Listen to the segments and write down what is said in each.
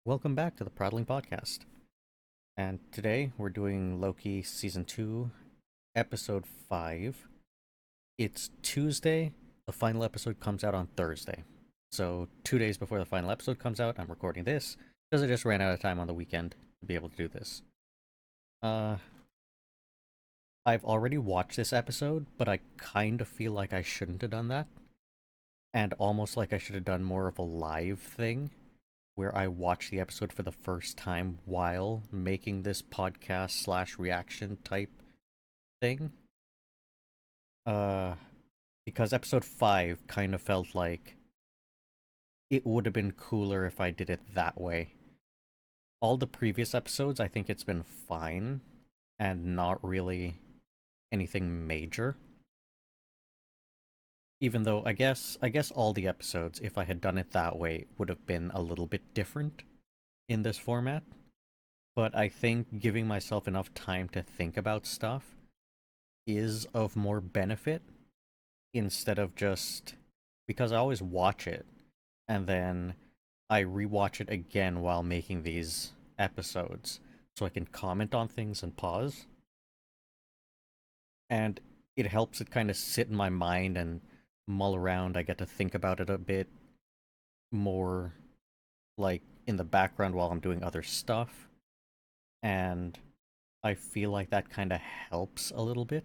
Welcome back to the Prattling podcast. And today we're doing Loki Season 2, Episode 5. It's Tuesday. The final episode comes out on Thursday. So, 2 days before the final episode comes out, I'm recording this because I just ran out of time on the weekend to be able to do this. Uh, I've already watched this episode, but I kind of feel like I shouldn't have done that. And almost like I should have done more of a live thing where I watch the episode for the first time while making this podcast slash reaction type thing. Uh, because episode 5 kind of felt like it would have been cooler if I did it that way. All the previous episodes, I think it's been fine and not really anything major. Even though I guess all the episodes, if I had done it that way, would have been a little bit different in this format. But I think giving myself enough time to think about stuff is of more benefit instead of just because I always watch it and then I rewatch it again while making these episodes so I can comment on things and pause. And it helps it kind of sit in my mind and mull around. I get to think about it a bit more like in the background while I'm doing other stuff. And I feel like that kind of helps a little bit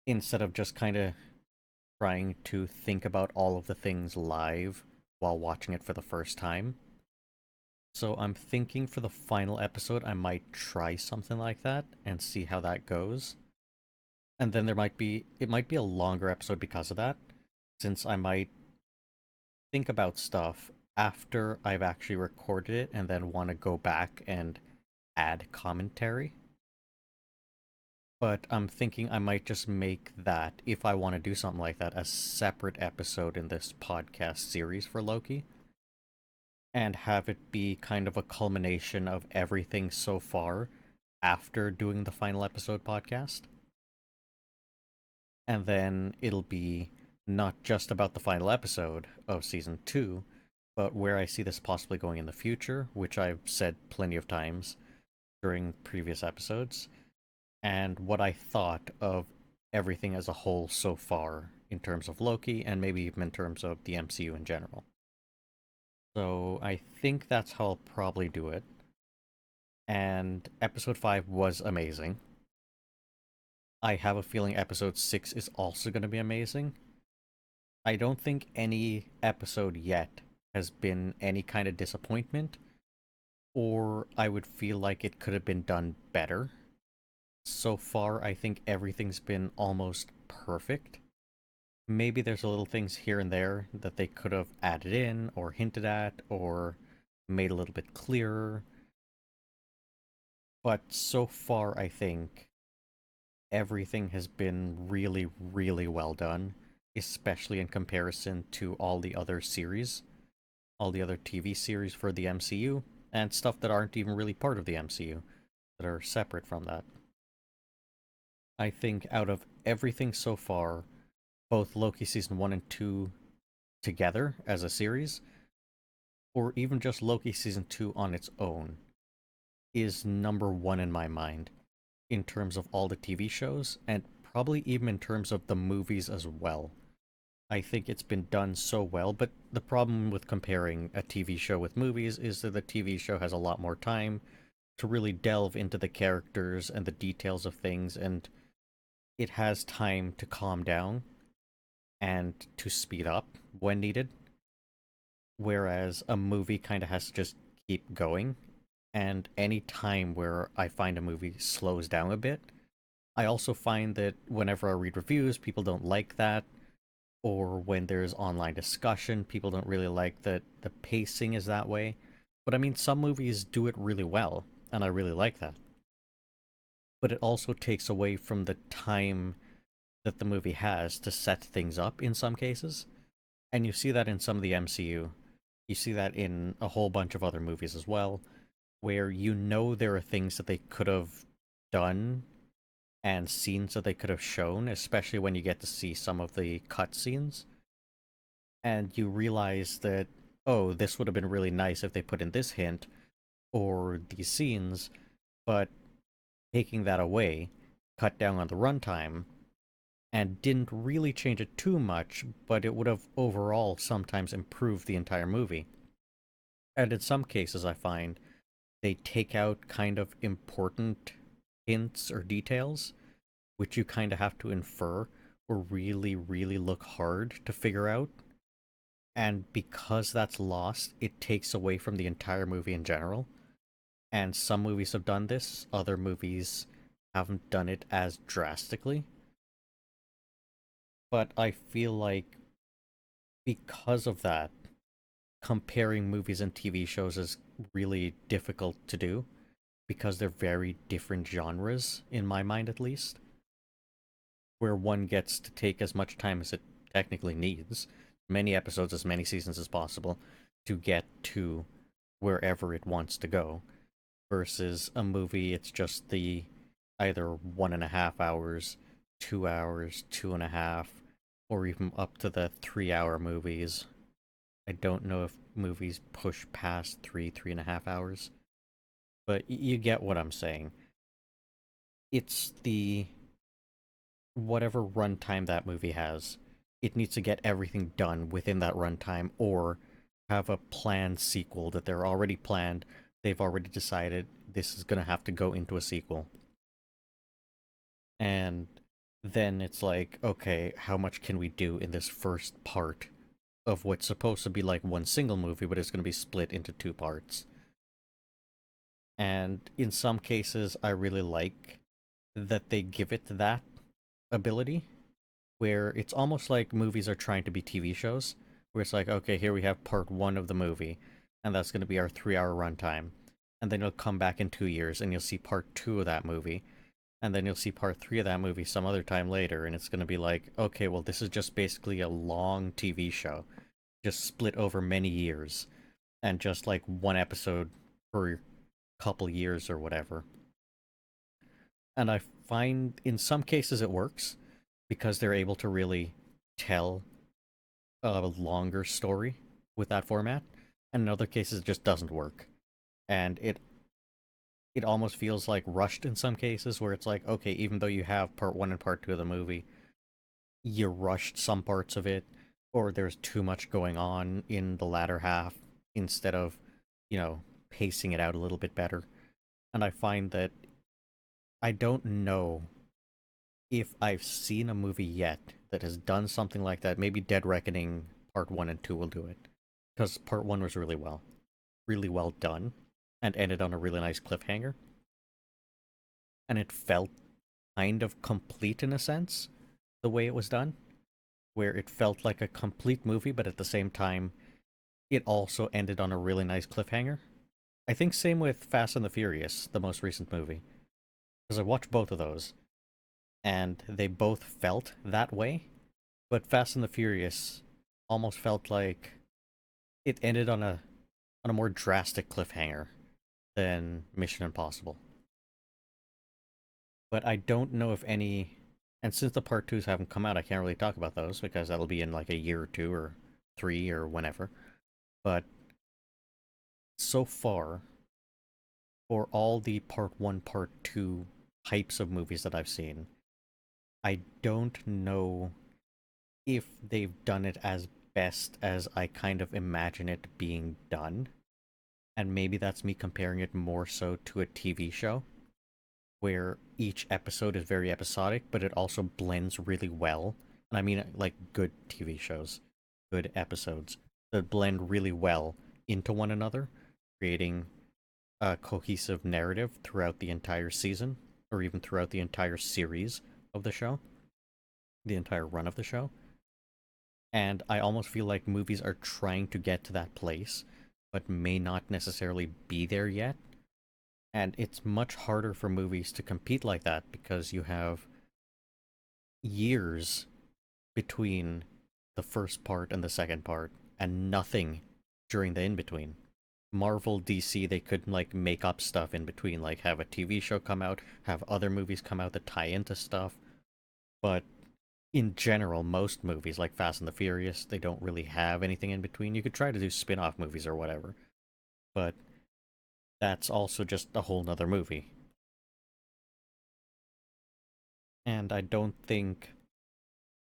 instead of just kind of trying to think about all of the things live while watching it for the first time. So I'm thinking for the final episode, I might try something like that and see how that goes. And then it might be a longer episode because of that, since I might think about stuff after I've actually recorded it and then want to go back and add commentary. But I'm thinking I might just make that, if I want to do something like that, a separate episode in this podcast series for Loki, and have it be kind of a culmination of everything so far after doing the final episode podcast. And then it'll be not just about the final episode of season 2, but where I see this possibly going in the future, which I've said plenty of times during previous episodes, and what I thought of everything as a whole so far in terms of Loki and maybe even in terms of the MCU in general. So I think that's how I'll probably do it. And episode 5 was amazing. I have a feeling episode 6 is also going to be amazing. I don't think any episode yet has been any kind of disappointment, or I would feel like it could have been done better. So far, I think everything's been almost perfect. Maybe there's a little things here and there that they could have added in, or hinted at, or made a little bit clearer. But so far, I think everything has been really, really well done, especially in comparison to all the other series, all the other TV series for the MCU, and stuff that aren't even really part of the MCU, that are separate from that. I think out of everything so far, both Loki season 1 and 2 together as a series, or even just Loki season 2 on its own, is number one in my mind in terms of all the TV shows, and probably even in terms of the movies as well. I think it's been done so well, but the problem with comparing a TV show with movies is that the TV show has a lot more time to really delve into the characters and the details of things, and it has time to calm down and to speed up when needed. Whereas a movie kind of has to just keep going, and any time where I find a movie slows down a bit, I also find that whenever I read reviews, people don't like that, or when there's online discussion, people don't really like that the pacing is that way. But I mean, some movies do it really well, and I really like that. But it also takes away from the time that the movie has to set things up in some cases. And you see that in some of the MCU. You see that in a whole bunch of other movies as well, where you know there are things that they could have done and scenes that they could have shown, especially when you get to see some of the cutscenes. And you realize that, oh, this would have been really nice if they put in this hint or these scenes, but taking that away cut down on the runtime and didn't really change it too much, but it would have overall sometimes improved the entire movie. And in some cases, I find they take out kind of important hints or details, which you kind of have to infer or really, really look hard to figure out. And because that's lost, it takes away from the entire movie in general. And some movies have done this, other movies haven't done it as drastically. But I feel like because of that, comparing movies and TV shows is really difficult to do because they're very different genres, in my mind at least, where one gets to take as much time as it technically needs, many episodes, as many seasons as possible, to get to wherever it wants to go, versus a movie, it's just the either 1.5 hours, 2 hours, 2.5, or even up to the 3 hour movies. I don't know if movies push past 3.5 hours, but you get what I'm saying. It's the whatever runtime that movie has, it needs to get everything done within that runtime or have a planned sequel that they're already planned. They've already decided this is going to have to go into a sequel. And then it's like, okay, how much can we do in this first part of what's supposed to be like one single movie, but it's going to be split into two parts? And in some cases, I really like that they give it that ability where it's almost like movies are trying to be TV shows, where it's like, okay, here we have part one of the movie, and that's going to be our 3 hour runtime. And then you'll come back in 2 years and you'll see part two of that movie. And then you'll see part three of that movie some other time later, and it's going to be like, okay, well, this is just basically a long TV show, just split over many years, and just like one episode per couple years or whatever. And I find in some cases it works because they're able to really tell a longer story with that format, and in other cases it just doesn't work. And it almost feels like rushed in some cases where it's like, okay, even though you have part one and part two of the movie, you rushed some parts of it, or there's too much going on in the latter half instead of, pacing it out a little bit better. And I find that I don't know if I've seen a movie yet that has done something like that. Maybe Dead Reckoning Part 1 and 2 will do it. Because Part 1 was really well done, and ended on a really nice cliffhanger. And it felt kind of complete in a sense, the way it was done, where it felt like a complete movie, but at the same time, it also ended on a really nice cliffhanger. I think same with Fast and the Furious, the most recent movie. Because I watched both of those, and they both felt that way. But Fast and the Furious almost felt like it ended on a more drastic cliffhanger than Mission Impossible. But I don't know if any, and since the part twos haven't come out, I can't really talk about those because that'll be in like a year or two or three or whenever. But so far, for all the part one, part two types of movies that I've seen, I don't know if they've done it as best as I kind of imagine it being done. And maybe that's me comparing it more so to a TV show, where each episode is very episodic, but it also blends really well. And I mean, like good TV shows, good episodes that blend really well into one another, creating a cohesive narrative throughout the entire season, or even throughout the entire series of the show, the entire run of the show. And I almost feel like movies are trying to get to that place, but may not necessarily be there yet. And it's much harder for movies to compete like that because you have years between the first part and the second part, and nothing during the in between. Marvel, DC, they could like make up stuff in between, like have a TV show come out, have other movies come out that tie into stuff. But in general, most movies like Fast and the Furious, they don't really have anything in between. You could try to do spin-off movies or whatever, but that's also just a whole nother movie. And I don't think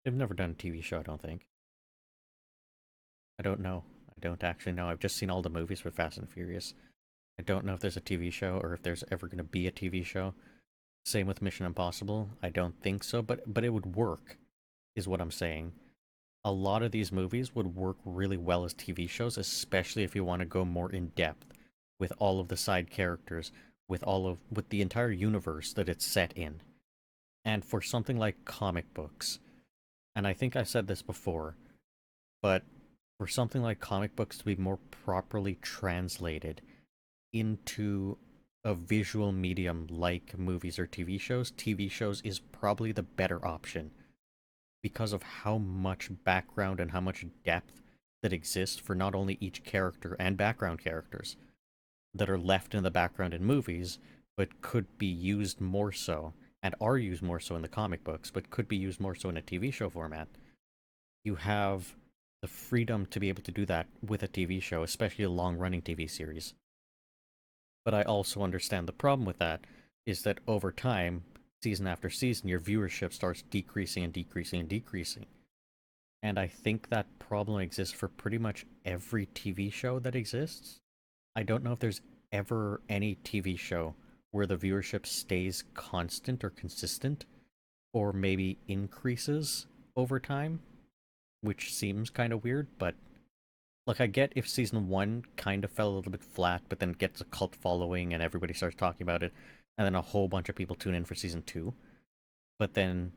they've never done a TV show, I don't think. I don't know. I don't actually know. I've just seen all the movies for Fast and Furious. I don't know if there's a TV show or if there's ever going to be a TV show. Same with Mission Impossible. I don't think so, but it would work, is what I'm saying. A lot of these movies would work really well as TV shows, especially if you want to go more in depth with all of the side characters, with the entire universe that it's set in. And for something like comic books, and I think I said this before, but for something like comic books to be more properly translated into a visual medium like movies or TV shows is probably the better option because of how much background and how much depth that exists for not only each character and background characters that are left in the background in movies, but could be used more so, and are used more so in the comic books, but could be used more so in a TV show format. You have the freedom to be able to do that with a TV show, especially a long running TV series. But I also understand the problem with that is that over time, season after season, your viewership starts decreasing and decreasing and decreasing. And I think that problem exists for pretty much every TV show that exists. I don't know if there's ever any TV show where the viewership stays constant or consistent, or maybe increases over time, which seems kind of weird, but like I get if season one kind of fell a little bit flat, but then gets a cult following and everybody starts talking about it, and then a whole bunch of people tune in for season two. But then,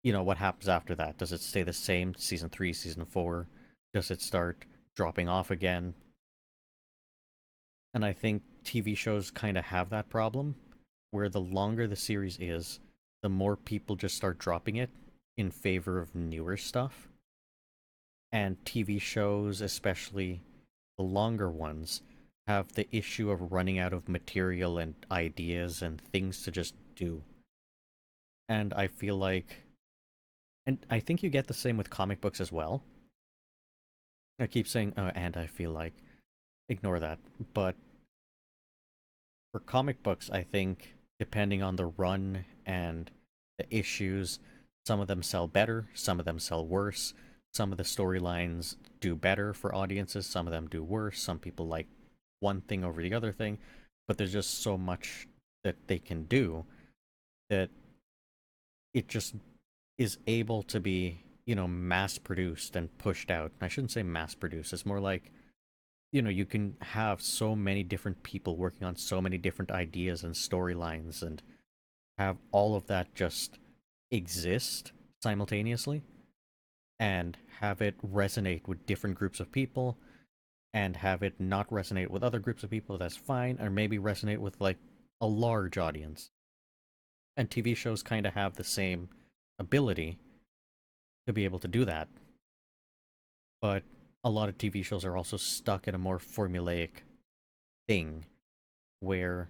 what happens after that? Does it stay the same? Season three, season four? Does it start dropping off again? And I think TV shows kind of have that problem, where the longer the series is, the more people just start dropping it in favor of newer stuff. And TV shows, especially the longer ones, have the issue of running out of material and ideas and things to just do. And I feel like, and I think you get the same with comic books as well. I keep saying, and I feel like, ignore that. But for comic books, I think, depending on the run and the issues, some of them sell better, some of them sell worse. Some of the storylines do better for audiences, some of them do worse. Some people like one thing over the other thing, but there's just so much that they can do that it just is able to be, mass produced and pushed out. I shouldn't say mass produced, it's more like, you can have so many different people working on so many different ideas and storylines and have all of that just exist simultaneously and have it resonate with different groups of people and have it not resonate with other groups of people, that's fine, or maybe resonate with like a large audience. And TV shows kind of have the same ability to be able to do that. But a lot of TV shows are also stuck in a more formulaic thing where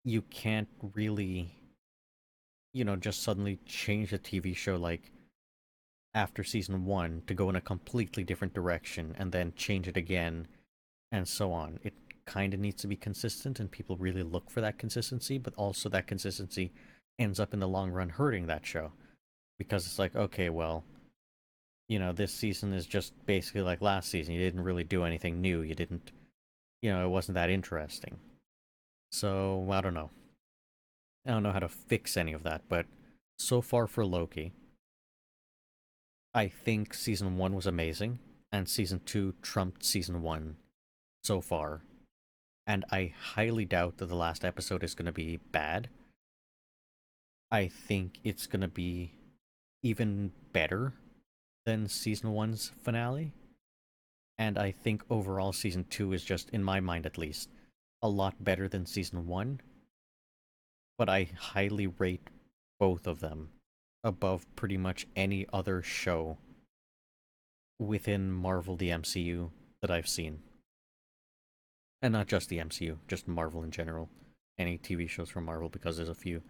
you can't really, just suddenly change a TV show like after season one to go in a completely different direction and then change it again and so on. It kind of needs to be consistent, and people really look for that consistency, but also that consistency ends up in the long run hurting that show because it's like, okay, well, this season is just basically like last season. You didn't really do anything new. You didn't, it wasn't that interesting. So, I don't know. I don't know how to fix any of that, but so far for Loki, I think season one was amazing, and season two trumped season one so far. And I highly doubt that the last episode is going to be bad. I think it's going to be even better than season one's finale. And I think overall season two is just, in my mind at least, a lot better than season one. But I highly rate both of them above pretty much any other show within Marvel the MCU that I've seen. And not just the MCU, just Marvel in general. Any TV shows from Marvel, because there's a few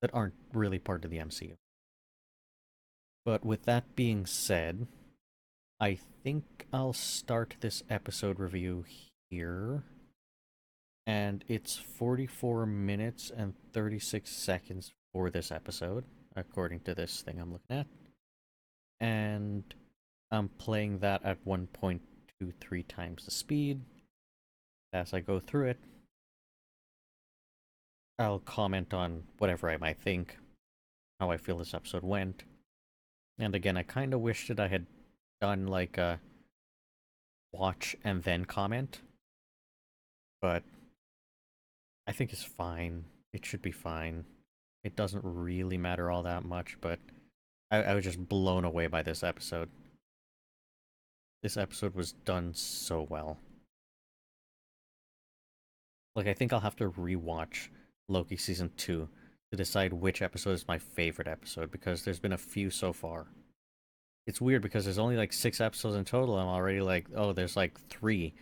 that aren't really part of the MCU. But with that being said, I think I'll start this episode review here. And it's 44 minutes and 36 seconds for this episode, according to this thing I'm looking at. And I'm playing that at 1.23 times the speed. As I go through it, I'll comment on whatever I might think, how I feel this episode went. And again, I kind of wish that I had done like a watch and then comment, but I think it's fine. It should be fine. It doesn't really matter all that much, but I was just blown away by this episode. This episode was done so well. Like, I think I'll have to rewatch Loki Season 2 to decide which episode is my favorite episode, because there's been a few so far. It's weird because there's only like 6 episodes in total. I'm already like, oh, there's like 3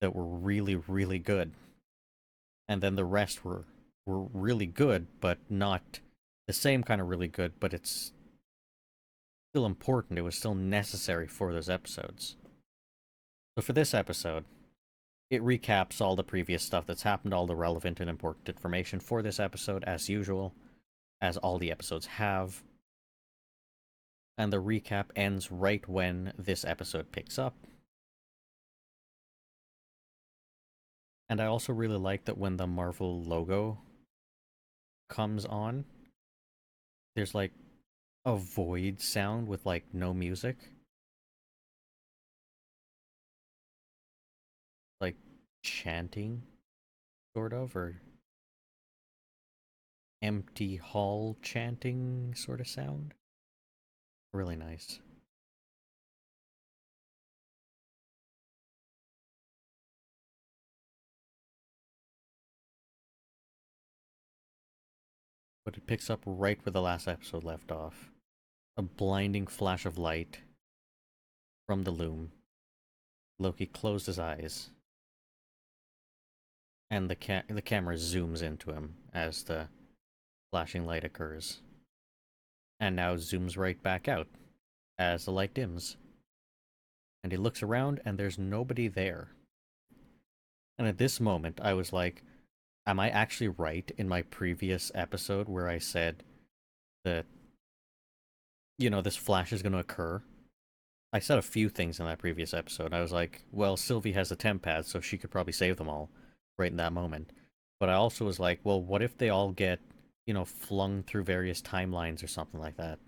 that were really, really good. And then the rest were really good, but not the same kind of really good, but it's still important. It was still necessary for those episodes. So for this episode, it recaps all the previous stuff that's happened, all the relevant and important information for this episode, as usual, as all the episodes have. And the recap ends right when this episode picks up. And I also really like that when the Marvel logo comes on, there's like a void sound with like no music. Like chanting, sort of, or empty hall chanting sort of sound. Really nice. But it picks up right where the last episode left off. A blinding flash of light from the loom. Loki closed his eyes, and the camera zooms into him as the flashing light occurs. And now zooms right back out as the light dims. And he looks around, and there's nobody there. And at this moment, I was like, am I actually right in my previous episode where I said that, this flash is going to occur? I said a few things in that previous episode. I was like, well, Sylvie has the temp pad, so she could probably save them all right in that moment. But I also was like, well, what if they all get, flung through various timelines or something like that?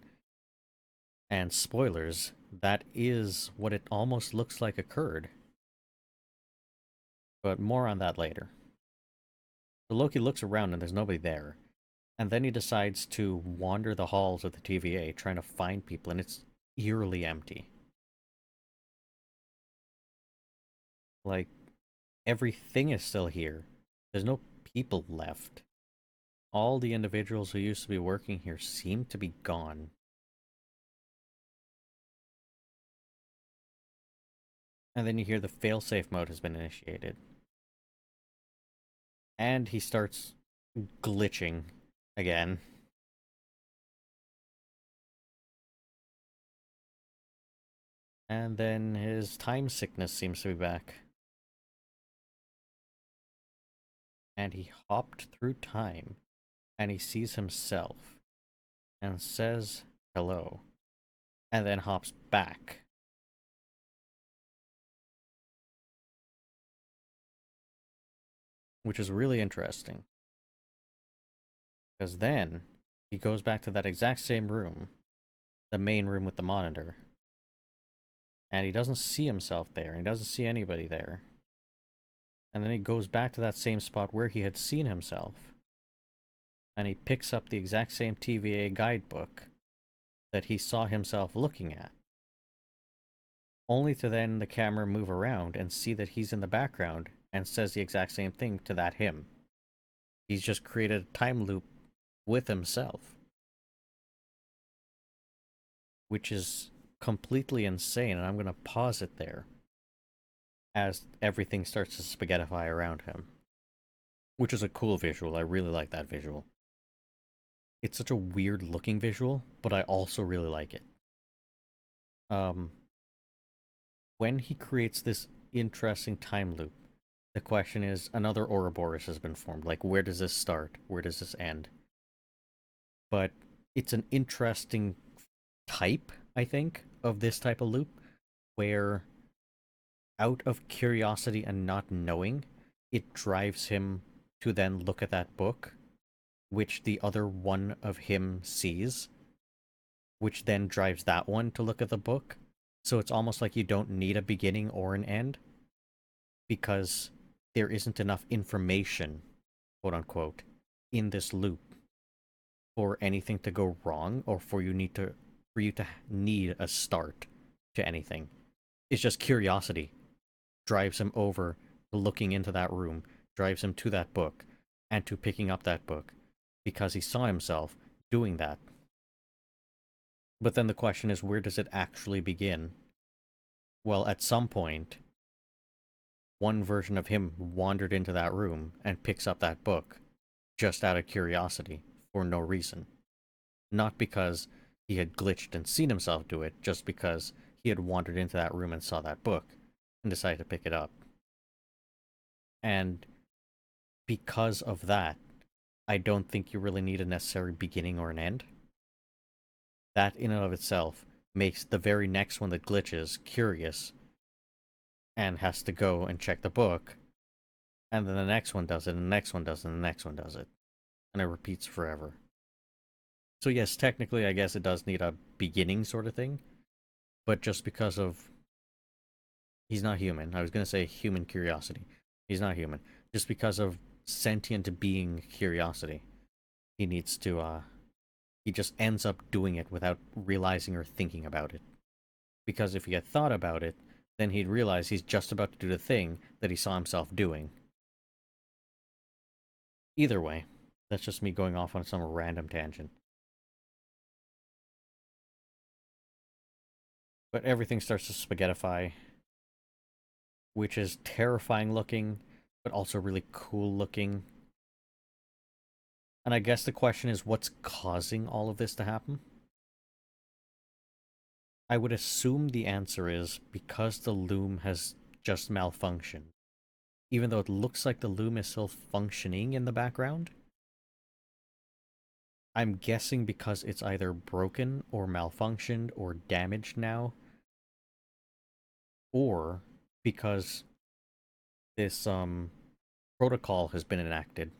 And spoilers, that is what it almost looks like occurred. But more on that later. So Loki looks around and there's nobody there. And then he decides to wander the halls of the TVA trying to find people, and it's eerily empty. Like, everything is still here. There's no people left. All the individuals who used to be working here seem to be gone. And then you hear the failsafe mode has been initiated. And he starts glitching again. And then his time sickness seems to be back. And he hopped through time. And he sees himself. And says hello. And then hops back. Which is really interesting. Because then he goes back to that exact same room. The main room with the monitor. And he doesn't see himself there. He doesn't see anybody there. And then he goes back to that same spot where he had seen himself. And he picks up the exact same TVA guidebook that he saw himself looking at. Only to then the camera move around and see that he's in the background and says the exact same thing to that him. He's just created a time loop with himself. Which is completely insane, and I'm going to pause it there as everything starts to spaghettify around him. Which is a cool visual. I really like that visual. It's such a weird looking visual, but I also really like it. Um, when he creates this interesting time loop, the question is another Ouroboros has been formed. Like, where does this start? Where does this end? But it's an interesting type, I think, of this type of loop where out of curiosity and not knowing, it drives him to then look at that book, which the other one of him sees, which then drives that one to look at the book. So it's almost like you don't need a beginning or an end because there isn't enough information, quote unquote, in this loop for anything to go wrong or for you to need a start to anything. It's just curiosity drives him over to looking into that room, drives him to that book, and to picking up that book because he saw himself doing that. But then the question is, where does it actually begin? Well, at some point, one version of him wandered into that room and picks up that book just out of curiosity for no reason. Not because he had glitched and seen himself do it, just because he had wandered into that room and saw that book and decided to pick it up. And because of that, I don't think you really need a necessary beginning or an end. That in and of itself makes the very next one that glitches curious and has to go and check the book, and then the next one does it, and the next one does it, and the next one does it. And it repeats forever. So yes, technically I guess it does need a beginning sort of thing, but just because of he's not human. I was gonna say human curiosity. He's not human. Just because of sentient being curiosity. He needs to he just ends up doing it without realizing or thinking about it. Because if he had thought about it, then he'd realize he's just about to do the thing that he saw himself doing. Either way, that's just me going off on some random tangent. But everything starts to spaghettify, which is terrifying looking, but also really cool looking. And I guess the question is, what's causing all of this to happen? I would assume the answer is because the loom has just malfunctioned. Even though it looks like the loom is still functioning in the background, I'm guessing because it's either broken or malfunctioned or damaged now, or because this protocol has been enacted.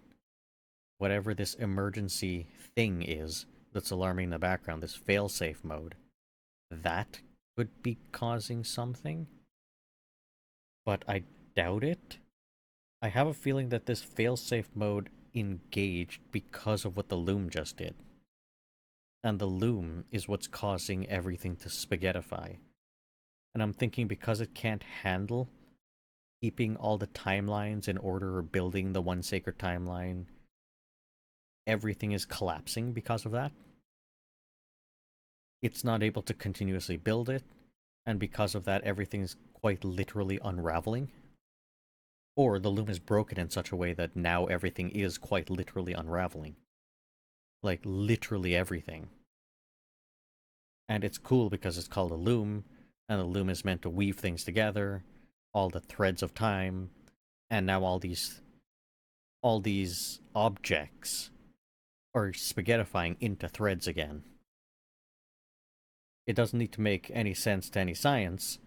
Whatever this emergency thing is that's alarming in the background, this failsafe mode, that could be causing something, but I doubt it. I have a feeling that this failsafe mode engaged because of what the loom just did. And the loom is what's causing everything to spaghettify. And I'm thinking because it can't handle keeping all the timelines in order or building the one sacred timeline, everything is collapsing because of that. It's not able to continuously build it, and because of that, everything's quite literally unraveling. Or the loom is broken in such a way that now everything is quite literally unraveling. Like, literally everything. And it's cool because it's called a loom, and the loom is meant to weave things together, all the threads of time, and now all these objects are spaghettifying into threads again. It doesn't need to make any sense to any science,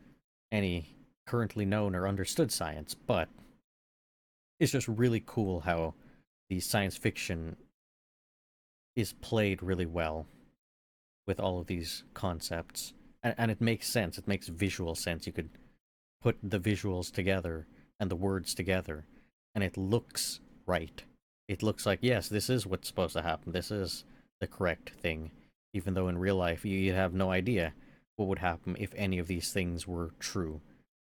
any currently known or understood science, but it's just really cool how the science fiction is played really well with all of these concepts. And it makes sense. It makes visual sense. You could put the visuals together and the words together, and it looks right. It looks like, yes, this is what's supposed to happen. This is the correct thing. Even though in real life you have no idea what would happen if any of these things were true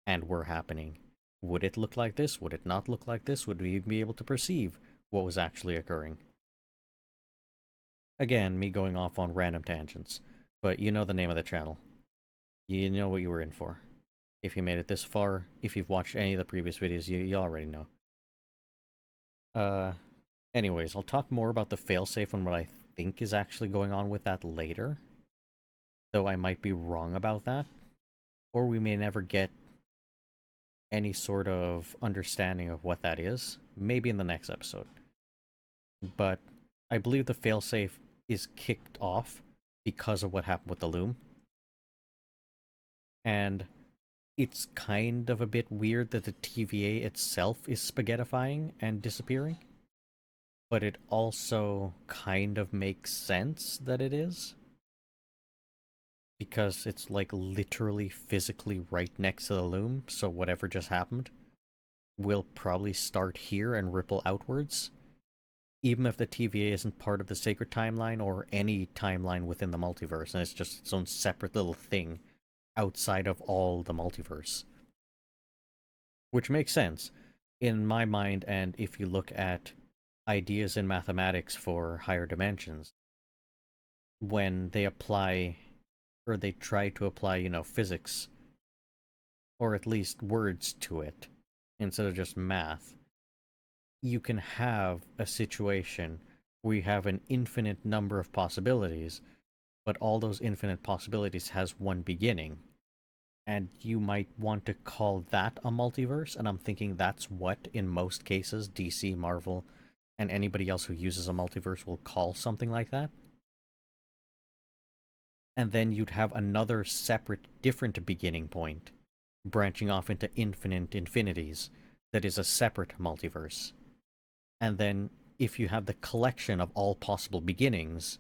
and were happening. Would it look like this? Would it not look like this? Would we be able to perceive what was actually occurring? Again, me going off on random tangents, but you know the name of the channel. You know what you were in for. If you made it this far, if you've watched any of the previous videos, you already know. Uh, anyways, I'll talk more about the failsafe and what I think is actually going on with that later. Though I might be wrong about that. or we may never get any sort of understanding of what that is. Maybe in the next episode. But I believe the failsafe is kicked off because of what happened with the loom. And it's kind of a bit weird that the TVA itself is spaghettifying and disappearing. But it also kind of makes sense that it is. Because it's like literally physically right next to the loom, so whatever just happened will probably start here and ripple outwards. Even if the TVA isn't part of the sacred timeline or any timeline within the multiverse, and it's just its own separate little thing outside of all the multiverse. Which makes sense in my mind, and if you look at ideas in mathematics for higher dimensions, when they apply or they try to apply, physics or at least words to it instead of just math, you can have a situation where you have an infinite number of possibilities, but all those infinite possibilities has one beginning. And you might want to call that a multiverse, and I'm thinking that's what, in most cases, DC, Marvel, and anybody else who uses a multiverse will call something like that. And then you'd have another separate, different beginning point, branching off into infinite infinities, that is a separate multiverse. And then, if you have the collection of all possible beginnings,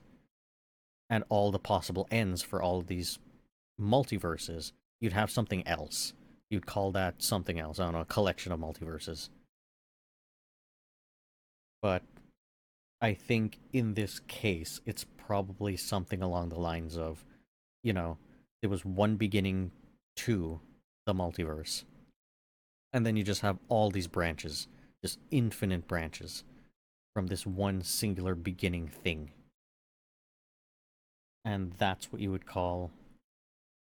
and all the possible ends for all of these multiverses, you'd have something else. You'd call that something else. I don't know, a collection of multiverses. But I think in this case, it's probably something along the lines of, there was one beginning to the multiverse. And then you just have all these branches, just infinite branches from this one singular beginning thing. And that's what you would call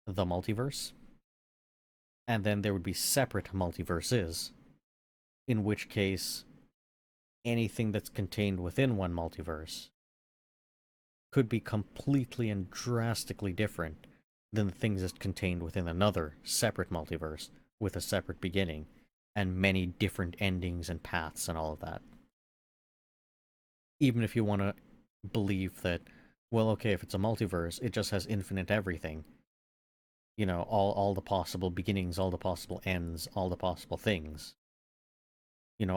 the multiverse. And then there would be separate multiverses, in which case anything that's contained within one multiverse could be completely and drastically different than the things that's contained within another separate multiverse with a separate beginning and many different endings and paths and all of that. Even if you want to believe that, well, okay, if it's a multiverse, it just has infinite everything. All the possible beginnings, all the possible ends, all the possible things.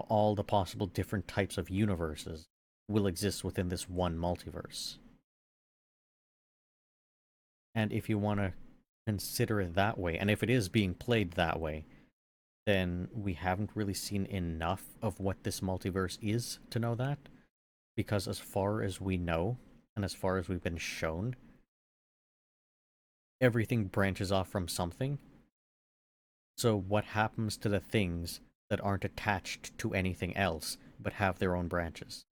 All the possible different types of universes will exist within this one multiverse. And if you want to consider it that way, and if it is being played that way, then we haven't really seen enough of what this multiverse is to know that. Because as far as we know, and as far as we've been shown, everything branches off from something. So what happens to the things that aren't attached to anything else, but have their own branches?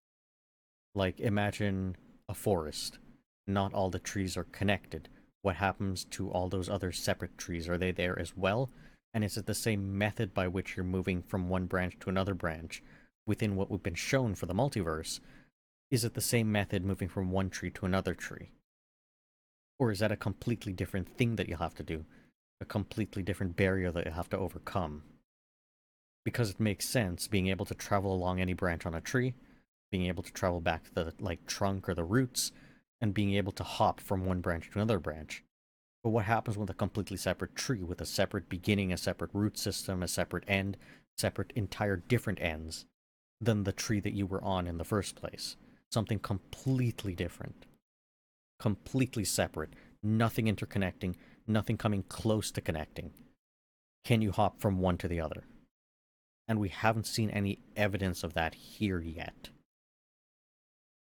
Like, imagine a forest. Not all the trees are connected. What happens to all those other separate trees? Are they there as well? And is it the same method by which you're moving from one branch to another branch within what we've been shown for the multiverse? Is it the same method moving from one tree to another tree? Or is that a completely different thing that you'll have to do? A completely different barrier that you'll have to overcome? Because it makes sense being able to travel along any branch on a tree, being able to travel back to the trunk or the roots, and being able to hop from one branch to another branch. But what happens with a completely separate tree, with a separate beginning, a separate root system, a separate end, separate entire different ends than the tree that you were on in the first place? Something completely different. Completely separate. Nothing interconnecting, nothing coming close to connecting. Can you hop from one to the other? And we haven't seen any evidence of that here yet.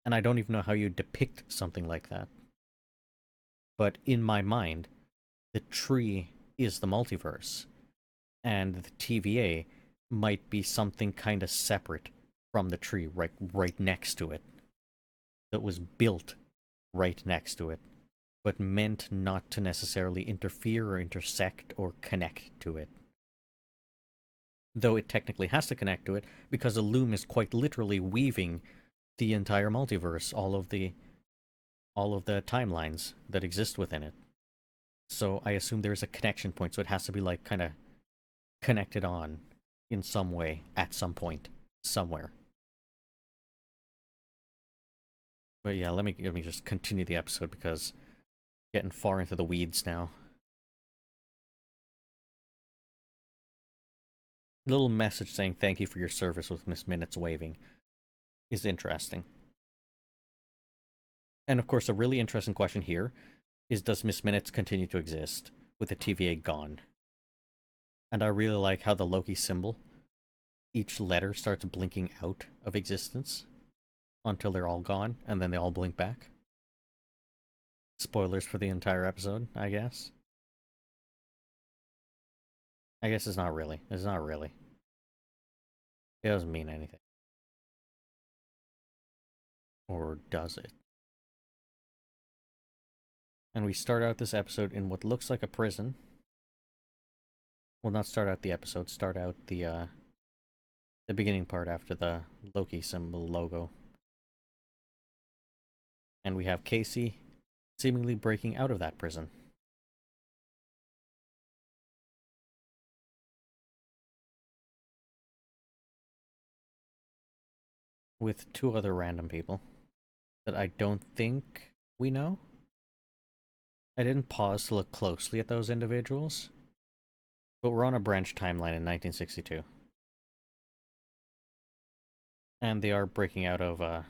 And I don't even know how you depict something like that. But in my mind, the tree is the multiverse, and the TVA might be something kind of separate from the tree, right next to it, that was built right next to it, but meant not to necessarily interfere or intersect or connect to it. Though it technically has to connect to it, because the loom is quite literally weaving the entire multiverse, all of the timelines that exist within it. So I assume there's a connection point, so it has to be like kind of connected on in some way at some point somewhere. But yeah, let me just continue the episode because getting far into the weeds now. Little message saying thank you for your service with Miss Minutes waving is interesting. And of course, a really interesting question here is, does Miss Minutes continue to exist with the TVA gone? And I really like how the Loki symbol, each letter starts blinking out of existence until they're all gone, and then they all blink back. Spoilers for the entire episode, I guess. I guess it's not really. It's not really. It doesn't mean anything. Or does it? And we start out this episode in what looks like a prison. Well, not start out the episode, start out the beginning part after the Loki symbol logo. And we have Casey seemingly breaking out of that prison. With two other random people that I don't think we know. I didn't pause to look closely at those individuals, but we're on a branch timeline in 1962. And they are breaking out of a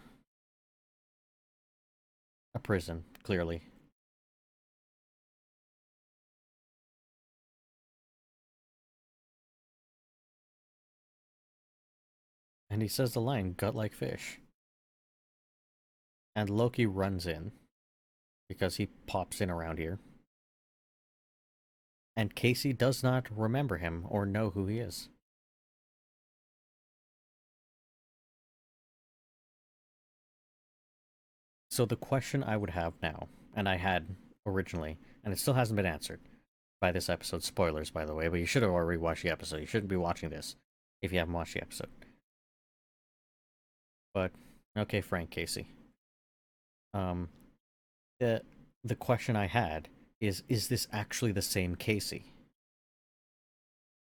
prison, clearly. And he says the line, gut like fish. And Loki runs in, because he pops in around here. And Casey does not remember him or know who he is. So the question I would have now, and I had originally, and it still hasn't been answered by this episode. Spoilers, by the way, but you should have already watched the episode. You shouldn't be watching this if you haven't watched the episode. But okay, Frank Casey. Um, the question I had is this actually the same Casey,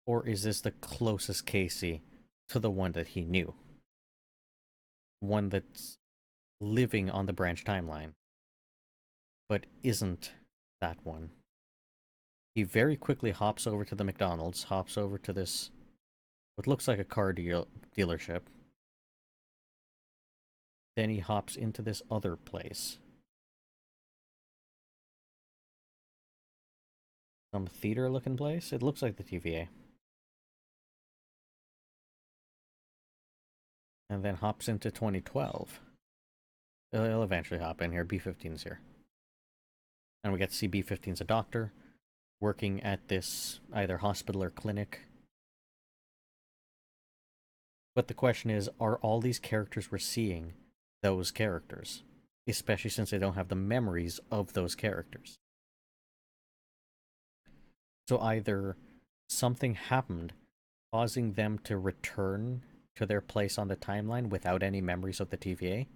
or is this the closest Casey to the one that he knew, one that's living on the branch timeline, but isn't that one? He very quickly hops over to the McDonald's, hops over to this what looks like a car dealership. Then he hops into this other place. Some theater looking place? It looks like the TVA. And then hops into 2012. He'll eventually hop in here. B-15's here. And we get to see B-15's a doctor working at this either hospital or clinic. But the question is, are all these characters we're seeing those characters? Especially since they don't have the memories of those characters. So either something happened causing them to return to their place on the timeline without any memories of the TVA,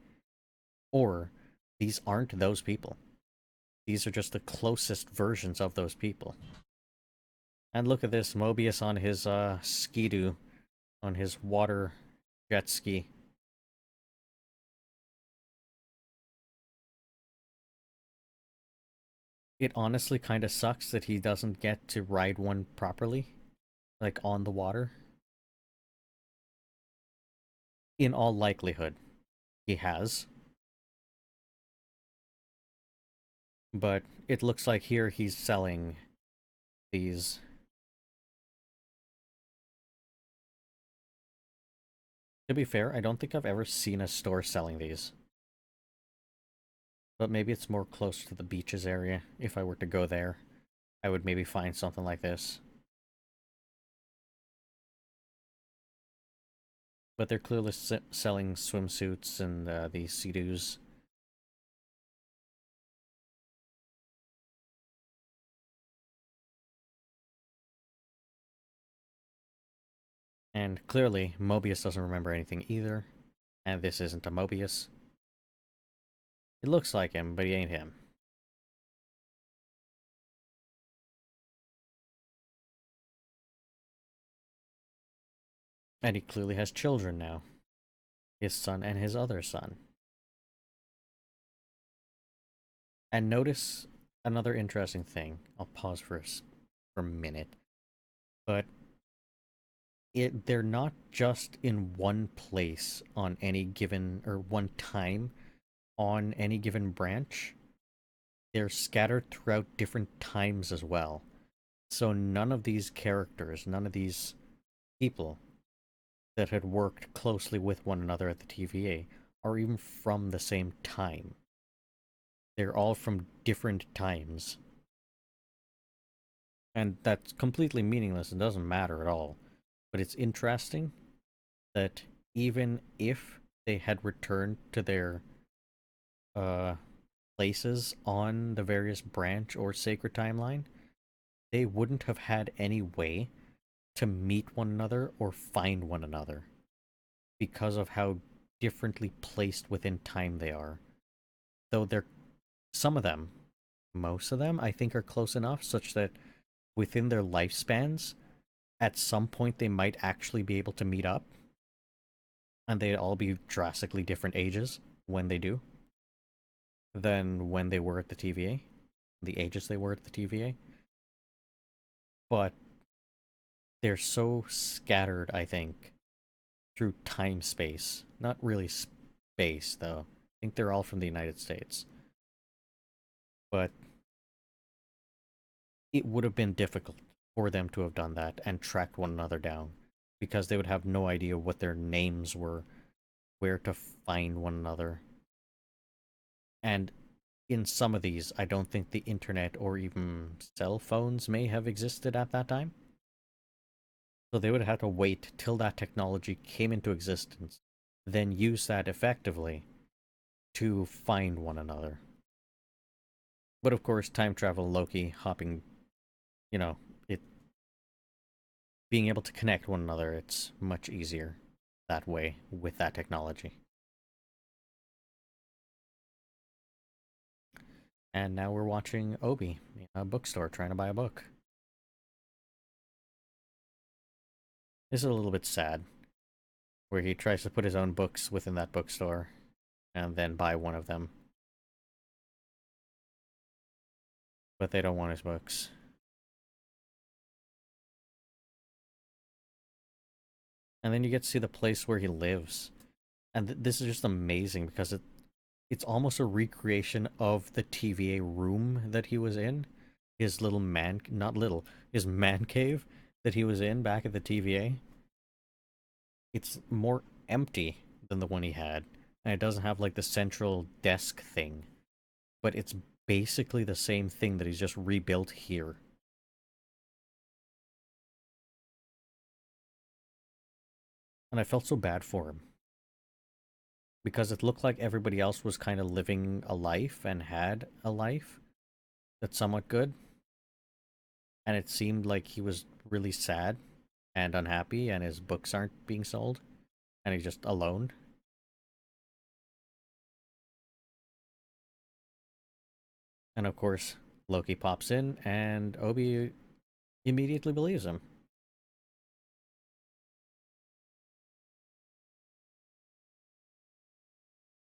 or these aren't those people. These are just the closest versions of those people. And look at this, Mobius on his ski-doo, on his water jet ski. It honestly kind of sucks that he doesn't get to ride one properly, like on the water. In all likelihood, he has. But it looks like here he's selling these. To be fair, I don't think I've ever seen a store selling these. But maybe it's more close to the beaches area. If I were to go there, I would maybe find something like this. But they're clearly selling swimsuits and these sea-doos. And clearly, Mobius doesn't remember anything either. And this isn't a Mobius. It looks like him, but he ain't him. And he clearly has children now, his son and his other son. And notice another interesting thing. I'll pause for a minute. But they're not just in one place on any given or one time on any given branch. They're scattered throughout different times as well. So none of these characters, none of these people that had worked closely with one another at the TVA are even from the same time. They're all from different times. And that's completely meaningless and doesn't matter at all. But it's interesting that even if they had returned to their uh, places on the various branch or sacred timeline, they wouldn't have had any way to meet one another or find one another because of how differently placed within time they are. Though they're some of them, most of them, I think are close enough such that within their lifespans, at some point they might actually be able to meet up, and they'd all be drastically different ages when they do than when they were at the TVA, the ages they were at the TVA. But they're so scattered, I think, through time space. Not really space, though. I think they're all from the United States. But it would have been difficult for them to have done that and tracked one another down because they would have no idea what their names were, where to find one another. And in some of these, I don't think the internet or even cell phones may have existed at that time. So they would have to wait till that technology came into existence, then use that effectively to find one another. But of course, time travel, Loki, hopping, you know, it being able to connect one another, it's much easier that way with that technology. And now we're watching Obi in a bookstore trying to buy a book. This is a little bit sad, where he tries to put his own books within that bookstore and then buy one of them. But they don't want his books. And then you get to see the place where he lives. And this is just amazing because it's almost a recreation of the TVA room that he was in. His little man, not little, his man cave that he was in back at the TVA. It's more empty than the one he had. And it doesn't have like the central desk thing. But it's basically the same thing that he's just rebuilt here. And I felt so bad for him. Because it looked like everybody else was kind of living a life and had a life that's somewhat good. And it seemed like he was really sad and unhappy and his books aren't being sold. And he's just alone. And of course, Loki pops in and Obi immediately believes him.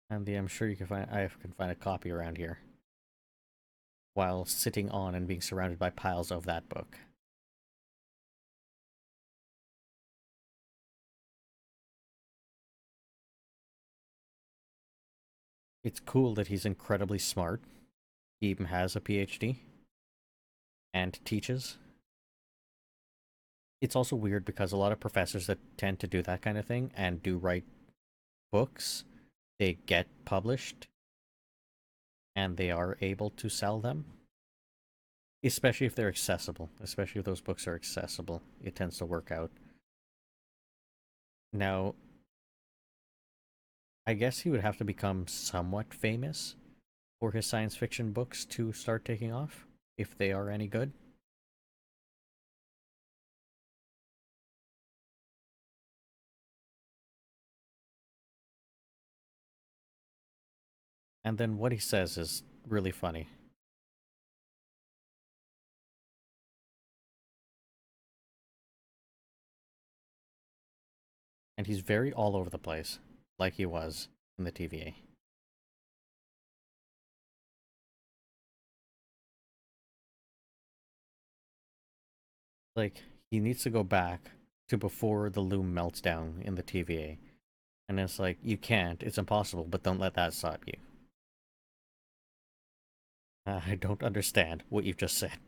And I'm sure you can find I can find a copy around here while sitting on and being surrounded by piles of that book. It's cool that he's incredibly smart. He even has a PhD and teaches. It's also weird because a lot of professors that tend to do that kind of thing and do write books, they get published and they are able to sell them. Especially if they're accessible. Especially if those books are accessible. It tends to work out. Now, I guess he would have to become somewhat famous for his science fiction books to start taking off, if they are any good. And then what he says is really funny. And he's very all over the place, like he was in the TVA. Like, he needs to go back to before the loom melts down in the TVA. And it's like, you can't, it's impossible, but don't let that stop you. I don't understand what you've just said.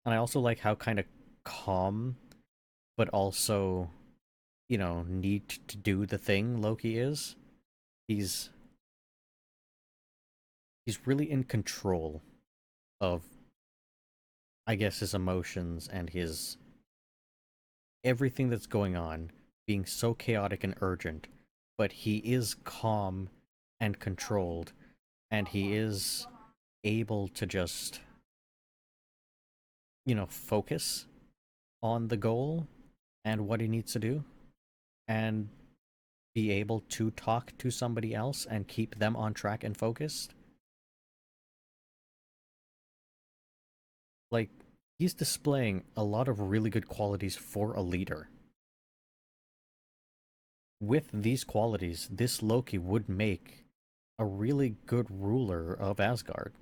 And I also like how kind of calm, but also, need to do the thing Loki is. He's he's really in control of, I guess, his emotions and his everything that's going on being so chaotic and urgent, but he is calm and controlled, and he is able to just, focus on the goal and what he needs to do, and be able to talk to somebody else and keep them on track and focused. Like, he's displaying a lot of really good qualities for a leader. With these qualities, this Loki would make a really good ruler of Asgard.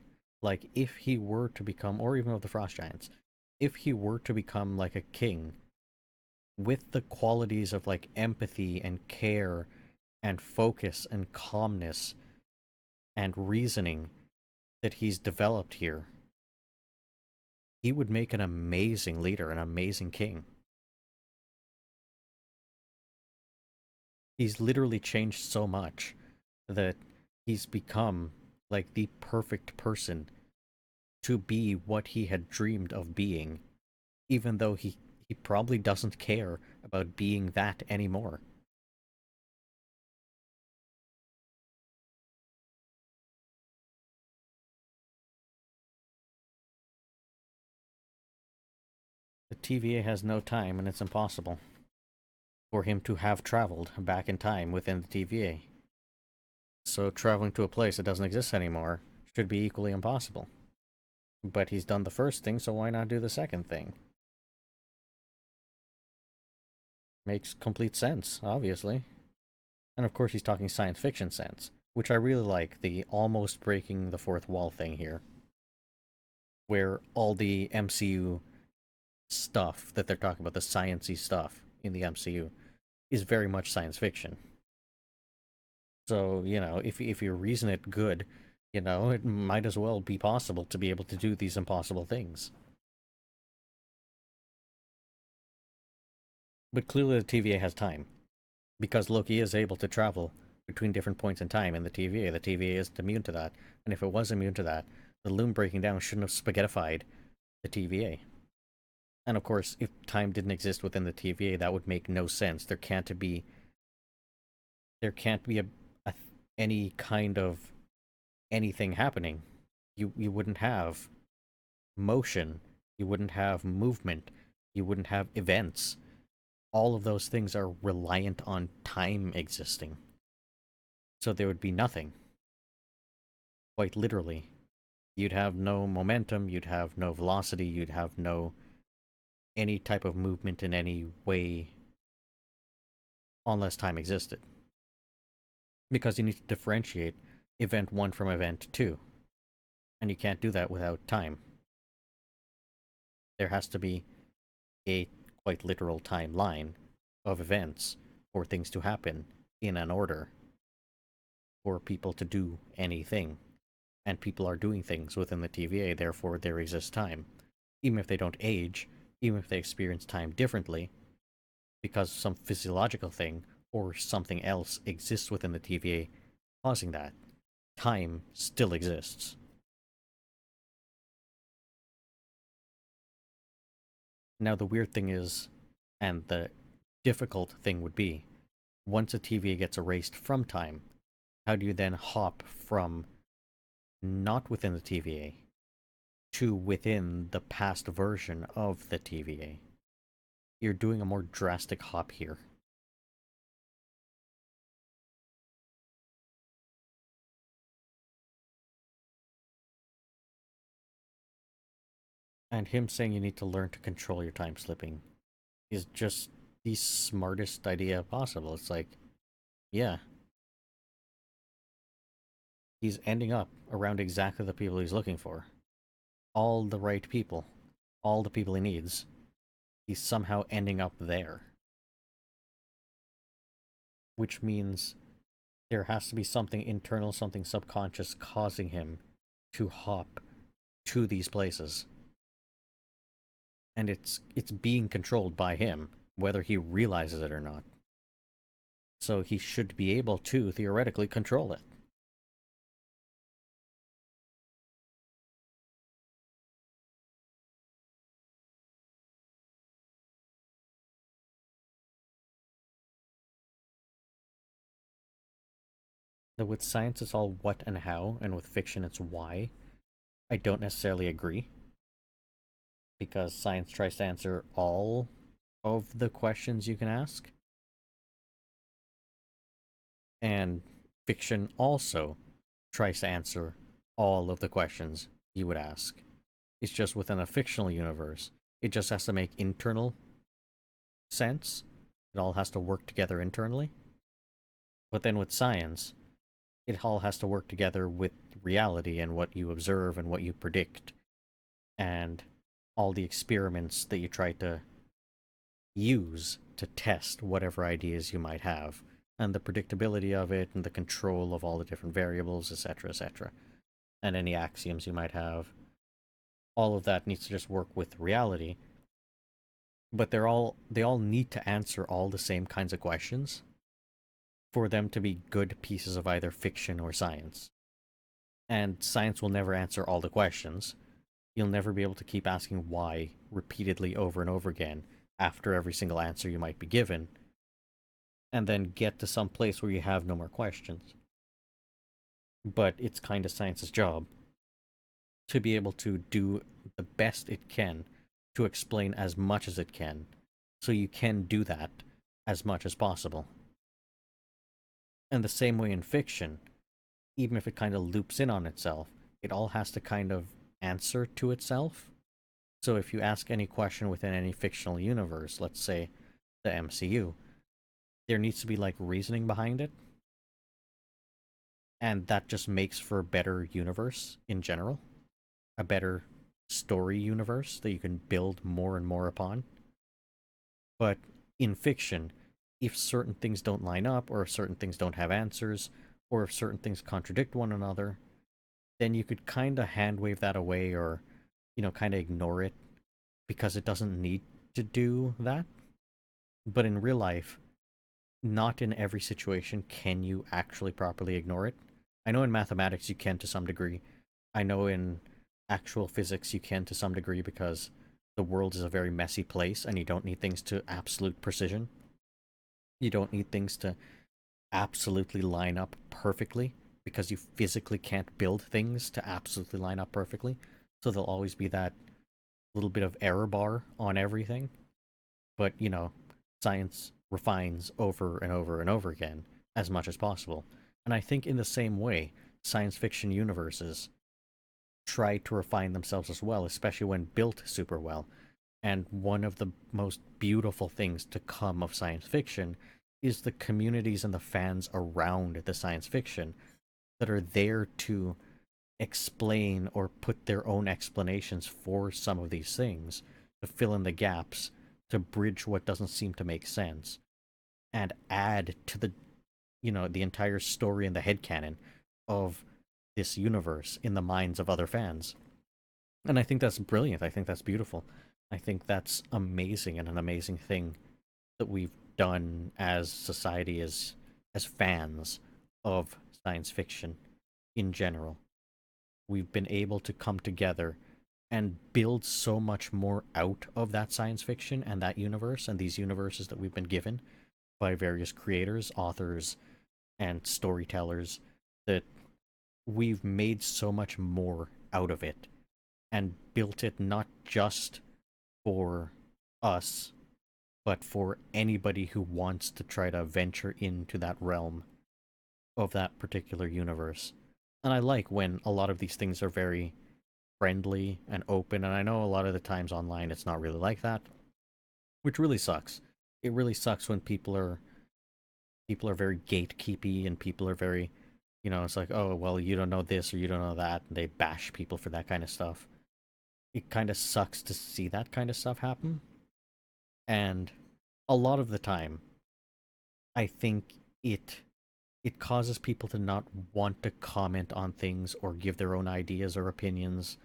Like, if he were to become, or even of the Frost Giants, if he were to become like a king with the qualities of like empathy and care and focus and calmness and reasoning that he's developed here, he would make an amazing leader, an amazing king. He's literally changed so much that he's become like the perfect person to be what he had dreamed of being, even though he probably doesn't care about being that anymore. The TVA has no time, and it's impossible for him to have traveled back in time within the TVA. So traveling to a place that doesn't exist anymore should be equally impossible. But he's done the first thing, so why not do the second thing? Makes complete sense, obviously. And of course, he's talking science fiction sense, which I really like, the almost breaking the fourth wall thing here, where all the MCU stuff that they're talking about, the sciencey stuff in the MCU, is very much science fiction. So, if you reason it good, it might as well be possible to be able to do these impossible things. But clearly the TVA has time, because Loki is able to travel between different points in time in the TVA. The TVA isn't immune to that, and if it was immune to that, the loom breaking down shouldn't have spaghettified the TVA. And of course, if time didn't exist within the TVA, that would make no sense. There can't be a any kind of anything happening. You wouldn't have motion, you wouldn't have movement, you wouldn't have events. All of those things are reliant on time existing. So there would be nothing, quite literally. You'd have no momentum, you'd have no velocity, you'd have no any type of movement in any way unless time existed. Because you need to differentiate event 1 from event 2. And you can't do that without time. There has to be a quite literal timeline of events for things to happen in an order for people to do anything. And people are doing things within the TVA, therefore there exists time. Even if they don't age, even if they experience time differently, because some physiological thing or something else exists within the TVA causing that, time still exists. Now, the weird thing is, and the difficult thing would be, once a TVA gets erased from time, how do you then hop from not within the TVA to within the past version of the TVA? You're doing a more drastic hop here. And him saying you need to learn to control your time slipping is just the smartest idea possible. It's like, yeah, he's ending up around exactly the people he's looking for. All the right people. All the people he needs. He's somehow ending up there. Which means there has to be something internal, something subconscious causing him to hop to these places. And it's being controlled by him, whether he realizes it or not. So he should be able to theoretically control it. Though with science it's all what and how, and with fiction it's why. I don't necessarily agree, because science tries to answer all of the questions you can ask, and fiction also tries to answer all of the questions you would ask. It's just within a fictional universe. It just has to make internal sense. It all has to work together internally. But then with science, it all has to work together with reality and what you observe and what you predict and all the experiments that you try to use to test whatever ideas you might have and the predictability of it and the control of all the different variables, etc., etc., and any axioms you might have. All of that needs to just work with reality, but they all need to answer all the same kinds of questions for them to be good pieces of either fiction or science. And science will never answer all the questions. You'll never be able to keep asking why repeatedly over and over again after every single answer you might be given, and then get to some place where you have no more questions. But it's kind of science's job to be able to do the best it can to explain as much as it can, so you can do that as much as possible. And the same way in fiction, even if it kind of loops in on itself, it all has to kind of answer to itself. So if you ask any question within any fictional universe, let's say the MCU, there needs to be like reasoning behind it, and that just makes for a better universe in general, a better story universe that you can build more and more upon. But in fiction, if certain things don't line up, or if certain things don't have answers, or if certain things contradict one another, then you could kind of hand wave that away, or, kind of ignore it because it doesn't need to do that. But in real life, not in every situation can you actually properly ignore it. I know in mathematics you can to some degree. I know in actual physics you can to some degree because the world is a very messy place and you don't need things to absolute precision. You don't need things to absolutely line up perfectly because you physically can't build things to absolutely line up perfectly. So there'll always be that little bit of error bar on everything. But, science refines over and over and over again as much as possible. And I think in the same way, science fiction universes try to refine themselves as well, especially when built super well. And one of the most beautiful things to come of science fiction is the communities and the fans around the science fiction that are there to explain or put their own explanations for some of these things, to fill in the gaps, to bridge what doesn't seem to make sense, and add to the entire story and the headcanon of this universe in the minds of other fans. And I think that's brilliant. I think that's beautiful. I think that's amazing and an amazing thing that we've done as society, as fans of science fiction in general. We've been able to come together and build so much more out of that science fiction and that universe and these universes that we've been given by various creators, authors, and storytellers, that we've made so much more out of it and built it not just for us, but for anybody who wants to try to venture into that realm of that particular universe. And I like when a lot of these things are very friendly and open, and I know a lot of the times online it's not really like that, which really sucks it really sucks when people are very gatekeepy and people are very, it's like, oh well, you don't know this or you don't know that, and they bash people for that kind of stuff. It kind of sucks to see that kind of stuff happen, and a lot of the time, I think it causes people to not want to comment on things or give their own ideas or opinions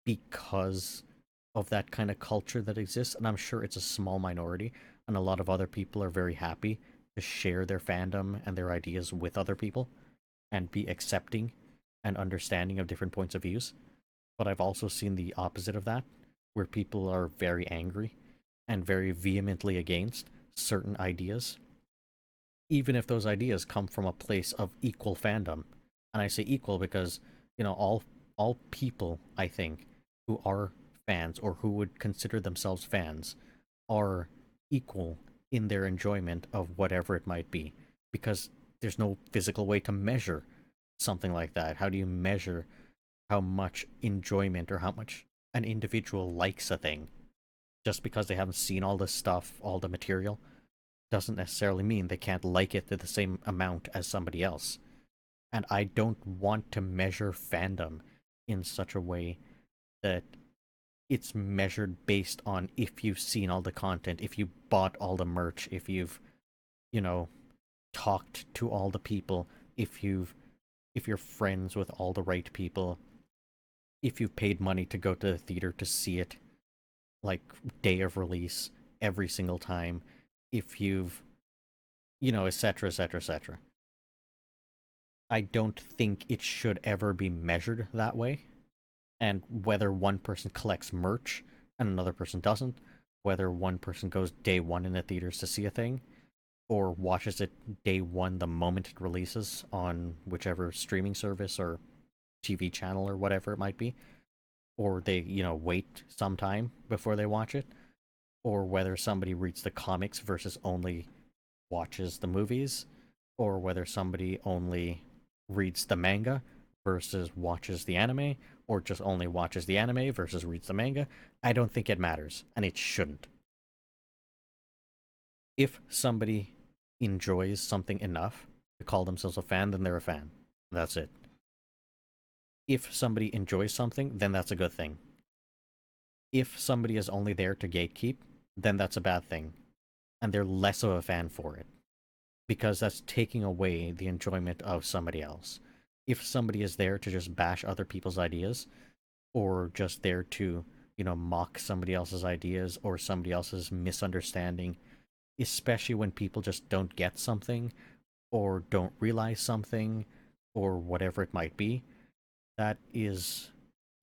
because of that kind of culture that exists. And I'm sure it's a small minority, and a lot of other people are very happy to share their fandom and their ideas with other people and be accepting and understanding of different points of views. But I've also seen the opposite of that, where people are very angry and very vehemently against certain ideas, even if those ideas come from a place of equal fandom. And I say equal because, all people, I think, who are fans or who would consider themselves fans are equal in their enjoyment of whatever it might be. Because there's no physical way to measure something like that. How do you measure how much enjoyment or how much an individual likes a thing? Just because they haven't seen all the stuff, all the material, doesn't necessarily mean they can't like it to the same amount as somebody else. And I don't want to measure fandom in such a way that it's measured based on if you've seen all the content, if you bought all the merch, if you've, you know, talked to all the people, if you're friends with all the right people, if you've paid money to go to the theater to see it like day of release every single time, if you've, etc., etc., etc. I don't think it should ever be measured that way. And whether one person collects merch and another person doesn't, whether one person goes day one in the theaters to see a thing, or watches it day one the moment it releases on whichever streaming service or TV channel or whatever it might be, or they, wait some time before they watch it, or whether somebody reads the comics versus only watches the movies, or whether somebody only reads the manga versus watches the anime, or just only watches the anime versus reads the manga. I don't think it matters, and it shouldn't. If somebody enjoys something enough to call themselves a fan, then they're a fan. That's it. If somebody enjoys something, then that's a good thing. If somebody is only there to gatekeep, then that's a bad thing, and they're less of a fan for it, because that's taking away the enjoyment of somebody else. If somebody is there to just bash other people's ideas, or just there to, mock somebody else's ideas or somebody else's misunderstanding, especially when people just don't get something or don't realize something or whatever it might be, that is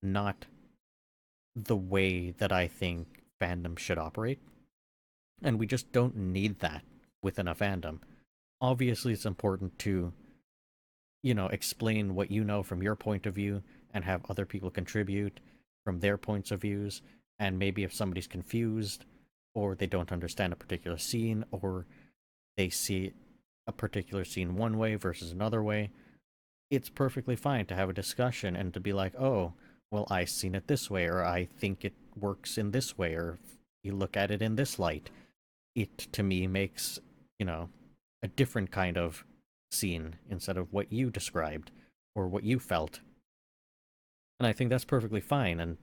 not the way that I think fandom should operate. And we just don't need that within a fandom. Obviously, it's important to, explain what you know from your point of view and have other people contribute from their points of views. And maybe if somebody's confused or they don't understand a particular scene or they see a particular scene one way versus another way, it's perfectly fine to have a discussion and to be like, oh, well, I've seen it this way, or I think it works in this way, or you look at it in this light. It, to me, makes, a different kind of scene instead of what you described or what you felt. And I think that's perfectly fine and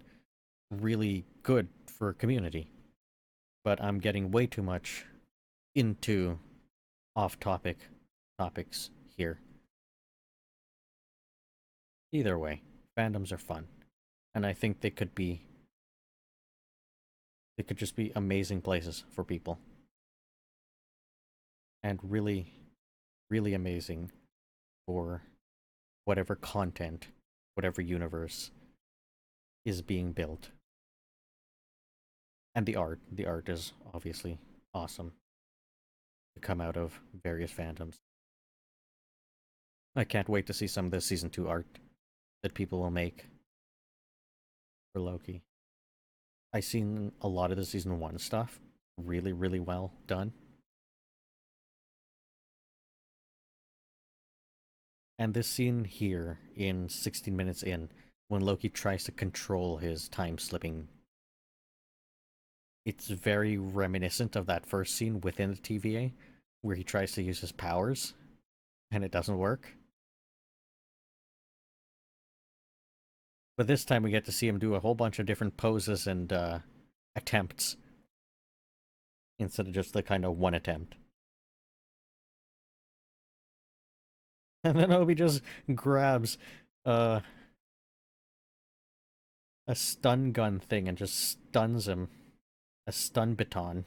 really good for a community. But I'm getting way too much into off topic topics here. Either way, fandoms are fun. And I think they could just be amazing places for people. And really, really amazing for whatever content, whatever universe is being built. And the art is obviously awesome to come out of various fandoms. I can't wait to see some of the season 2 art that people will make for Loki. I've seen a lot of the season 1 stuff, really, really well done. And this scene here in 16 minutes in, when Loki tries to control his time slipping, It's very reminiscent of that first scene within the TVA where he tries to use his powers and it doesn't work. But this time we get to see him do a whole bunch of different poses and attempts instead of just the kind of one attempt. And then Obi just grabs uh, a stun gun thing and just stuns him. A stun baton.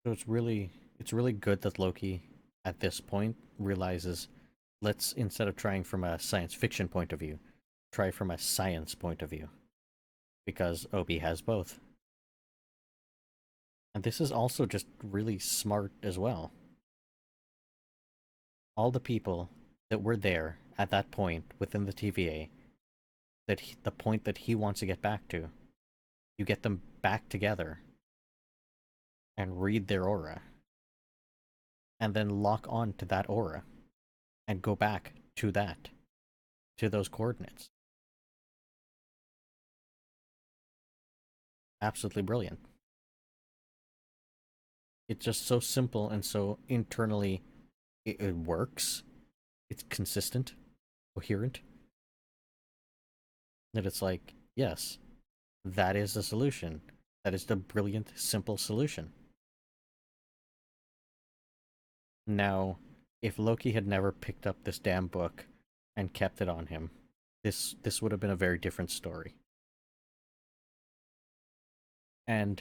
So it's really good that Loki at this point realizes, let's, instead of trying from a science fiction point of view, try from a science point of view. Because Obi has both. And this is also just really smart as well. All the people that were there at that point within the TVA, the point that he wants to get back to, you get them back together and read their aura, and then lock on to that aura and go back to to those coordinates. Absolutely brilliant. It's just so simple and so internally it works. It's consistent, coherent. That it's like, yes, that is the solution. That is the brilliant, simple solution. Now, if Loki had never picked up this damn book and kept it on him, this would have been a very different story. And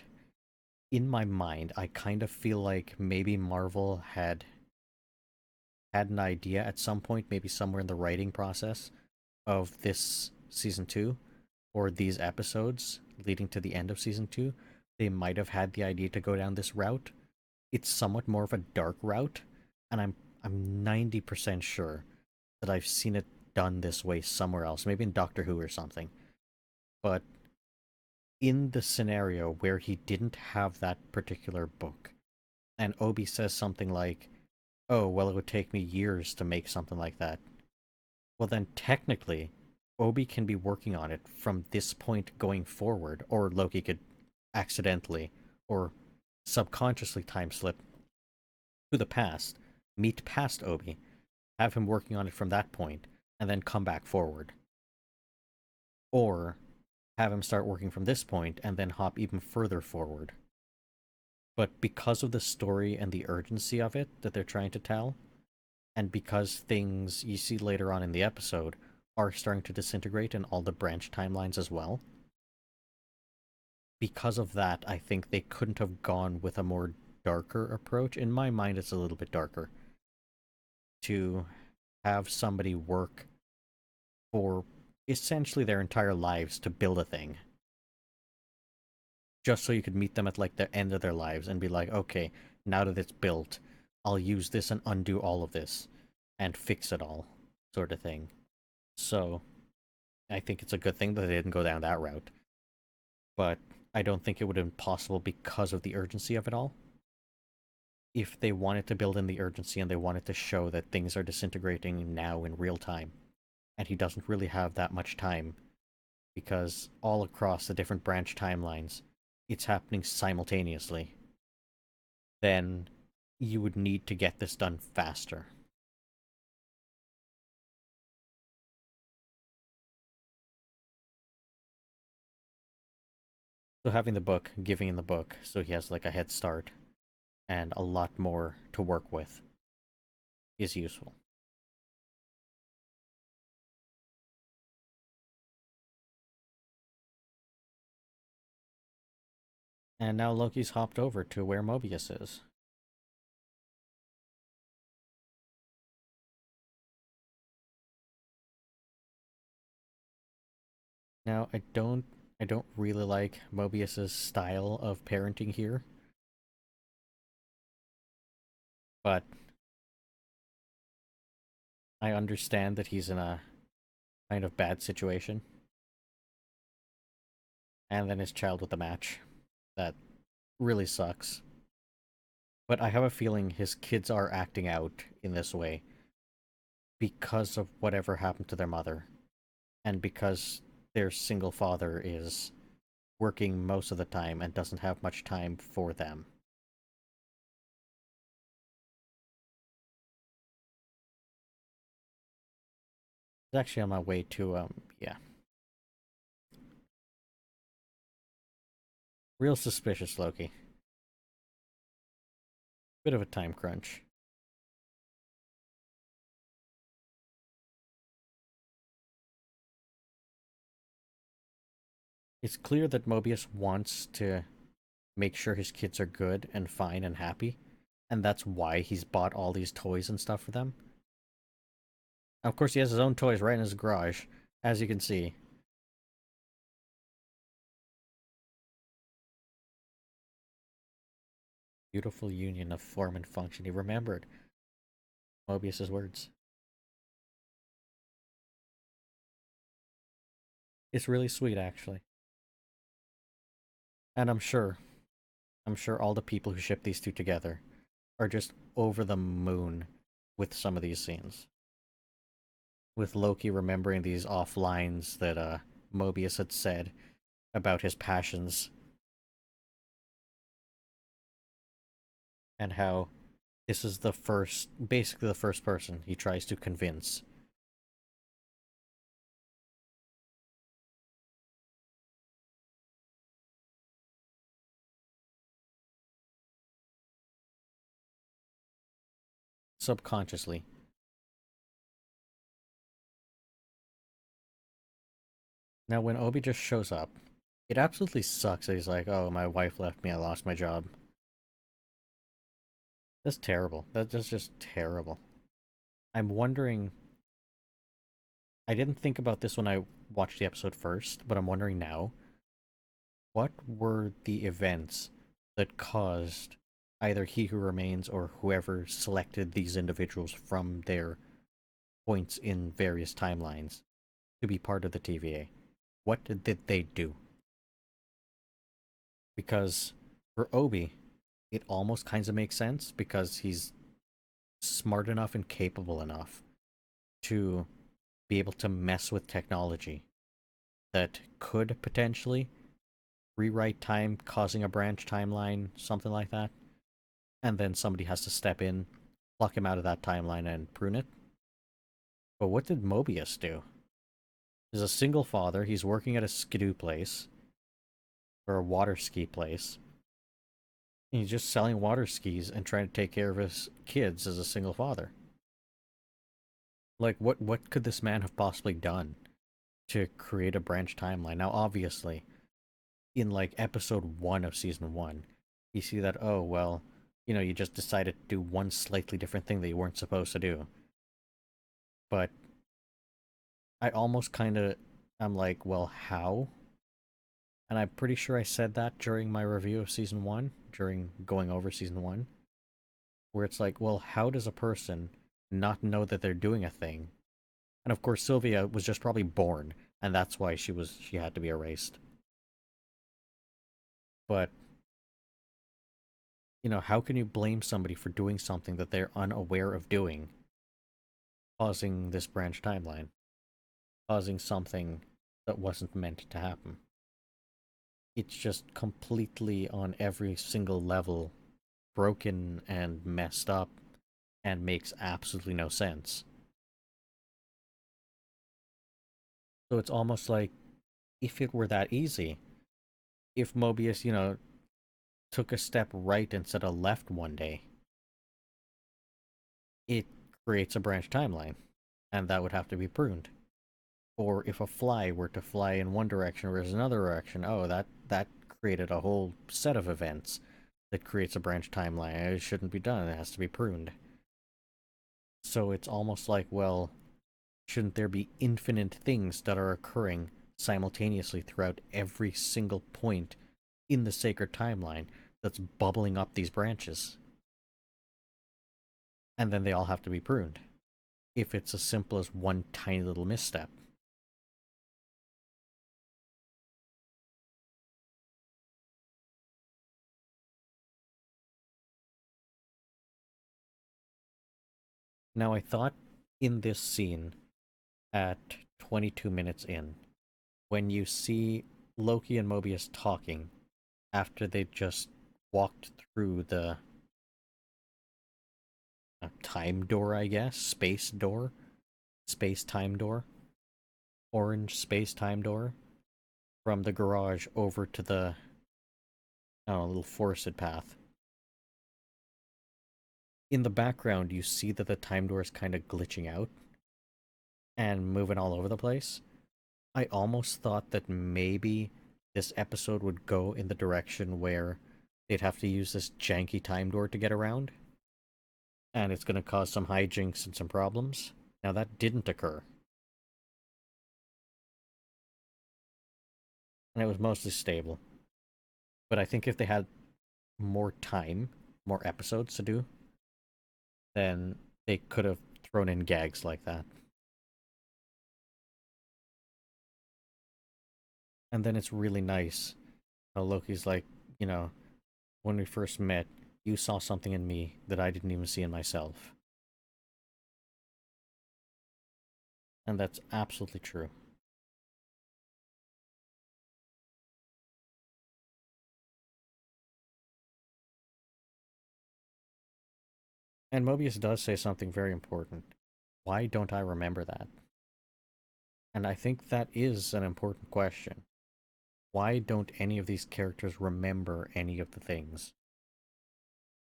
in my mind, I kind of feel like maybe Marvel had an idea at some point, maybe somewhere in the writing process of this season 2 or these episodes leading to the end of season 2, they might have had the idea to go down this route. It's somewhat more of a dark route, and I'm 90% sure that I've seen it done this way somewhere else, maybe in Doctor Who or something. But in the scenario where he didn't have that particular book, and Obi says something like, "Oh, well, it would take me years to make something like that." Well, then technically, Obi can be working on it from this point going forward, or Loki could accidentally or subconsciously time slip to the past, meet past Obi, have him working on it from that point, and then come back forward. Or have him start working from this point and then hop even further forward. But because of the story and the urgency of it that they're trying to tell, and because things you see later on in the episode are starting to disintegrate in all the branch timelines as well, because of that, I think they couldn't have gone with a more darker approach. In my mind, it's a little bit darker to have somebody work for essentially their entire lives to build a thing, just so you could meet them at like the end of their lives and be like, okay, now that it's built, I'll use this and undo all of this and fix it all, sort of thing. So I think it's a good thing that they didn't go down that route. But I don't think it would have been possible because of the urgency of it all. If they wanted to build in the urgency and they wanted to show that things are disintegrating now in real time, and he doesn't really have that much time, because all across the different branch timelines, it's happening simultaneously, then you would need to get this done faster. So having the book, giving him the book, so he has like a head start and a lot more to work with is useful. And now Loki's hopped over to where Mobius is. Now I don't really like Mobius's style of parenting here, but I understand that he's in kind of bad situation, and then his child with the match. That really sucks. But I have a feeling his kids are acting out in this way because of whatever happened to their mother, and because their single father is working most of the time and doesn't have much time for them. It's actually on my way to yeah. Real suspicious, Loki. Bit of a time crunch. It's clear that Mobius wants to make sure his kids are good and fine and happy, and that's why he's bought all these toys and stuff for them. And of course, he has his own toys right in his garage, as you can see. Beautiful union of form and function. He remembered Mobius's words. It's really sweet, actually. And I'm sure all the people who ship these two together are just over the moon with some of these scenes. With Loki remembering these off lines that Mobius had said about his passions and how this is the first, basically the first person he tries to convince. Subconsciously. Now, when Obi just shows up, it absolutely sucks that he's like, oh, my wife left me, I lost my job. That's terrible. That's just terrible. I'm wondering. I didn't think about this when I watched the episode first, but I'm wondering now, what were the events that caused either He Who Remains or whoever selected these individuals from their points in various timelines to be part of the TVA? What did they do? Because for Obi, it almost kind of makes sense because he's smart enough and capable enough to be able to mess with technology that could potentially rewrite time, causing a branch timeline, something like that. And then somebody has to step in, pluck him out of that timeline, and prune it. But what did Mobius do? He's a single father. He's working at a skidoo place, or a water ski place. And he's just selling water skis and trying to take care of his kids as a single father. Like, what could this man have possibly done to create a branch timeline? Now, obviously, in like episode 1 of season 1, you see that, oh, well, you just decided to do one slightly different thing that you weren't supposed to do. But I almost kind of, I'm like, well, how? And I'm pretty sure I said that during my review of season 1, during going over season 1, where it's like, well, how does a person not know that they're doing a thing? And of course, Sylvia was just probably born, and that's why she had to be erased. But how can you blame somebody for doing something that they're unaware of doing, causing this branch timeline, causing something that wasn't meant to happen? It's just completely on every single level broken and messed up and makes absolutely no sense. So it's almost like if it were that easy, if Mobius, took a step right instead of left one day, it creates a branch timeline, and that would have to be pruned. Or if a fly were to fly in one direction versus another direction, oh, that created a whole set of events that creates a branch timeline. It shouldn't be done. It has to be pruned. So it's almost like, well, shouldn't there be infinite things that are occurring simultaneously throughout every single point in the sacred timeline that's bubbling up these branches? And then they all have to be pruned if it's as simple as one tiny little misstep. Now, I thought in this scene at 22 minutes in, when you see Loki and Mobius talking after they just walked through the time door, I guess, space time door, orange space time door, from the garage over to the little forested path. In the background, you see that the time door is kind of glitching out and moving all over the place. I almost thought that maybe this episode would go in the direction where they'd have to use this janky time door to get around, and it's going to cause some hijinks and some problems. Now, that didn't occur, and it was mostly stable. But I think if they had more time, more episodes to do, then they could have thrown in gags like that. And then it's really nice how Loki's like, you know, when we first met, you saw something in me that I didn't even see in myself. And that's absolutely true. And Mobius does say something very important. Why don't I remember that? And I think that is an important question. Why don't any of these characters remember any of the things?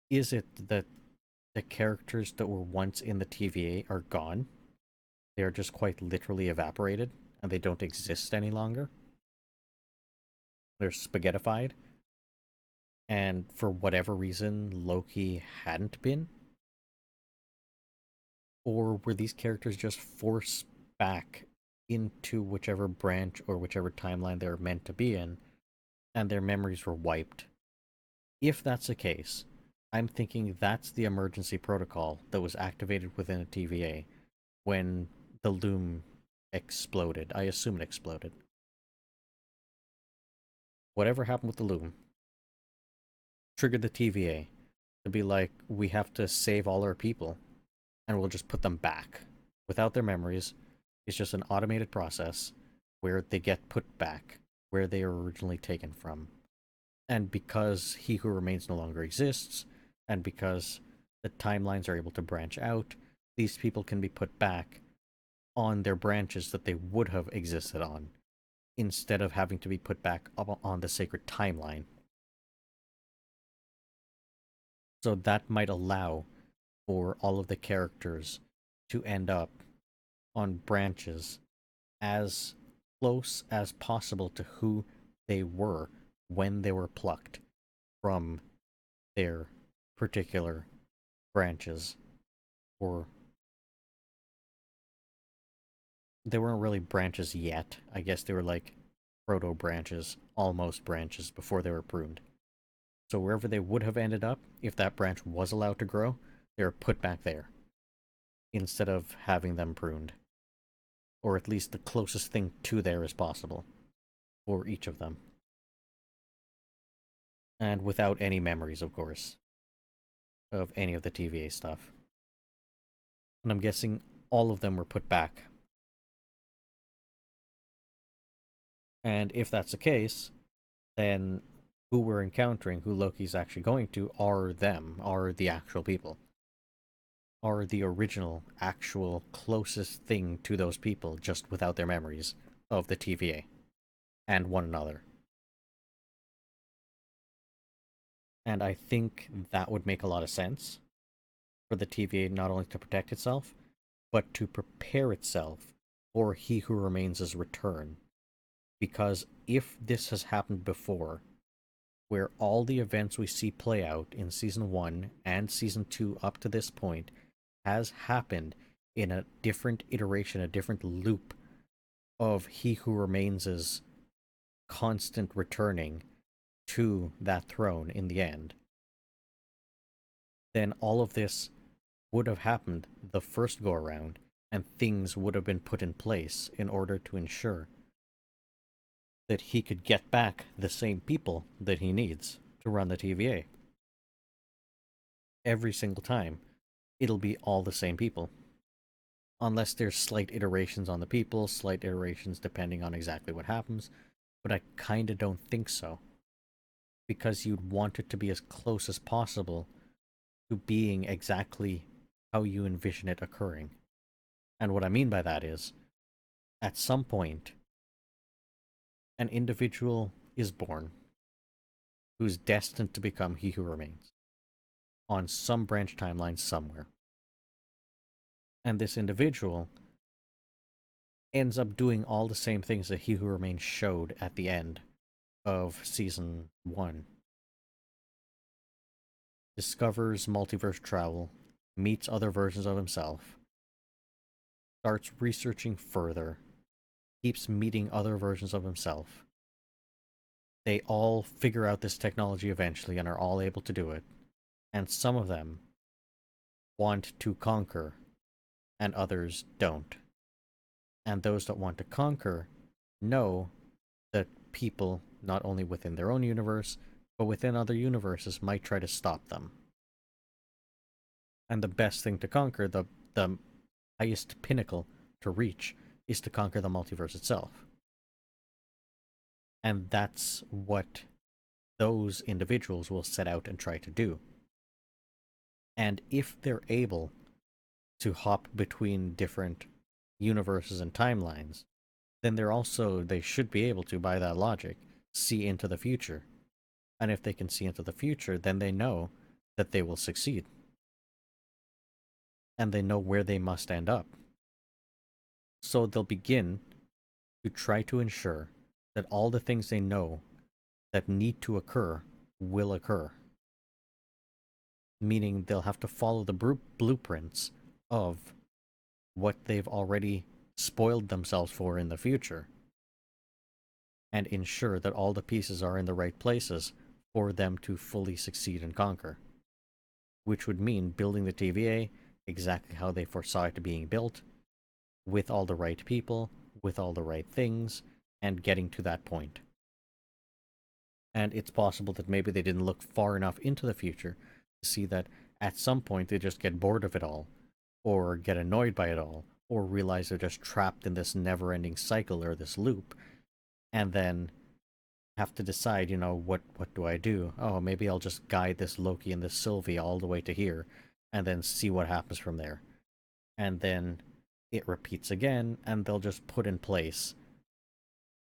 Is it that the characters that were once in the TVA are gone? They are just quite literally evaporated and they don't exist any longer? They're spaghettified? And for whatever reason, Loki hadn't been? Or were these characters just forced back into whichever branch or whichever timeline they were meant to be in, and their memories were wiped? If that's the case, I'm thinking that's the emergency protocol that was activated within a TVA when the loom exploded. I assume it exploded. Whatever happened with the loom triggered the TVA to be like, we have to save all our people, and we'll just put them back without their memories. It's just an automated process where they get put back where they were originally taken from. And because He Who Remains no longer exists, and because the timelines are able to branch out, these people can be put back on their branches that they would have existed on, instead of having to be put back up on the sacred timeline. So that might allow for all of the characters to end up on branches as close as possible to who they were when they were plucked from their particular branches. Or they weren't really branches yet. I guess they were like proto branches, almost branches before they were pruned. So wherever they would have ended up, if that branch was allowed to grow, they were put back there instead of having them pruned. Or at least the closest thing to there as possible for each of them. And without any memories, of course, of any of the TVA stuff. And I'm guessing all of them were put back. And if that's the case, then who we're encountering, who Loki's actually going to, are them, are the actual people. Are the original, actual, closest thing to those people, just without their memories of the TVA and one another. And I think that would make a lot of sense for the TVA not only to protect itself, but to prepare itself for He Who Remains' return. Because if this has happened before, where all the events we see play out in Season 1 and Season 2 up to this point has happened in a different iteration, a different loop of He Who Remains' constant returning to that throne in the end, then all of this would have happened the first go around, and things would have been put in place in order to ensure that he could get back the same people that he needs to run the TVA every single time it'll be all the same people. Unless there's slight iterations on the people, slight iterations depending on exactly what happens. But I kinda don't think so. Because you'd want it to be as close as possible to being exactly how you envision it occurring. And what I mean by that is, at some point, an individual is born who's destined to become He Who Remains on some branch timeline somewhere. And this individual ends up doing all the same things that He Who Remains showed at the end of season 1. Discovers multiverse travel, meets other versions of himself, starts researching further, keeps meeting other versions of himself. They all figure out this technology eventually and are all able to do it. And some of them want to conquer, and others don't. And those that want to conquer know that people, not only within their own universe, but within other universes, might try to stop them. And the best thing to conquer, the highest pinnacle to reach, is to conquer the multiverse itself. And that's what those individuals will set out and try to do. And if they're able to hop between different universes and timelines, then they should be able to, by that logic, see into the future. And if they can see into the future, then they know that they will succeed. And they know where they must end up. So they'll begin to try to ensure that all the things they know that need to occur will occur. Meaning they'll have to follow the blueprints of what they've already spoiled themselves for in the future and ensure that all the pieces are in the right places for them to fully succeed and conquer. Which would mean building the TVA exactly how they foresaw it being built, with all the right people, with all the right things, and getting to that point. And it's possible that maybe they didn't look far enough into the future to see that at some point they just get bored of it all, or get annoyed by it all, or realize they're just trapped in this never-ending cycle or this loop, and then have to decide, what do I do? Oh, maybe I'll just guide this Loki and this Sylvie all the way to here, and then see what happens from there. And then it repeats again, and they'll just put in place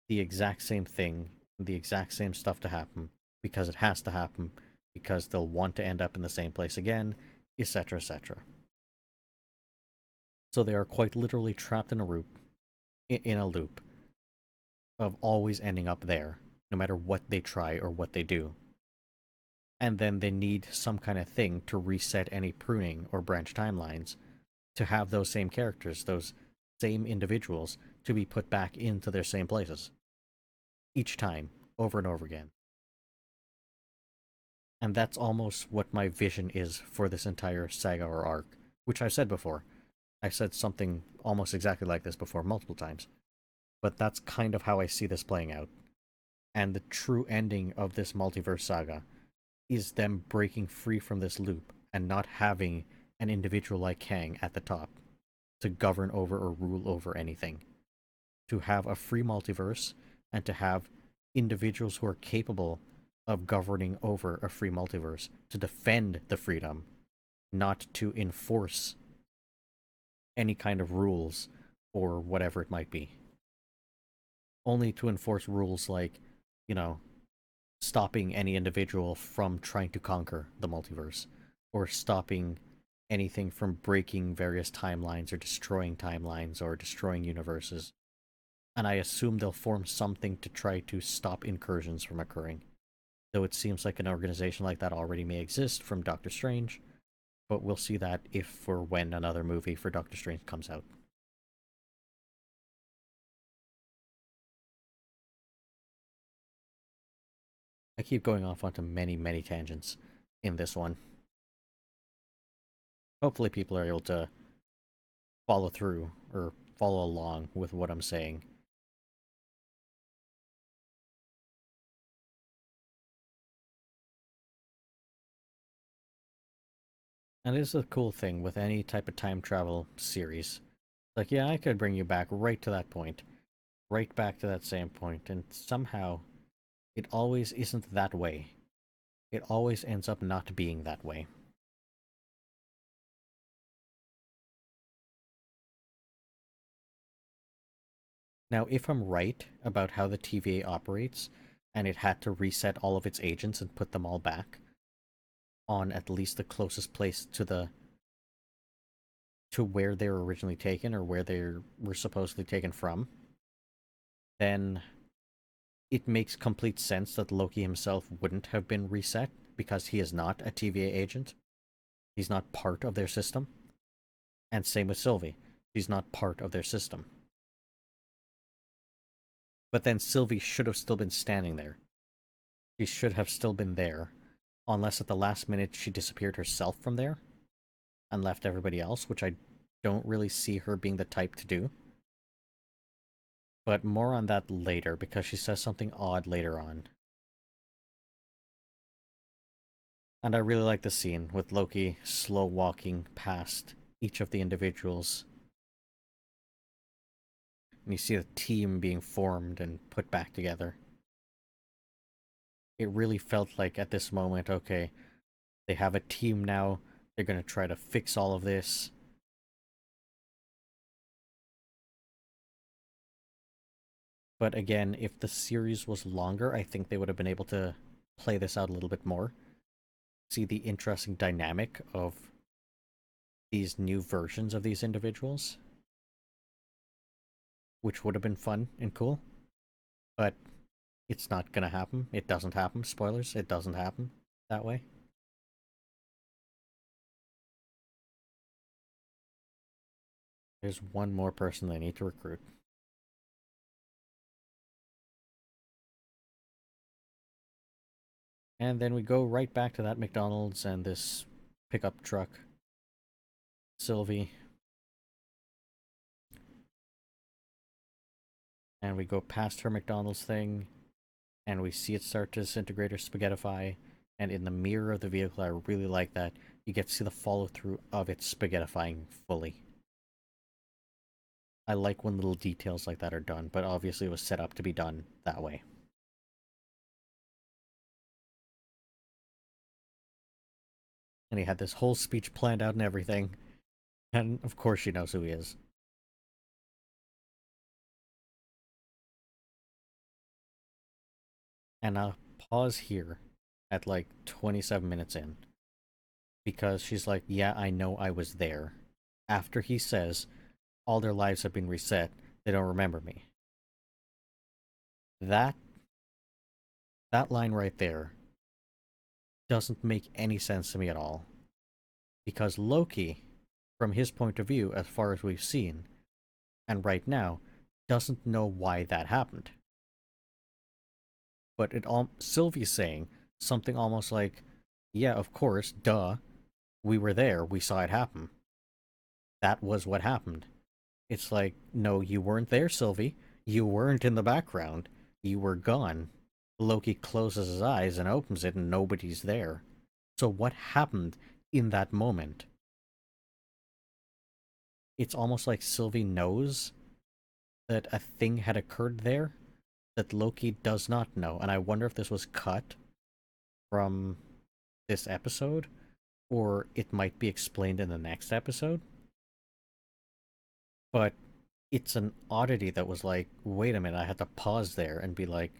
the exact same thing, the exact same stuff to happen, because it has to happen, because they'll want to end up in the same place again, etc., etc. So they are quite literally trapped in a loop of always ending up there, no matter what they try or what they do. And then they need some kind of thing to reset any pruning or branch timelines to have those same characters, those same individuals, to be put back into their same places. Each time, over and over again. And that's almost what my vision is for this entire saga or arc, which I've said before. I've said something almost exactly like this before multiple times. But that's kind of how I see this playing out. And the true ending of this multiverse saga is them breaking free from this loop and not having an individual like Kang at the top to govern over or rule over anything. To have a free multiverse and to have individuals who are capable of governing over a free multiverse to defend the freedom, not to enforce any kind of rules or whatever it might be. Only to enforce rules like, stopping any individual from trying to conquer the multiverse, or stopping anything from breaking various timelines or destroying universes. And I assume they'll form something to try to stop incursions from occurring. Though it seems like an organization like that already may exist from Doctor Strange, but we'll see that if or when another movie for Doctor Strange comes out. I keep going off onto many, many tangents in this one. Hopefully people are able to follow through or follow along with what I'm saying. And this is a cool thing with any type of time travel series. Like, yeah, I could bring you back right to that point, right back to that same point, and somehow it always isn't that way. It always ends up not being that way. Now, if I'm right about how the TVA operates, and it had to reset all of its agents and put them all back on at least the closest place to the to where they were originally taken or where they were supposedly taken from, then it makes complete sense that Loki himself wouldn't have been reset because he is not a TVA agent. He's not part of their system. And same with Sylvie. She's not part of their system. But then Sylvie should have still been standing there. She should have still been there. Unless at the last minute she disappeared herself from there and left everybody else, which I don't really see her being the type to do. But more on that later, because she says something odd later on. And I really like the scene with Loki slow walking past each of the individuals. And you see the team being formed and put back together. It really felt like at this moment, okay, they have a team now. They're going to try to fix all of this. But again, if the series was longer, I think they would have been able to play this out a little bit more. See the interesting dynamic of these new versions of these individuals, which would have been fun and cool. But it's not gonna happen. It doesn't happen. Spoilers, it doesn't happen that way. There's one more person they need to recruit. And then we go right back to that McDonald's and this pickup truck. Sylvie. And we go past her McDonald's thing, and we see it start to disintegrate or spaghettify. And in the mirror of the vehicle, I really like that. You get to see the follow through of it spaghettifying fully. I like when little details like that are done, but obviously it was set up to be done that way. And he had this whole speech planned out and everything. And of course she knows who he is. And I'll pause here at like 27 minutes in. Because she's like, yeah, I know I was there. After he says, all their lives have been reset, they don't remember me. That that line right there doesn't make any sense to me at all. Because Loki, from his point of view, as far as we've seen, and right now, doesn't know why that happened. But Sylvie's saying something almost like, yeah, of course, duh, we were there, we saw it happen. That was what happened. It's like, no, you weren't there, Sylvie. You weren't in the background. You were gone. Loki closes his eyes and opens it and nobody's there. So what happened in that moment? It's almost like Sylvie knows that a thing had occurred there that Loki does not know. And I wonder if this was cut from this episode or it might be explained in the next episode. But it's an oddity that was like, wait a minute, I had to pause there and be like,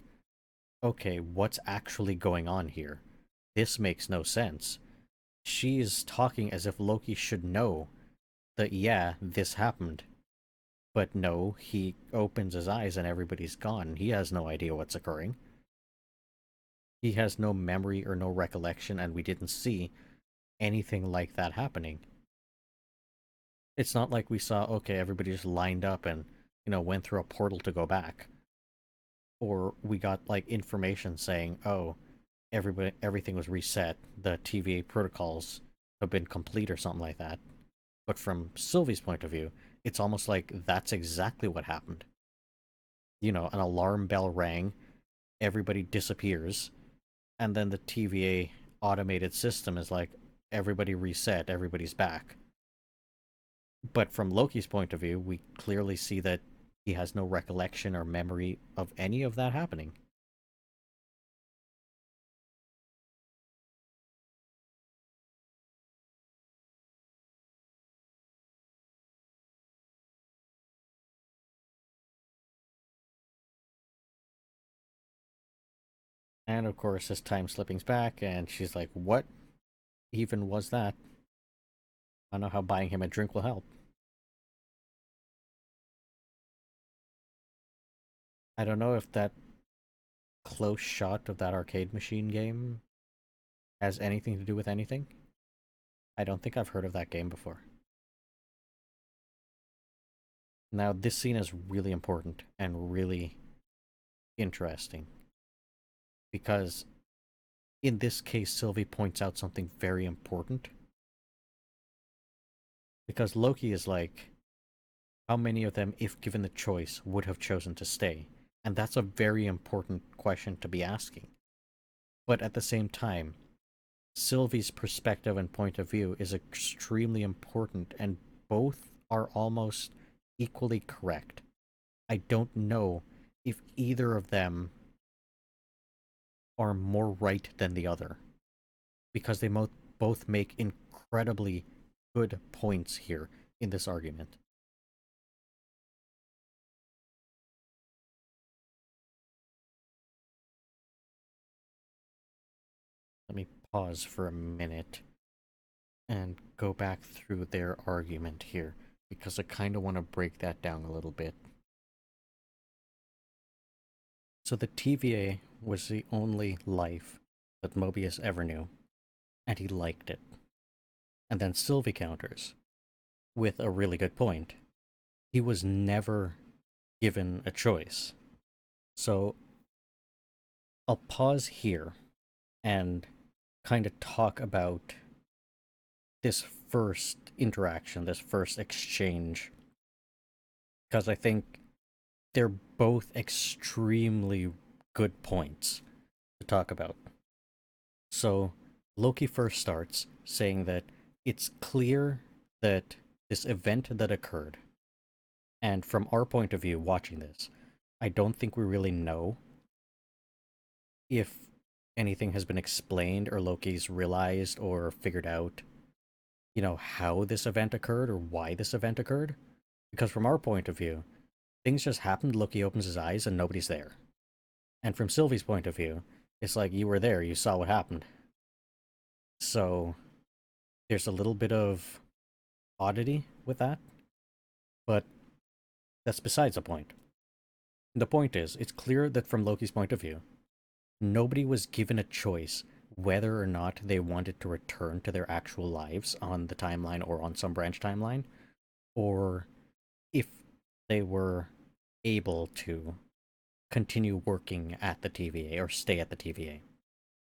okay, what's actually going on here? This makes no sense. She's talking as if Loki should know that, yeah, this happened. But no, he opens his eyes and everybody's gone. He has no idea what's occurring. He has no memory or no recollection, and we didn't see anything like that happening. It's not like we saw, okay, everybody just lined up and, went through a portal to go back. Or we got, like, information saying, oh, everything was reset, the TVA protocols have been complete or something like that. But from Sylvie's point of view, it's almost like that's exactly what happened. An alarm bell rang, everybody disappears, and then the TVA automated system is like, everybody reset, everybody's back. But from Loki's point of view, we clearly see that he has no recollection or memory of any of that happening. And of course, his time slipping's back, and she's like, "What even was that? I don't know how buying him a drink will help." I don't know if that close shot of that arcade machine game has anything to do with anything. I don't think I've heard of that game before. Now, this scene is really important and really interesting because in this case, Sylvie points out something very important. Because Loki is like, how many of them, if given the choice, would have chosen to stay? And that's a very important question to be asking. But at the same time, Sylvie's perspective and point of view is extremely important, and both are almost equally correct. I don't know if either of them are more right than the other, because they both make incredibly good points here in this argument. Let me pause for a minute and go back through their argument here, because I kind of want to break that down a little bit. So the TVA was the only life that Mobius ever knew, and he liked it. And then Sylvie counters with a really good point. He was never given a choice. So I'll pause here and kind of talk about this first interaction, this first exchange, because I think they're both extremely good points to talk about. So, Loki first starts saying that it's clear that this event that occurred, and from our point of view watching this, I don't think we really know if anything has been explained or Loki's realized or figured out, how this event occurred or why this event occurred. Because from our point of view, things just happened, Loki opens his eyes and nobody's there. And from Sylvie's point of view, it's like you were there, you saw what happened. So there's a little bit of oddity with that, but that's besides the point. The point is, it's clear that from Loki's point of view, nobody was given a choice whether or not they wanted to return to their actual lives on the timeline or on some branch timeline, or if they were able to continue working at the TVA or stay at the TVA.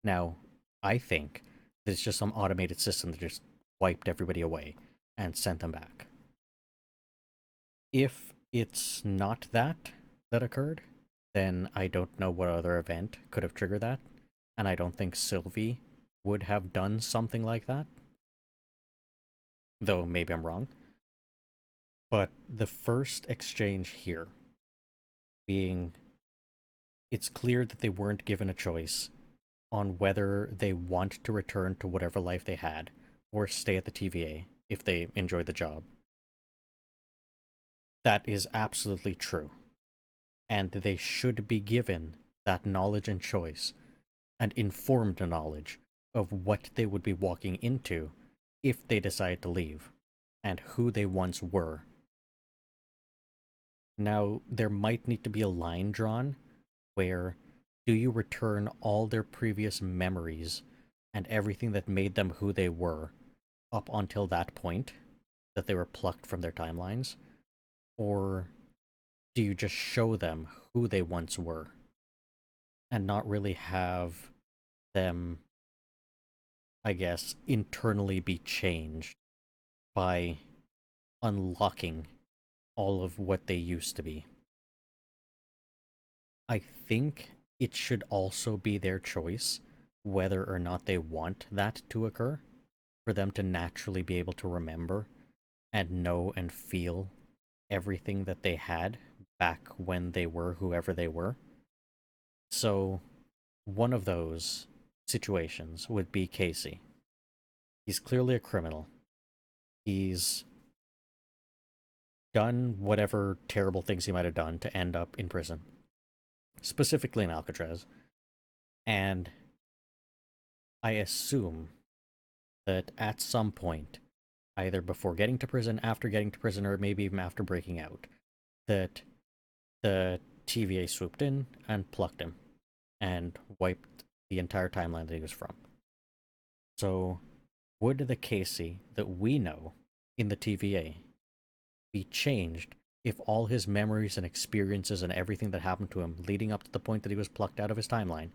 Now, I think there's just some automated system that just wiped everybody away and sent them back. If it's not that occurred, then I don't know what other event could have triggered that, and I don't think Sylvie would have done something like that. Though maybe I'm wrong. But the first exchange here being it's clear that they weren't given a choice on whether they want to return to whatever life they had or stay at the TVA if they enjoy the job. That is absolutely true. And they should be given that knowledge and choice and informed knowledge of what they would be walking into if they decide to leave and who they once were. Now, there might need to be a line drawn where do you return all their previous memories and everything that made them who they were up until that point that they were plucked from their timelines? Or do you just show them who they once were and not really have them, I guess, internally be changed by unlocking all of what they used to be? I think it should also be their choice whether or not they want that to occur, for them to naturally be able to remember and know and feel everything that they had back when they were whoever they were. So, one of those situations would be Casey. He's clearly a criminal. He's done whatever terrible things he might have done to end up in prison, specifically in Alcatraz. And I assume that at some point, either before getting to prison, after getting to prison, or maybe even after breaking out, that the TVA swooped in and plucked him and wiped the entire timeline that he was from. So, would the Casey that we know in the TVA be changed if all his memories and experiences and everything that happened to him leading up to the point that he was plucked out of his timeline,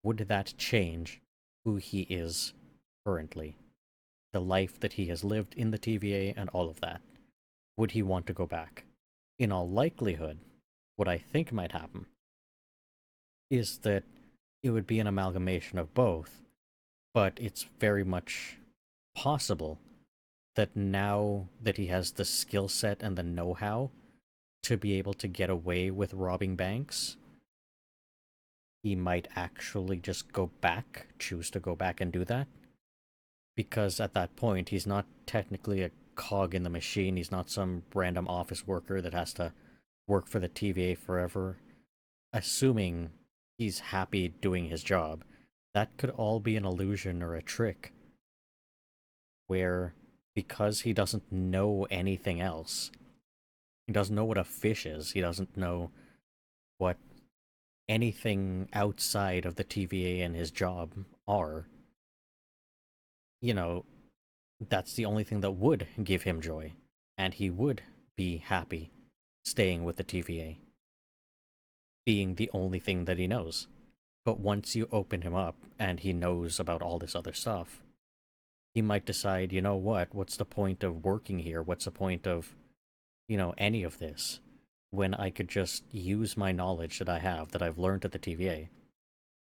would that change who he is currently? The life that he has lived in the TVA and all of that? Would he want to go back? In all likelihood, what I think might happen is that it would be an amalgamation of both, but it's very much possible that now that he has the skill set and the know-how to be able to get away with robbing banks, he might actually just go back, choose to go back and do that. Because at that point, he's not technically a cog in the machine. He's not some random office worker that has to work for the TVA forever. Assuming he's happy doing his job, that could all be an illusion or a trick where, because he doesn't know anything else, he doesn't know what a fish is, he doesn't know what anything outside of the TVA and his job are, you know, that's the only thing that would give him joy, and he would be happy staying with the TVA, being the only thing that he knows. But once you open him up and he knows about all this other stuff, he might decide, you know what, what's the point of working here? What's the point of, any of this when I could just use my knowledge that I have, that I've learned at the TVA,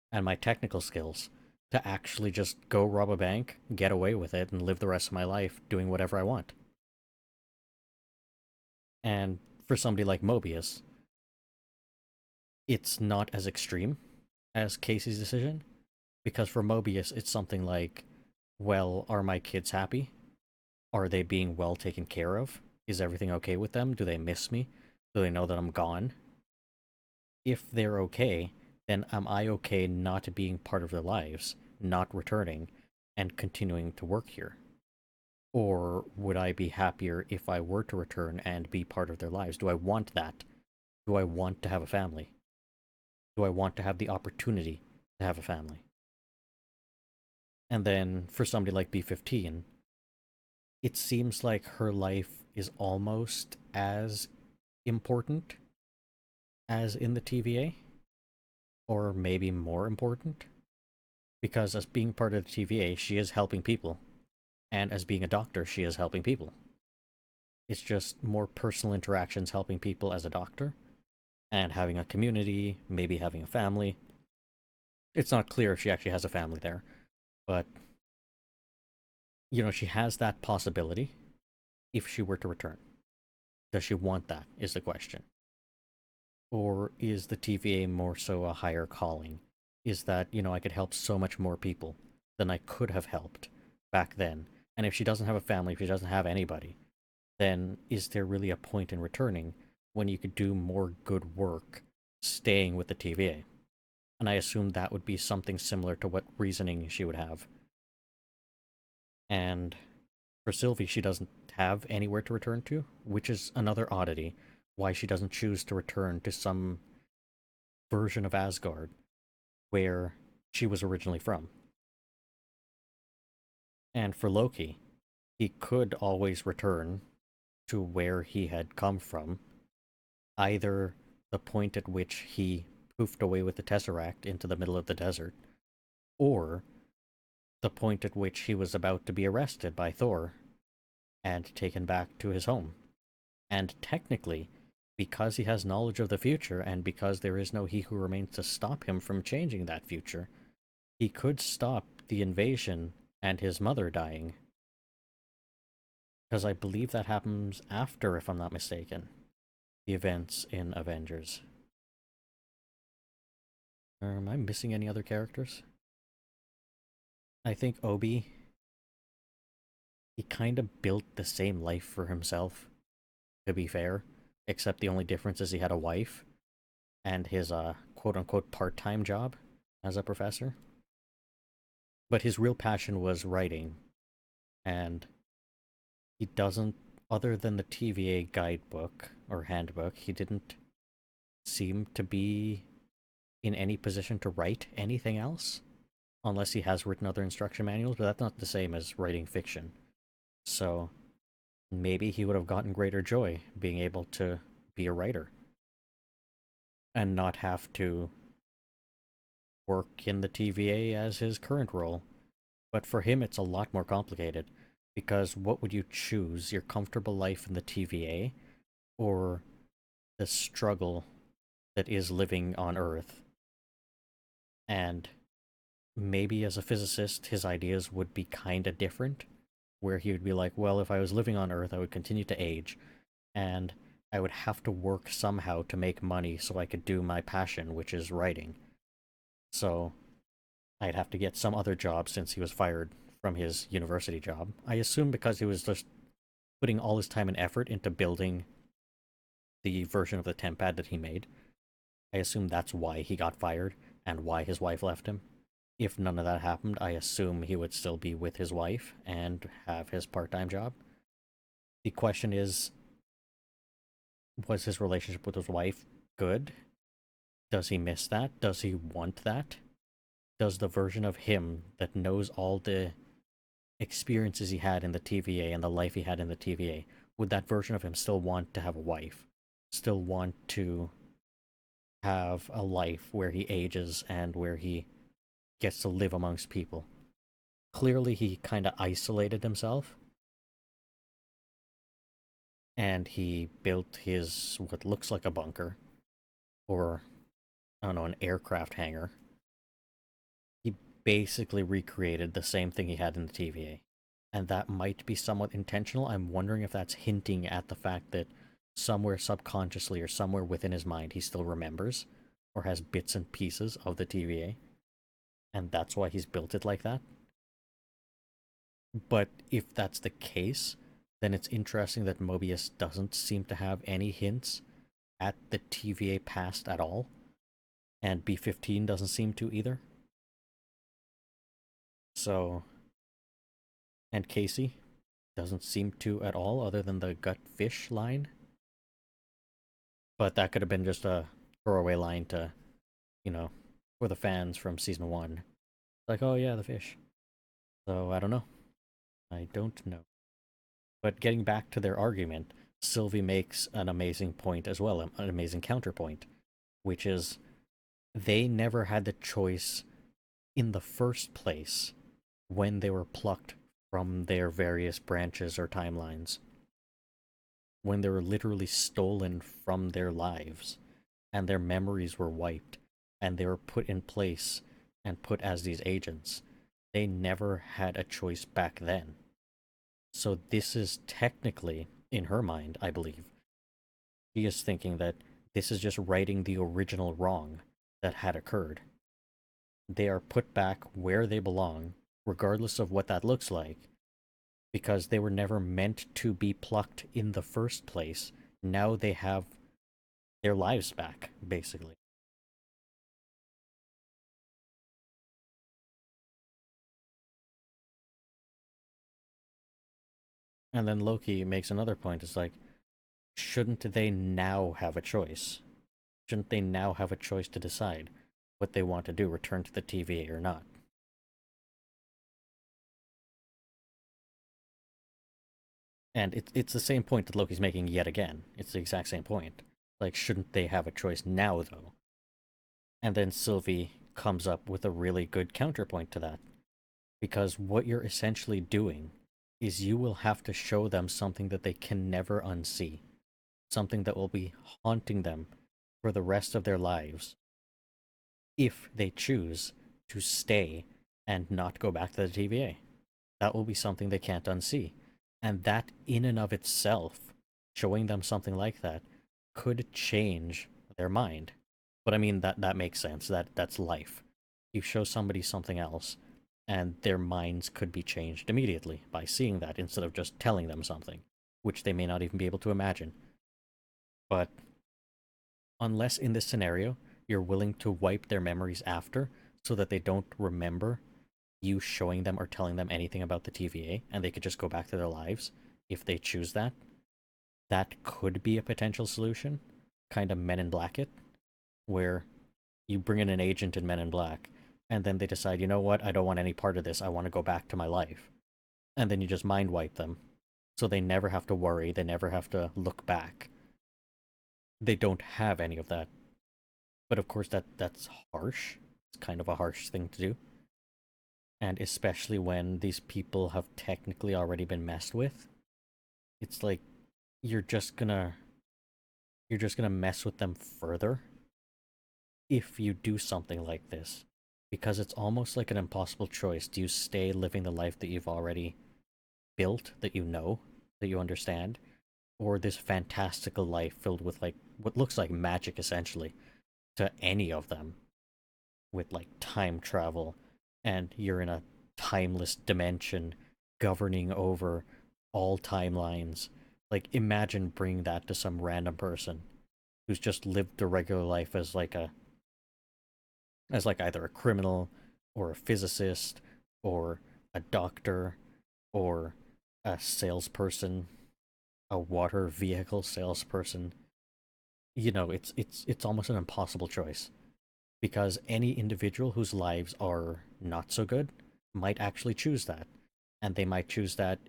and my technical skills to actually just go rob a bank, get away with it, and live the rest of my life doing whatever I want. And for somebody like Mobius, it's not as extreme as Casey's decision, because for Mobius, it's something like, well, are my kids happy? Are they being well taken care of? Is everything okay with them? Do they miss me? Do they know that I'm gone? If they're okay, then am I okay not being part of their lives, not returning, and continuing to work here? Or would I be happier if I were to return and be part of their lives? Do I want that? Do I want to have a family? Do I want to have the opportunity to have a family? And then for somebody like B15, it seems like her life is almost as important as in the TVA, or maybe more important, because as being part of the TVA, she is helping people, and as being a doctor, she is helping people. It's just more personal interactions helping people as a doctor, and having a community, maybe having a family. It's not clear if she actually has a family there, but she has that possibility if she were to return. Does she want that, is the question. Or is the TVA more so a higher calling? Is that, I could help so much more people than I could have helped back then. And if she doesn't have a family, if she doesn't have anybody, then is there really a point in returning when you could do more good work staying with the TVA? And I assume that would be something similar to what reasoning she would have. And for Sylvie, she doesn't have anywhere to return to, which is another oddity, why she doesn't choose to return to some version of Asgard where she was originally from. And for Loki, he could always return to where he had come from, either the point at which he poofed away with the Tesseract into the middle of the desert, or the point at which he was about to be arrested by Thor and taken back to his home. And technically, because he has knowledge of the future, and because there is no He Who Remains to stop him from changing that future, he could stop the invasion and his mother dying. Because I believe that happens after, if I'm not mistaken, the events in Avengers. Or am I missing any other characters? I think Obi, he kind of built the same life for himself, to be fair, except the only difference is he had a wife and his quote unquote part-time job as a professor. But his real passion was writing, and he doesn't, other than the TVA guidebook or handbook, he didn't seem to be in any position to write anything else, unless he has written other instruction manuals, but that's not the same as writing fiction. So maybe he would have gotten greater joy being able to be a writer and not have to work in the TVA as his current role. But for him, it's a lot more complicated because what would you choose? Your comfortable life in the TVA or the struggle that is living on Earth? And maybe as a physicist, his ideas would be kind of different, where he would be like, well, if I was living on Earth, I would continue to age, and I would have to work somehow to make money so I could do my passion, which is writing. So I'd have to get some other job since he was fired from his university job. I assume because he was just putting all his time and effort into building the version of the TemPad that he made. I assume that's why he got fired and why his wife left him. If none of that happened, I assume he would still be with his wife and have his part-time job. The question is, was his relationship with his wife good? Does he miss that? Does he want that? Does the version of him that knows all the experiences he had in the TVA and the life he had in the TVA, would that version of him still want to have a wife? Still want to have a life where he ages and where he gets to live amongst people? Clearly, he kind of isolated himself and he built his what looks like a bunker or I don't know, an aircraft hangar. He basically recreated the same thing he had in the TVA. And that might be somewhat intentional. I'm wondering if that's hinting at the fact that somewhere subconsciously or somewhere within his mind he still remembers or has bits and pieces of the TVA. And that's why he's built it like that. But if that's the case, then it's interesting that Mobius doesn't seem to have any hints at the TVA past at all. And B-15 doesn't seem to either. So, and Casey doesn't seem to at all, other than the gut fish line. But that could have been just a throwaway line to, you know, for the fans from season one. Like, oh yeah, the fish. So I don't know. I don't know. But getting back to their argument, Sylvie makes an amazing point as well, an amazing counterpoint, which is they never had the choice in the first place when they were plucked from their various branches or timelines, when they were literally stolen from their lives and their memories were wiped and they were put in place and put as these agents. They never had a choice back then. So this is technically, in her mind, I believe, she is thinking that this is just righting the original wrong that had occurred. They are put back where they belong, regardless of what that looks like, because they were never meant to be plucked in the first place. Now they have their lives back, basically. And then Loki makes another point. It's like, shouldn't they now have a choice? Shouldn't they now have a choice to decide what they want to do, return to the TVA or not? And it's the same point that Loki's making yet again. It's the exact same point. Like, shouldn't they have a choice now, though? And then Sylvie comes up with a really good counterpoint to that. Because what you're essentially doing is you will have to show them something that they can never unsee. Something that will be haunting them for the rest of their lives if they choose to stay and not go back to the TVA. That will be something they can't unsee. And that, in and of itself, showing them something like that, could change their mind. But I mean, that makes sense. That's life. You show somebody something else, and their minds could be changed immediately by seeing that instead of just telling them something, which they may not even be able to imagine. But unless in this scenario you're willing to wipe their memories after so that they don't remember you showing them or telling them anything about the TVA and they could just go back to their lives if they choose that, that could be a potential solution. Kind of Men in Black it, where you bring in an agent in Men in Black and then they decide, you know what, I don't want any part of this, I want to go back to my life. And then you just mind wipe them. So they never have to worry, they never have to look back. They don't have any of that. But of course that's harsh. It's kind of a harsh thing to do. And especially when these people have technically already been messed with. It's like you're just gonna you're just gonna mess with them further if you do something like this. Because it's almost like an impossible choice. Do you stay living the life that you've already built, that you know, that you understand, or this fantastical life filled with like what looks like magic essentially to any of them, with like time travel, and you're in a timeless dimension governing over all timelines. Like imagine bringing that to some random person who's just lived a regular life as like either a criminal or a physicist or a doctor or a salesperson, a water vehicle salesperson. You know, it's almost an impossible choice because any individual whose lives are not so good might actually choose that. And they might choose that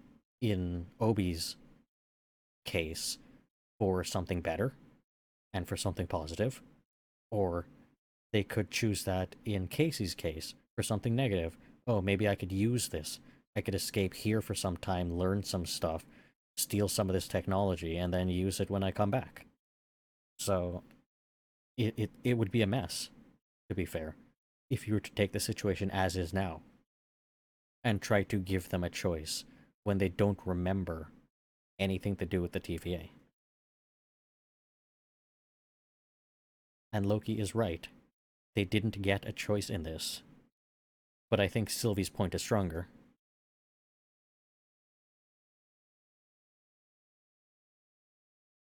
in Obi's case for something better and for something positive, or they could choose that in Casey's case for something negative. Oh, maybe I could use this. I could escape here for some time, learn some stuff, steal some of this technology, and then use it when I come back. So it would be a mess, to be fair, if you were to take the situation as is now and try to give them a choice when they don't remember anything to do with the TVA. And Loki is right. They didn't get a choice in this. But I think Sylvie's point is stronger.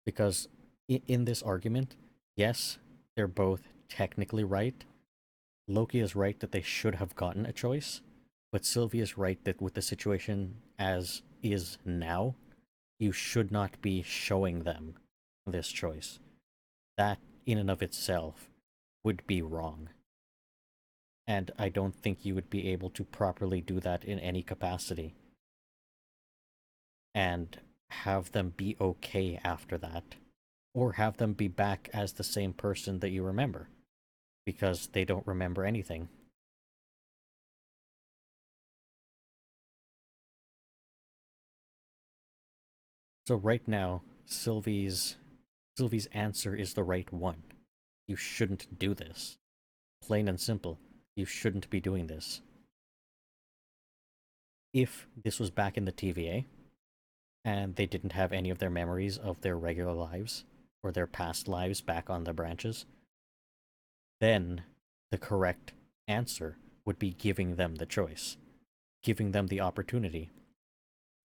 Because in this argument, yes, they're both technically right. Loki is right that they should have gotten a choice, but Sylvie is right that with the situation as is now, you should not be showing them this choice. That, in and of itself, would be wrong. And I don't think you would be able to properly do that in any capacity and have them be okay after that, or have them be back as the same person that you remember because they don't remember anything. So right now, Sylvie's answer is the right one. You shouldn't do this. Plain and simple. You shouldn't be doing this. If this was back in the TVA and they didn't have any of their memories of their regular lives or their past lives back on the branches, then the correct answer would be giving them the choice, giving them the opportunity,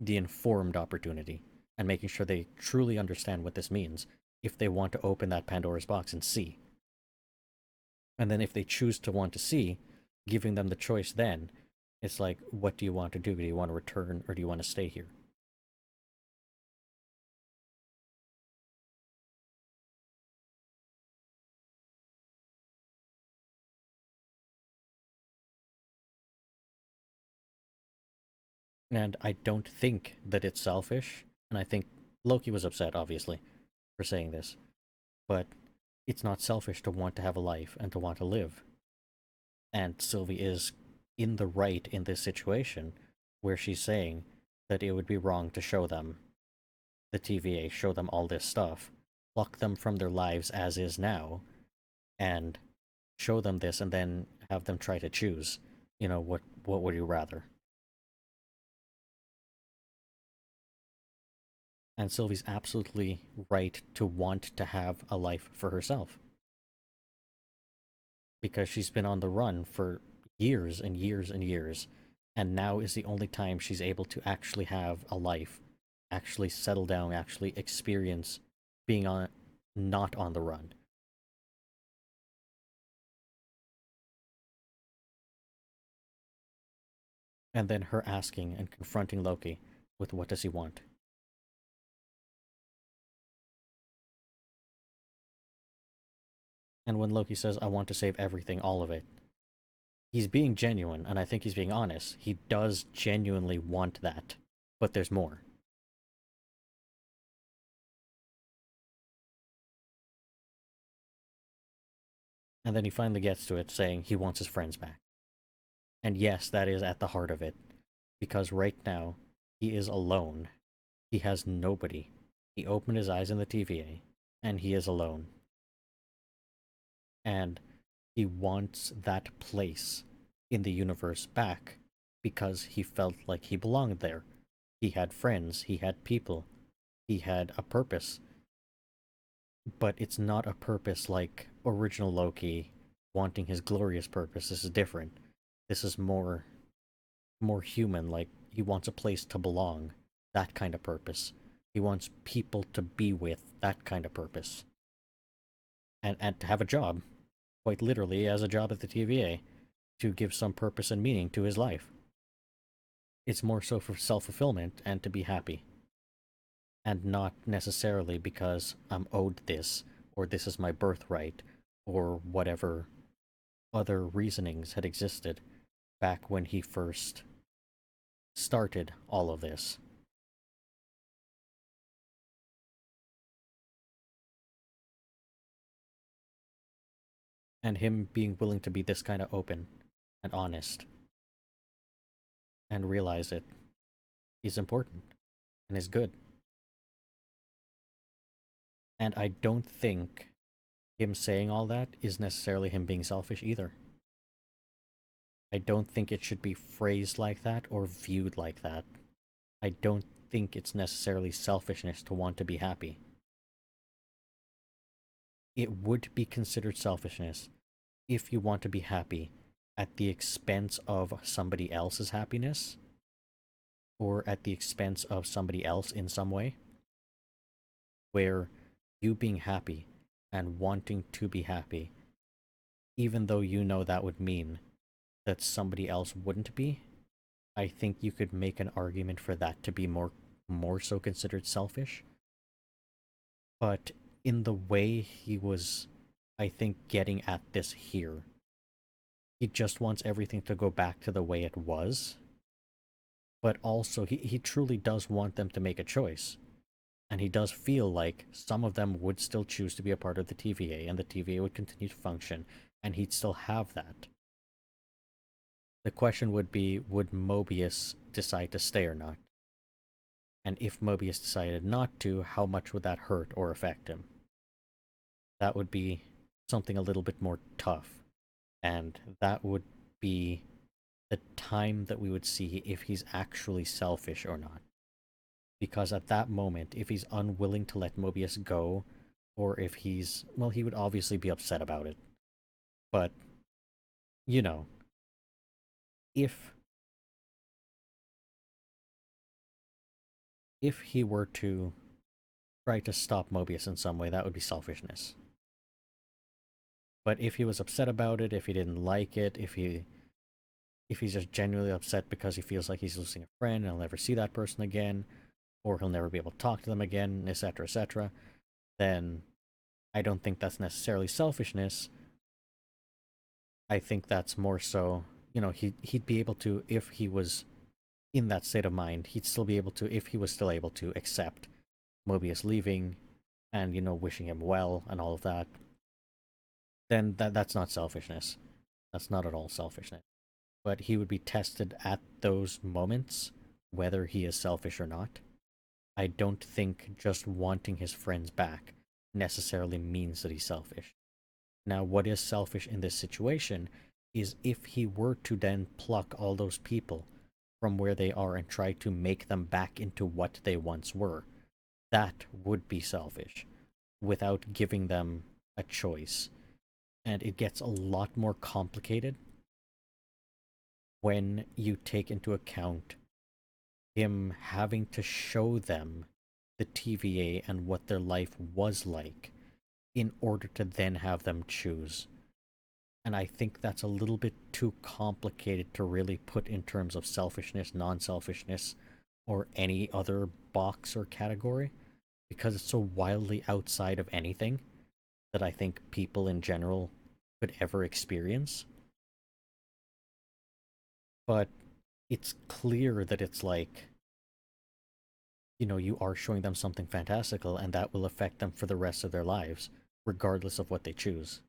the informed opportunity, and making sure they truly understand what this means if they want to open that Pandora's box and see. And then if they choose to want to see, giving them the choice then, it's like, what do you want to do? Do you want to return or do you want to stay here? And I don't think that it's selfish. And I think Loki was upset, obviously, for saying this. But it's not selfish to want to have a life and to want to live. And Sylvie is in the right in this situation where she's saying that it would be wrong to show them the TVA, show them all this stuff, pluck them from their lives as is now, and show them this and then have them try to choose. You know, what would you rather? And Sylvie's absolutely right to want to have a life for herself because she's been on the run for years and years and years, and now is the only time she's able to actually have a life, actually settle down, actually experience being on not on the run. And then her asking and confronting Loki with what does he want? And when Loki says, I want to save everything, all of it, he's being genuine, and I think he's being honest. He does genuinely want that, but there's more. And then he finally gets to it, saying he wants his friends back. And yes, that is at the heart of it, because right now, he is alone. He has nobody. He opened his eyes in the TVA, and he is alone. And he wants that place in the universe back because he felt like he belonged there. He had friends, he had people, he had a purpose. But it's not a purpose like original Loki wanting his glorious purpose. This is different. This is more human, like he wants a place to belong. That kind of purpose. He wants people to be with, that kind of purpose. And to have a job. Quite literally as a job at the TVA. To give some purpose and meaning to his life. It's more so for self-fulfillment and to be happy. And not necessarily because I'm owed this, or this is my birthright, or whatever other reasonings had existed back when he first started all of this. And him being willing to be this kind of open and honest and realize it is important and is good. And I don't think him saying all that is necessarily him being selfish either. I don't think it should be phrased like that or viewed like that. I don't think it's necessarily selfishness to want to be happy. It would be considered selfishness if you want to be happy at the expense of somebody else's happiness or at the expense of somebody else in some way, where you being happy and wanting to be happy, even though you know that would mean that somebody else wouldn't be, I think you could make an argument for that to be more so considered selfish. But in the way he was, I think, getting at this here, he just wants everything to go back to the way it was. But also, he truly does want them to make a choice. And he does feel like some of them would still choose to be a part of the TVA, and the TVA would continue to function, and he'd still have that. The question would be, would Mobius decide to stay or not? And if Mobius decided not to, how much would that hurt or affect him? That would be something a little bit more tough. And that would be the time that we would see if he's actually selfish or not. Because at that moment, if he's unwilling to let Mobius go, or if he's, well, he would obviously be upset about it. But, you know, if he were to try to stop Mobius in some way, that would be selfishness. But if he was upset about it, if he didn't like it, if he's just genuinely upset because he feels like he's losing a friend and he'll never see that person again, or he'll never be able to talk to them again, etc., etc., then I don't think that's necessarily selfishness. I think that's more so, he'd be able to, if he was in that state of mind, he'd still be able to, if he was still able to accept Mobius leaving and, wishing him well and all of that, then that's not selfishness. That's not at all selfishness. But he would be tested at those moments, whether he is selfish or not. I don't think just wanting his friends back necessarily means that he's selfish. Now, what is selfish in this situation is if he were to then pluck all those people from where they are and try to make them back into what they once were. that would be selfish without giving them a choice. And it gets a lot more complicated when you take into account him having to show them the TVA and what their life was like in order to then have them choose. And I think that's a little bit too complicated to really put in terms of selfishness, non selfishness, or any other box or category because it's so wildly outside of anything that I think people in general could ever experience. But it's clear that it's like, you are showing them something fantastical and that will affect them for the rest of their lives, regardless of what they choose.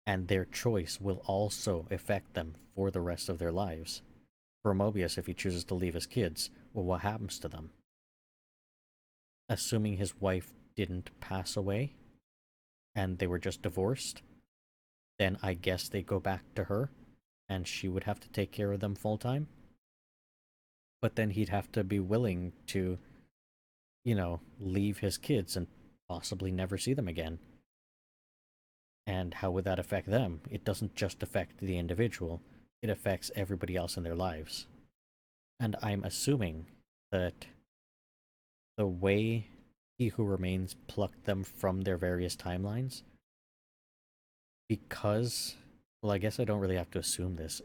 And their choice will also affect them for the rest of their lives. For Mobius, if he chooses to leave his kids, well, what happens to them? Assuming his wife didn't pass away and they were just divorced, then I guess they go back to her and she would have to take care of them full time. But then he'd have to be willing to, leave his kids and possibly never see them again. And how would that affect them? It doesn't just affect the individual, it affects everybody else in their lives. And I'm assuming that the way He Who Remains plucked them from their various timelines, because, well, I guess I don't really have to assume this.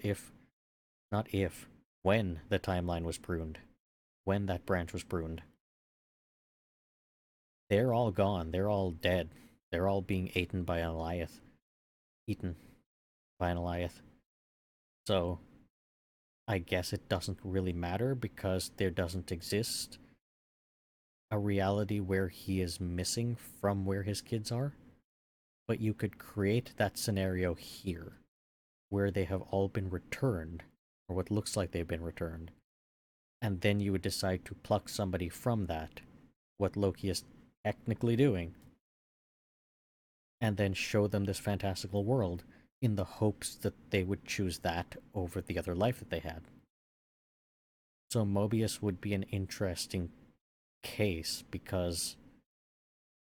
Not if, when the timeline was pruned, when that branch was pruned, they're all gone. They're all dead. They're all being eaten by an Alioth. Eaten by an Alioth. So, I guess it doesn't really matter because there doesn't exist a reality where he is missing from where his kids are. But you could create that scenario here where they have all been returned, or what looks like they've been returned. And then you would decide to pluck somebody from that, what Loki is technically doing, and then show them this fantastical world in the hopes that they would choose that over the other life that they had. So Mobius would be an interesting case because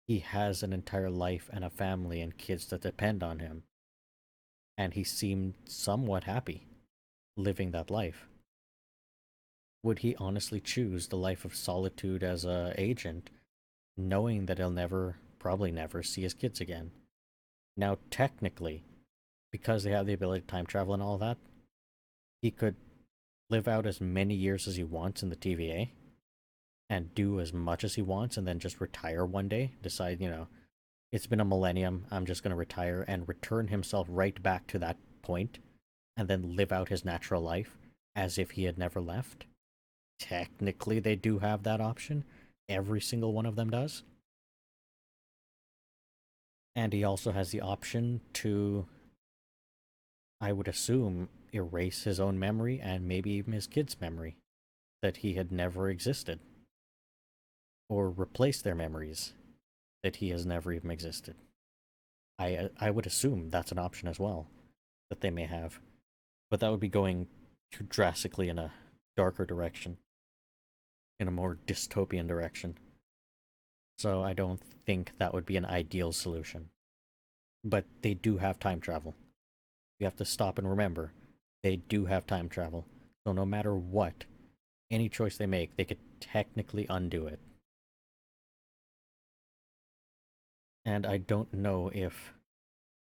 he has an entire life and a family and kids that depend on him. And he seemed somewhat happy living that life. Would he honestly choose the life of solitude as a agent, knowing that he'll probably never see his kids again? Now, technically, because they have the ability to time travel and all that, he could live out as many years as he wants in the TVA and do as much as he wants and then just retire one day, decide, it's been a millennium, I'm just going to retire and return himself right back to that point and then live out his natural life as if he had never left. Technically, they do have that option. Every single one of them does. And he also has the option to, I would assume, erase his own memory and maybe even his kids' memory that he had never existed. Or replace their memories that he has never even existed. I would assume that's an option as well that they may have. But that would be going too drastically in a darker direction, in a more dystopian direction. So I don't think that would be an ideal solution. But they do have time travel. You have to stop and remember, they do have time travel. So no matter what, any choice they make, they could technically undo it. And I don't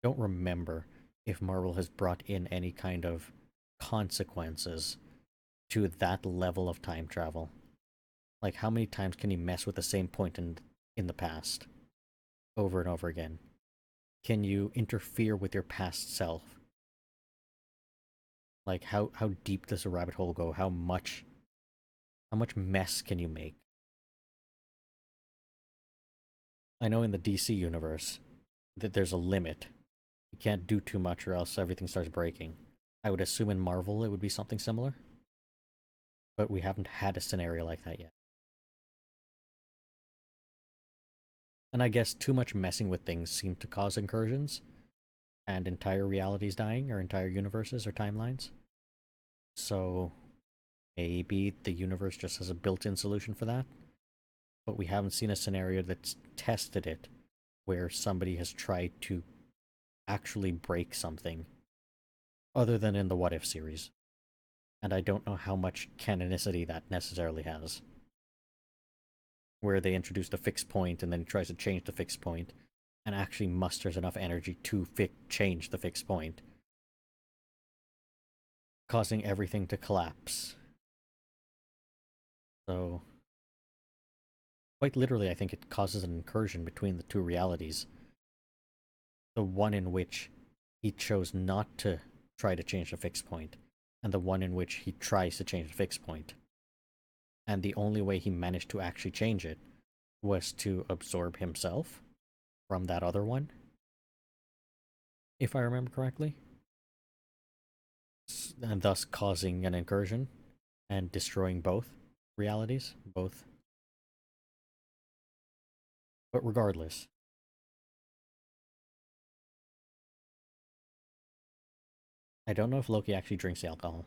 remember if Marvel has brought in any kind of consequences to that level of time travel. Like, how many times can you mess with the same point in the past over and over again? Can you interfere with your past self? Like, how deep does a rabbit hole go? How much mess can you make? I know in the DC universe that there's a limit. You can't do too much or else everything starts breaking. I would assume in Marvel it would be something similar, but we haven't had a scenario like that yet. And I guess too much messing with things seemed to cause incursions, and entire realities dying, or entire universes or timelines. So maybe the universe just has a built-in solution for that. but we haven't seen a scenario that's tested it where somebody has tried to actually break something other than in the What If series. And I don't know how much canonicity that necessarily has. Where they introduced a fixed point and then he tries to change the fixed point and actually musters enough energy to change the fixed point, causing everything to collapse. So, quite literally, I think it causes an incursion between the two realities. The one in which he chose not to try to change the fixed point, and the one in which he tries to change the fixed point. And the only way he managed to actually change it was to absorb himself from that other one, if I remember correctly, and thus causing an incursion and destroying both realities, both. But regardless, I don't know if Loki actually drinks the alcohol.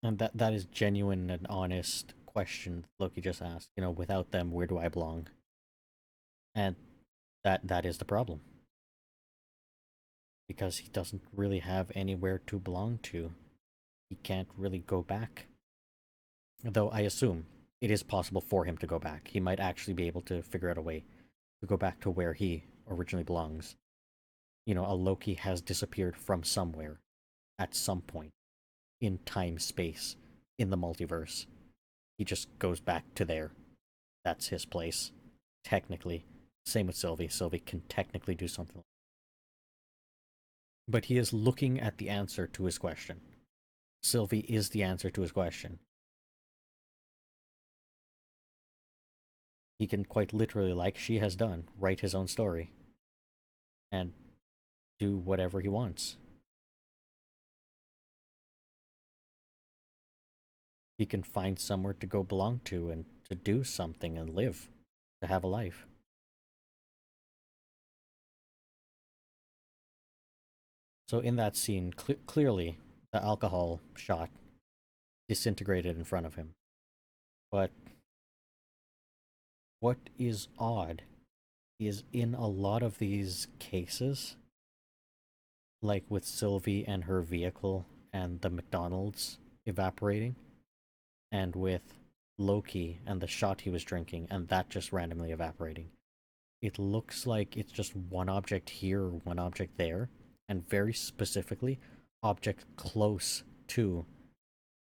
And that is genuine and honest question Loki just asked. You know, without them, where do I belong? And that is the problem. Because he doesn't really have anywhere to belong to. He can't really go back. Though I assume it is possible for him to go back. He might actually be able to figure out a way to go back to where he originally belongs. You know, a Loki has disappeared from somewhere at some point in time space in the multiverse. He just goes back to there. That's his place. Technically. Same with Sylvie. Sylvie can technically do something. But he is looking at the answer to his question. Sylvie is the answer to his question. He can quite literally, like she has done, write his own story and do whatever he wants. He can find somewhere to go belong to and to do something and live, to have a life. So in that scene, clearly the alcohol shot disintegrated in front of him. But what is odd is in a lot of these cases, like with Sylvie and her vehicle and the McDonald's evaporating, and with Loki and the shot he was drinking and that just randomly evaporating, it looks like it's just one object here or one object there, and very specifically, object close to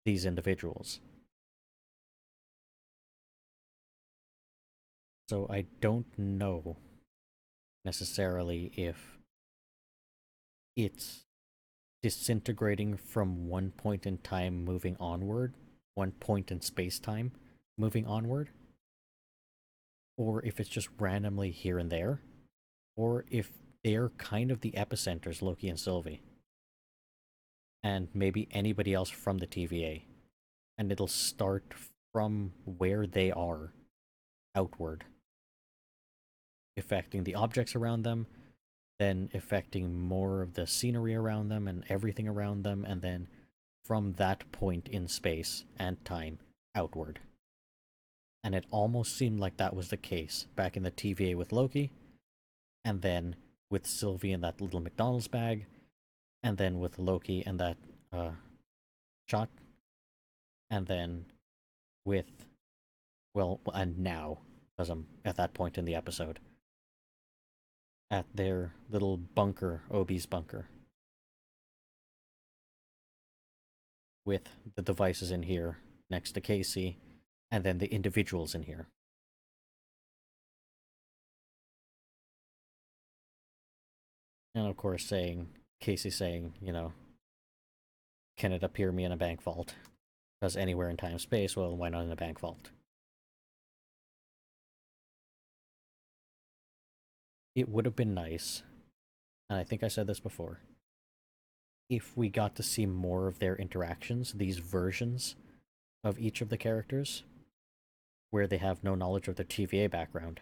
these individuals. So I don't know necessarily if it's disintegrating from one point in time moving onward, one point in space time moving onward, or if it's just randomly here and there, or if they're kind of the epicenters, Loki and Sylvie, and maybe anybody else from the TVA, and it'll start from where they are outward, affecting the objects around them, then affecting more of the scenery around them and everything around them, and then from that point in space and time outward. And it almost seemed like that was the case back in the TVA with Loki, and then with Sylvie in that little McDonald's bag, and then with Loki and that shot, and then with, well, and now, because I'm at that point in the episode, at their little bunker, Obi's bunker, with the devices in here next to Casey, and then the individuals in here. And of course, Casey saying, you know, can it appear me in a bank vault? Because anywhere in time space, well, why not in a bank vault? It would have been nice, and I think I said this before, if we got to see more of their interactions, these versions of each of the characters, where they have no knowledge of their TVA background,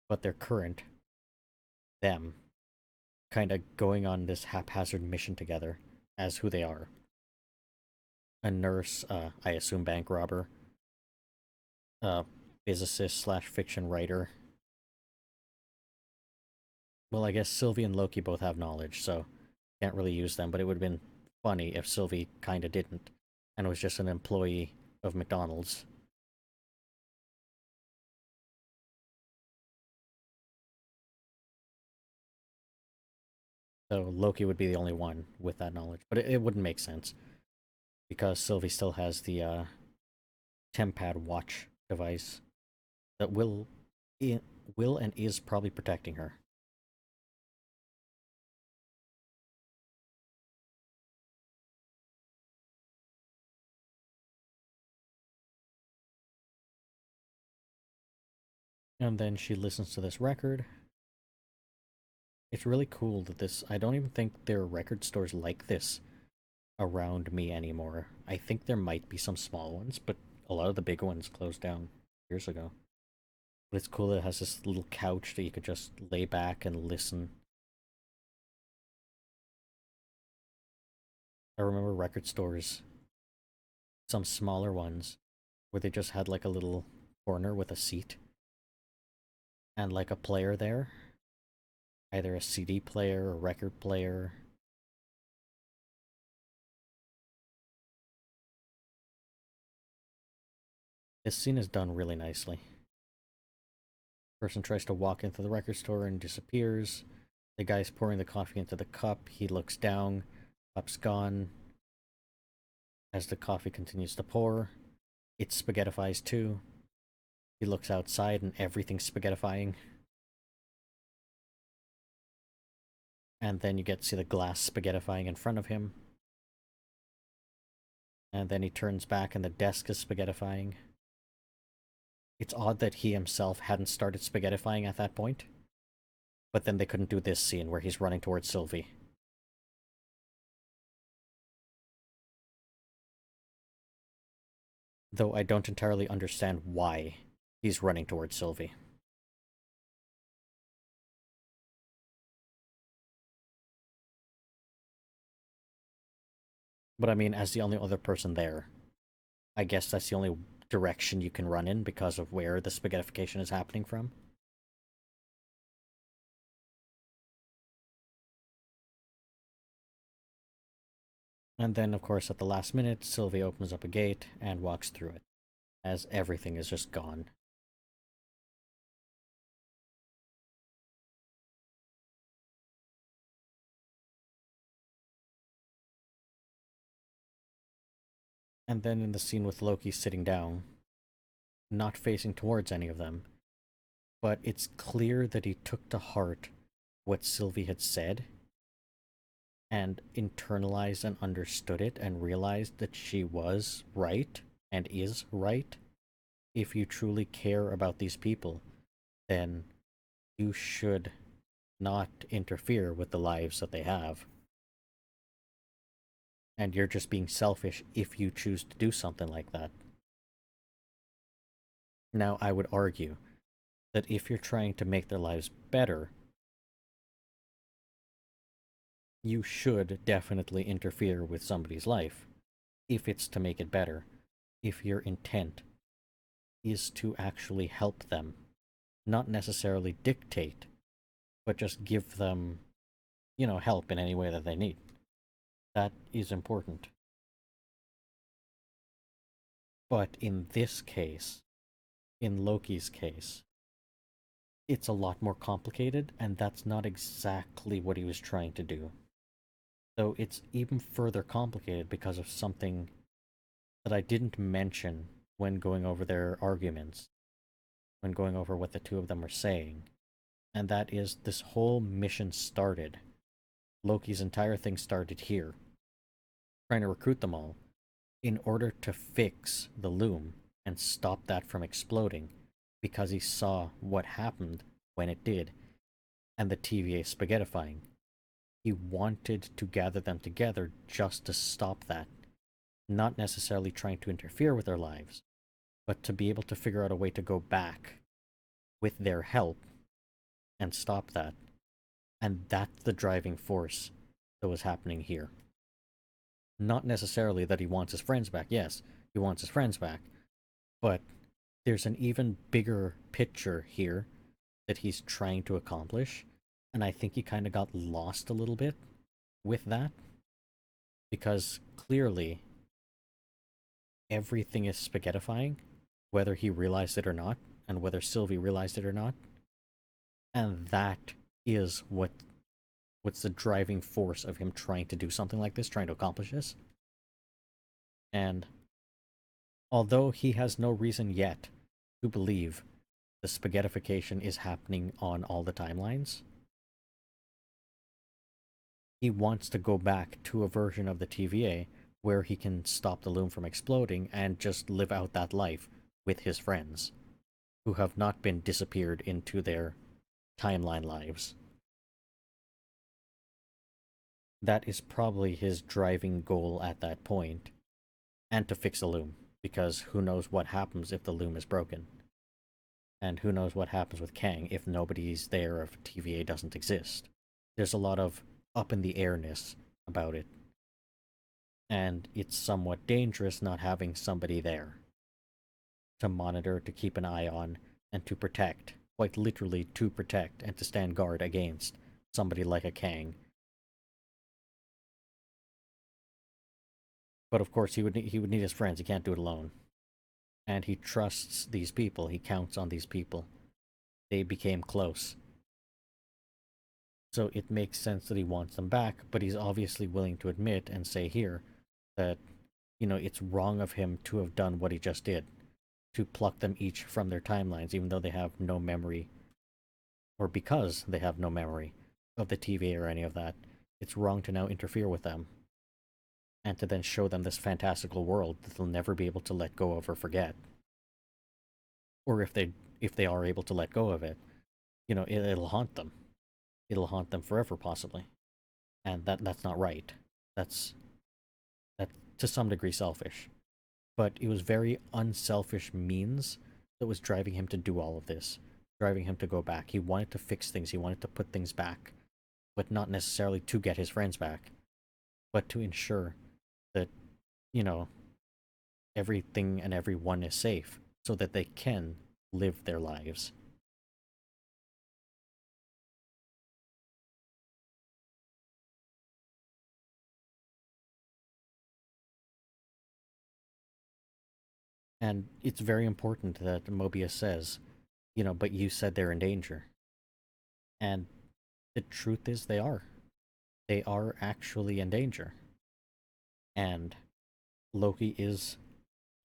but their current them kind of going on this haphazard mission together as who they are. A nurse, I assume bank robber, a physicist slash fiction writer. Well, I guess Sylvie and Loki both have knowledge, so can't really use them, but it would have been funny if Sylvie kinda didn't, and was just an employee of McDonald's. So Loki would be the only one with that knowledge, but it wouldn't make sense, because Sylvie still has the, Tempad watch device that will and is probably protecting her. And then she listens to this record. It's really cool that I don't even think there are record stores like this around me anymore. I think there might be some small ones, but a lot of the big ones closed down years ago. But it's cool that it has this little couch that you could just lay back and listen. I remember record stores, some smaller ones, where they just had like a little corner with a seat and like a player there. Either a CD player or record player. This scene is done really nicely. Person tries to walk into the record store and disappears. The guy's pouring the coffee into the cup. He looks down. Cup's gone. As the coffee continues to pour, it spaghettifies too. He looks outside and everything's spaghettifying. And then you get to see the glass spaghettifying in front of him. And then he turns back and the desk is spaghettifying. It's odd that he himself hadn't started spaghettifying at that point. But then they couldn't do this scene where he's running towards Sylvie. Though I don't entirely understand why he's running towards Sylvie. But I mean, as the only other person there, I guess that's the only direction you can run in because of where the spaghettification is happening from. And then, of course, at the last minute, Sylvie opens up a gate and walks through it, as everything is just gone. And then in the scene with Loki sitting down, not facing towards any of them, but it's clear that he took to heart what Sylvie had said and internalized and understood it and realized that she was right and is right. If you truly care about these people, then you should not interfere with the lives that they have. And you're just being selfish if you choose to do something like that. Now, I would argue that if you're trying to make their lives better, you should definitely interfere with somebody's life if it's to make it better, if your intent is to actually help them, not necessarily dictate, but just give them, help in any way that they need. That is important. But in this case, in Loki's case, it's a lot more complicated, and that's not exactly what he was trying to do. So it's even further complicated because of something that I didn't mention when going over their arguments, when going over what the two of them were saying. And that is, this whole mission started. Loki's entire thing started here, trying to recruit them all in order to fix the loom and stop that from exploding, because he saw what happened when it did, and the TVA spaghettifying. He wanted to gather them together just to stop that, not necessarily trying to interfere with their lives, but to be able to figure out a way to go back with their help and stop that. And that's the driving force that was happening here. Not necessarily that he wants his friends back. Yes, he wants his friends back. But there's an even bigger picture here that he's trying to accomplish. And I think he kind of got lost a little bit with that. Because clearly, everything is spaghettifying, whether he realized it or not, and whether Sylvie realized it or not. And that is what's the driving force of him trying to do something like this, trying to accomplish this. And although he has no reason yet to believe the spaghettification is happening on all the timelines, he wants to go back to a version of the TVA where he can stop the loom from exploding and just live out that life with his friends who have not been disappeared into their timeline lives. That is probably his driving goal at that point, and to fix the loom, because who knows what happens if the loom is broken. And who knows what happens with Kang if nobody's there, if TVA doesn't exist. There's a lot of up in the airness about it. And it's somewhat dangerous not having somebody there to monitor, to keep an eye on, and to protect. Quite literally to protect and to stand guard against somebody like a Kang. But of course, he would need his friends. He can't do it alone. And he trusts these people. He counts on these people. They became close. So it makes sense that he wants them back, but he's obviously willing to admit and say here that, it's wrong of him to have done what he just did, to pluck them each from their timelines, even though they have no memory, or because they have no memory of the TVA or any of that. It's wrong to now interfere with them and to then show them this fantastical world that they'll never be able to let go of or forget. Or if they are able to let go of it, it'll haunt them. It'll haunt them forever, possibly. And that's not right. That's to some degree selfish. But it was very unselfish means that was driving him to do all of this, driving him to go back. He wanted to fix things, he wanted to put things back, but not necessarily to get his friends back, but to ensure that, you know, everything and everyone is safe so that they can live their lives. And it's very important that Mobius says, but you said they're in danger. And the truth is they are. They are actually in danger. And Loki is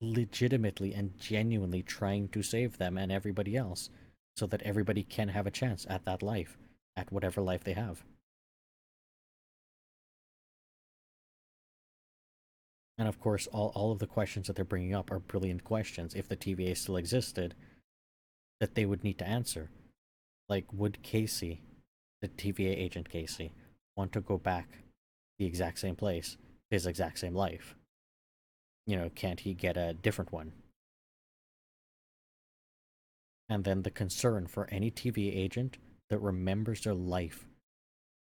legitimately and genuinely trying to save them and everybody else so that everybody can have a chance at that life, at whatever life they have. And of course, all of the questions that they're bringing up are brilliant questions if the TVA still existed that they would need to answer. Like, would Casey, the TVA agent Casey, want to go back the exact same place, his exact same life? Can't he get a different one? And then the concern for any TVA agent that remembers their life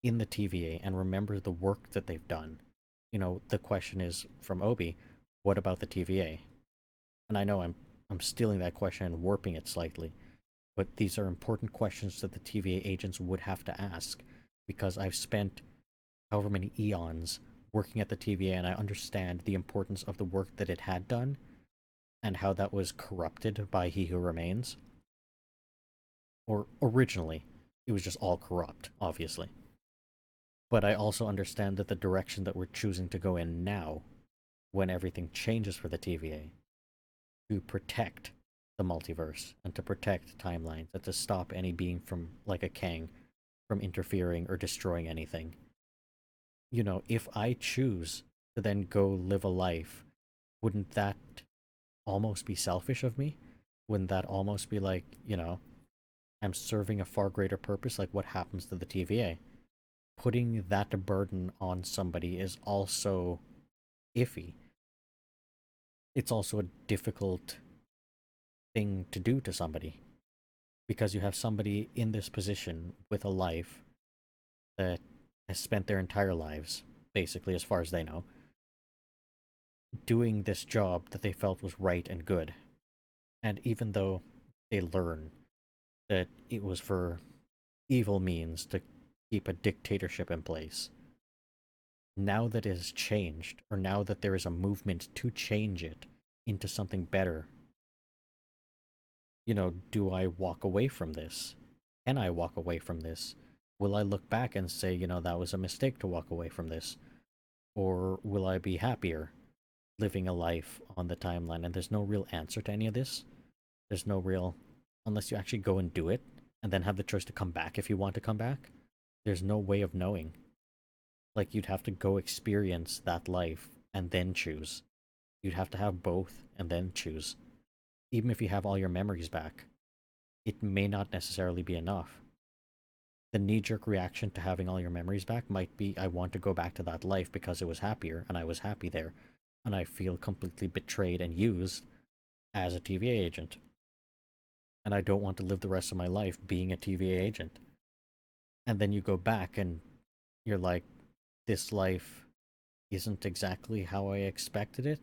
in the TVA and remembers the work that they've done. The question is from Obi, what about the TVA? And I know I'm stealing that question and warping it slightly, but these are important questions that the TVA agents would have to ask because I've spent however many eons working at the TVA and I understand the importance of the work that it had done and how that was corrupted by He Who Remains. Or originally, it was just all corrupt, obviously. But I also understand that the direction that we're choosing to go in now, when everything changes for the TVA, to protect the multiverse and to protect timelines and to stop any being from, like a Kang, from interfering or destroying anything. If I choose to then go live a life, wouldn't that almost be selfish of me? Wouldn't that almost be like, I'm serving a far greater purpose? Like, what happens to the TVA? Putting that burden on somebody is also iffy. It's also a difficult thing to do to somebody because you have somebody in this position with a life that has spent their entire lives, basically, as far as they know, doing this job that they felt was right and good. And even though they learn that it was for evil means to keep a dictatorship in place, now that it has changed, or now that there is a movement to change it into something better, do I walk away from this? Can I walk away from this? Will I look back and say, that was a mistake to walk away from this? Or will I be happier living a life on the timeline? And there's no real answer to any of this. There's no real, unless you actually go and do it and then have the choice to come back if you want to come back. There's no way of knowing. Like, you'd have to go experience that life and then choose. You'd have to have both and then choose. Even if you have all your memories back, it may not necessarily be enough. The knee-jerk reaction to having all your memories back might be, I want to go back to that life because it was happier and I was happy there, and I feel completely betrayed and used as a TVA agent. And I don't want to live the rest of my life being a TVA agent. And then you go back and you're like, this life isn't exactly how I expected it,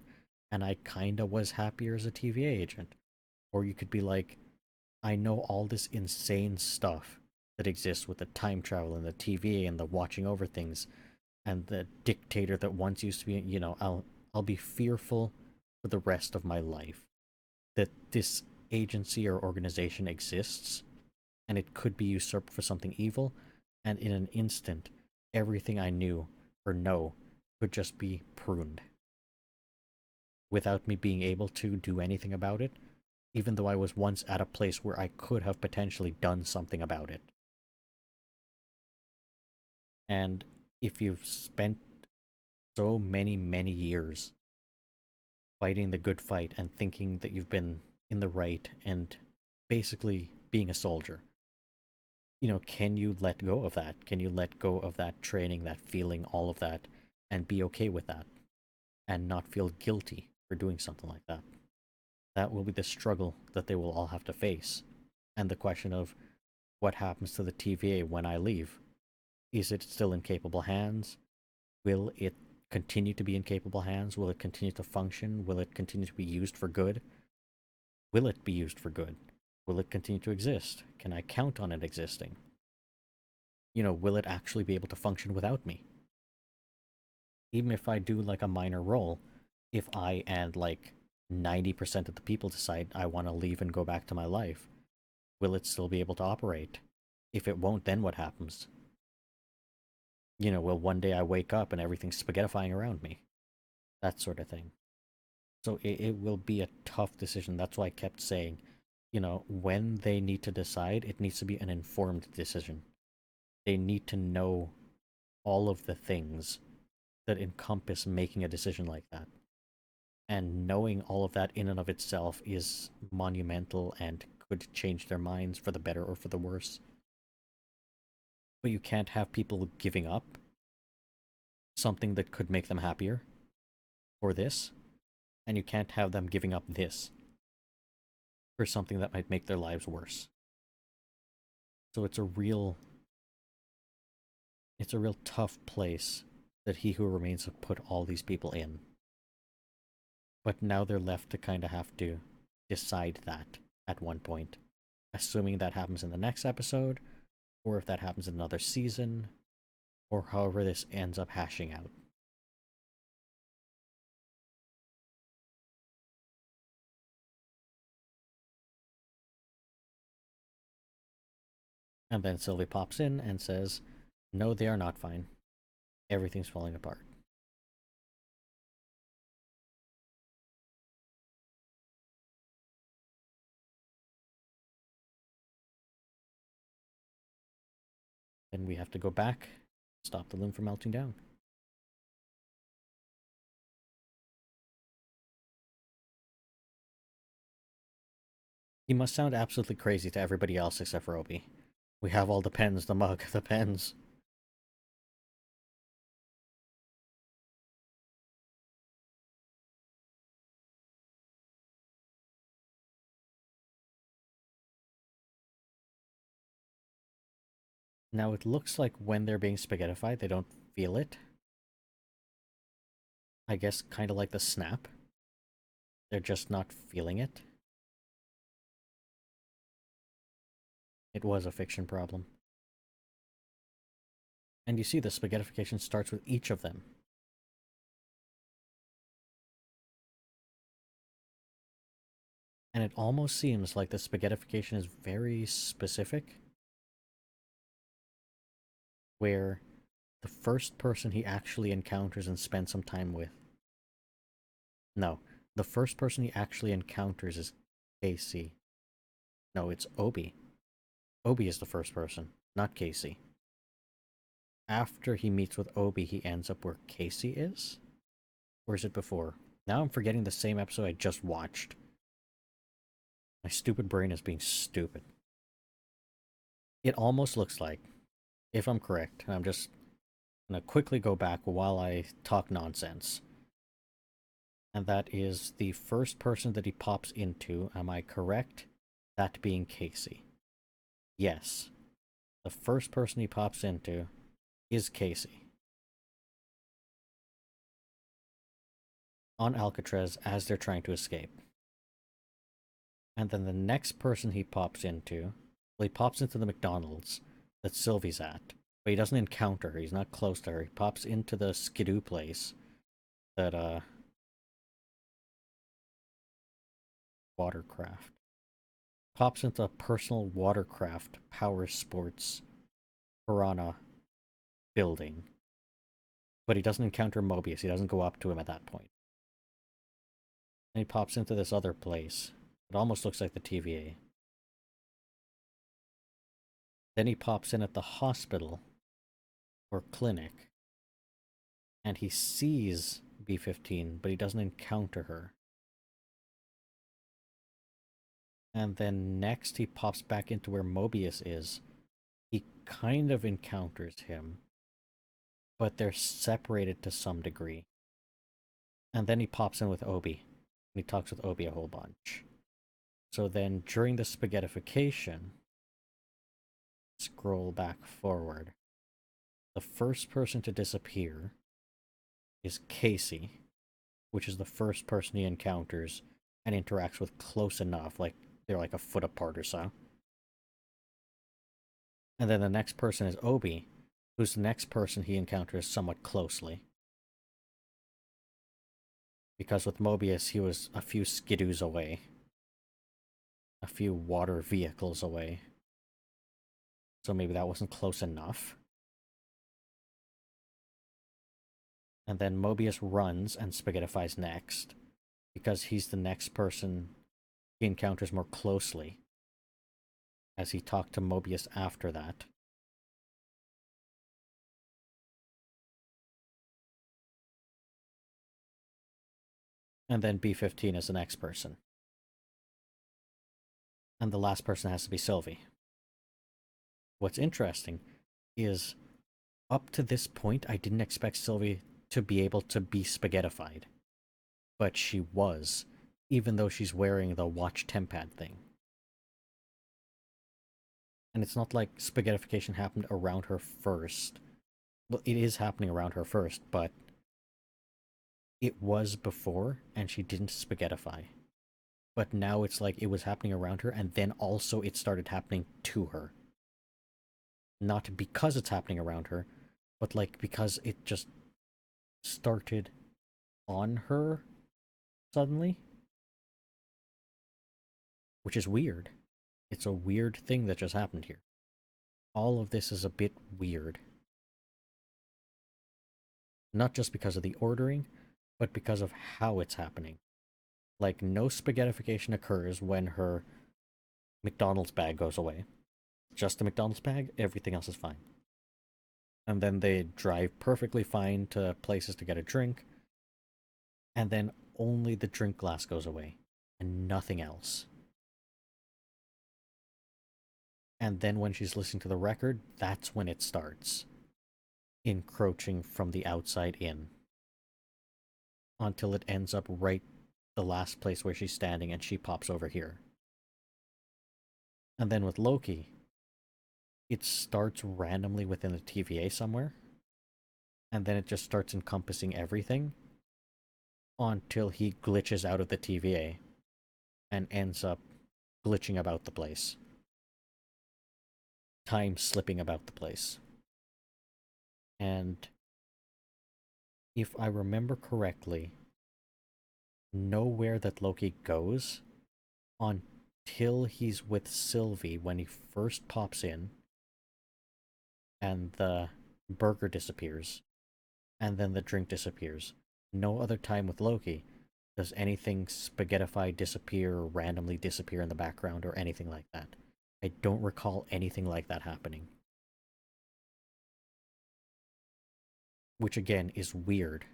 and I kinda was happier as a TVA agent. Or you could be like, I know all this insane stuff that exists with the time travel and the TVA and the watching over things and the dictator that once used to be, I'll be fearful for the rest of my life that this agency or organization exists and it could be usurped for something evil, and in an instant everything I knew or know could just be pruned without me being able to do anything about it, even though I was once at a place where I could have potentially done something about it. And if you've spent so many, many years fighting the good fight and thinking that you've been in the right and basically being a soldier, can you let go of that? Can you let go of that training, that feeling, all of that, and be okay with that and not feel guilty for doing something like that? That will be the struggle that they will all have to face. And the question of what happens to the TVA when I leave? Is it still in capable hands? Will it continue to be in capable hands? Will it continue to function? Will it continue to be used for good? Will it be used for good? Will it continue to exist? Can I count on it existing? Will it actually be able to function without me? Even if I do like a minor role, if I and like 90% of the people decide I want to leave and go back to my life, will it still be able to operate? If it won't, then what happens? Will one day I wake up and everything's spaghettifying around me? That sort of thing. So it will be a tough decision. That's why I kept saying, when they need to decide, it needs to be an informed decision. They need to know all of the things that encompass making a decision like that. And knowing all of that in and of itself is monumental and could change their minds for the better or for the worse. But you can't have people giving up something that could make them happier for this, and you can't have them giving up this for something that might make their lives worse. So it's a real tough place that He Who Remains have put all these people in. But now they're left to kind of have to decide that at one point, assuming that happens in the next episode, or if that happens in another season, or however this ends up hashing out. And then Sylvie pops in and says, no, they are not fine. Everything's falling apart. Then we have to go back, stop the loom from melting down. He must sound absolutely crazy to everybody else except for Obi. We have all the pens, the mug, the pens. Now it looks like when they're being spaghettified, they don't feel it. I guess kind of like the snap. They're just not feeling it. It was a fiction problem. And you see the spaghettification starts with each of them. And it almost seems like the spaghettification is very specific, where the first person he actually encounters and spends some time with. No, the first person he actually encounters is Casey. No, it's Obi. Obi is the first person, not Casey. After he meets with Obi, he ends up where Casey is? Or is it before? Now I'm forgetting the same episode I just watched. My stupid brain is being stupid. It almost looks like, if I'm correct, and I'm just gonna quickly go back while I talk nonsense. And that is the first person that he pops into, am I correct? That being Casey. Yes. The first person he pops into is Casey. On Alcatraz as they're trying to escape. And then the next person he pops into, well, he pops into the McDonald's that Sylvie's at. But he doesn't encounter her, he's not close to her. He pops into the skidoo place that, watercraft. Pops into a personal watercraft power sports piranha building. But he doesn't encounter Mobius, he doesn't go up to him at that point. And he pops into this other place. It almost looks like the TVA. Then he pops in at the hospital or clinic. And he sees B-15, but he doesn't encounter her. And then next he pops back into where Mobius is. He kind of encounters him, but they're separated to some degree. And then he pops in with Obi. And he talks with Obi a whole bunch. So then during the spaghettification, scroll back forward. The first person to disappear is Casey, which is the first person he encounters and interacts with close enough, like they're like a foot apart or so. And then the next person is Obi, who's the next person he encounters somewhat closely. Because with Mobius, he was a few skidoos away. A few water vehicles away. So maybe that wasn't close enough. And then Mobius runs and spaghettifies next. Because he's the next person he encounters more closely. As he talked to Mobius after that. And then B-15 is the next person. And the last person has to be Sylvie. What's interesting is, up to this point, I didn't expect Sylvie to be able to be spaghettified. But she was, even though she's wearing the watch tempad thing. And it's not like spaghettification happened around her first. Well, it is happening around her first, but it was before, and she didn't spaghettify. But now it's like it was happening around her, and then also it started happening to her. Not because it's happening around her, but like because it just started on her suddenly. Which is weird. It's a weird thing that just happened here. All of this is a bit weird. Not just because of the ordering, but because of how it's happening. Like, no spaghettification occurs when her McDonald's bag goes away. Just the McDonald's bag, everything else is fine. And then they drive perfectly fine to places to get a drink. And then only the drink glass goes away. And nothing else. And then when she's listening to the record, that's when it starts. Encroaching from the outside in. Until it ends up right the last place where she's standing and she pops over here. And then with Loki, it starts randomly within the TVA somewhere, and then it just starts encompassing everything until he glitches out of the TVA and ends up glitching about the place, time slipping about the place. And if I remember correctly, nowhere that Loki goes until he's with Sylvie when he first pops in and the burger disappears and then the drink disappears. No other time with Loki does anything spaghettified disappear or randomly disappear in the background or anything like that. I don't recall anything like that happening. Which again is weird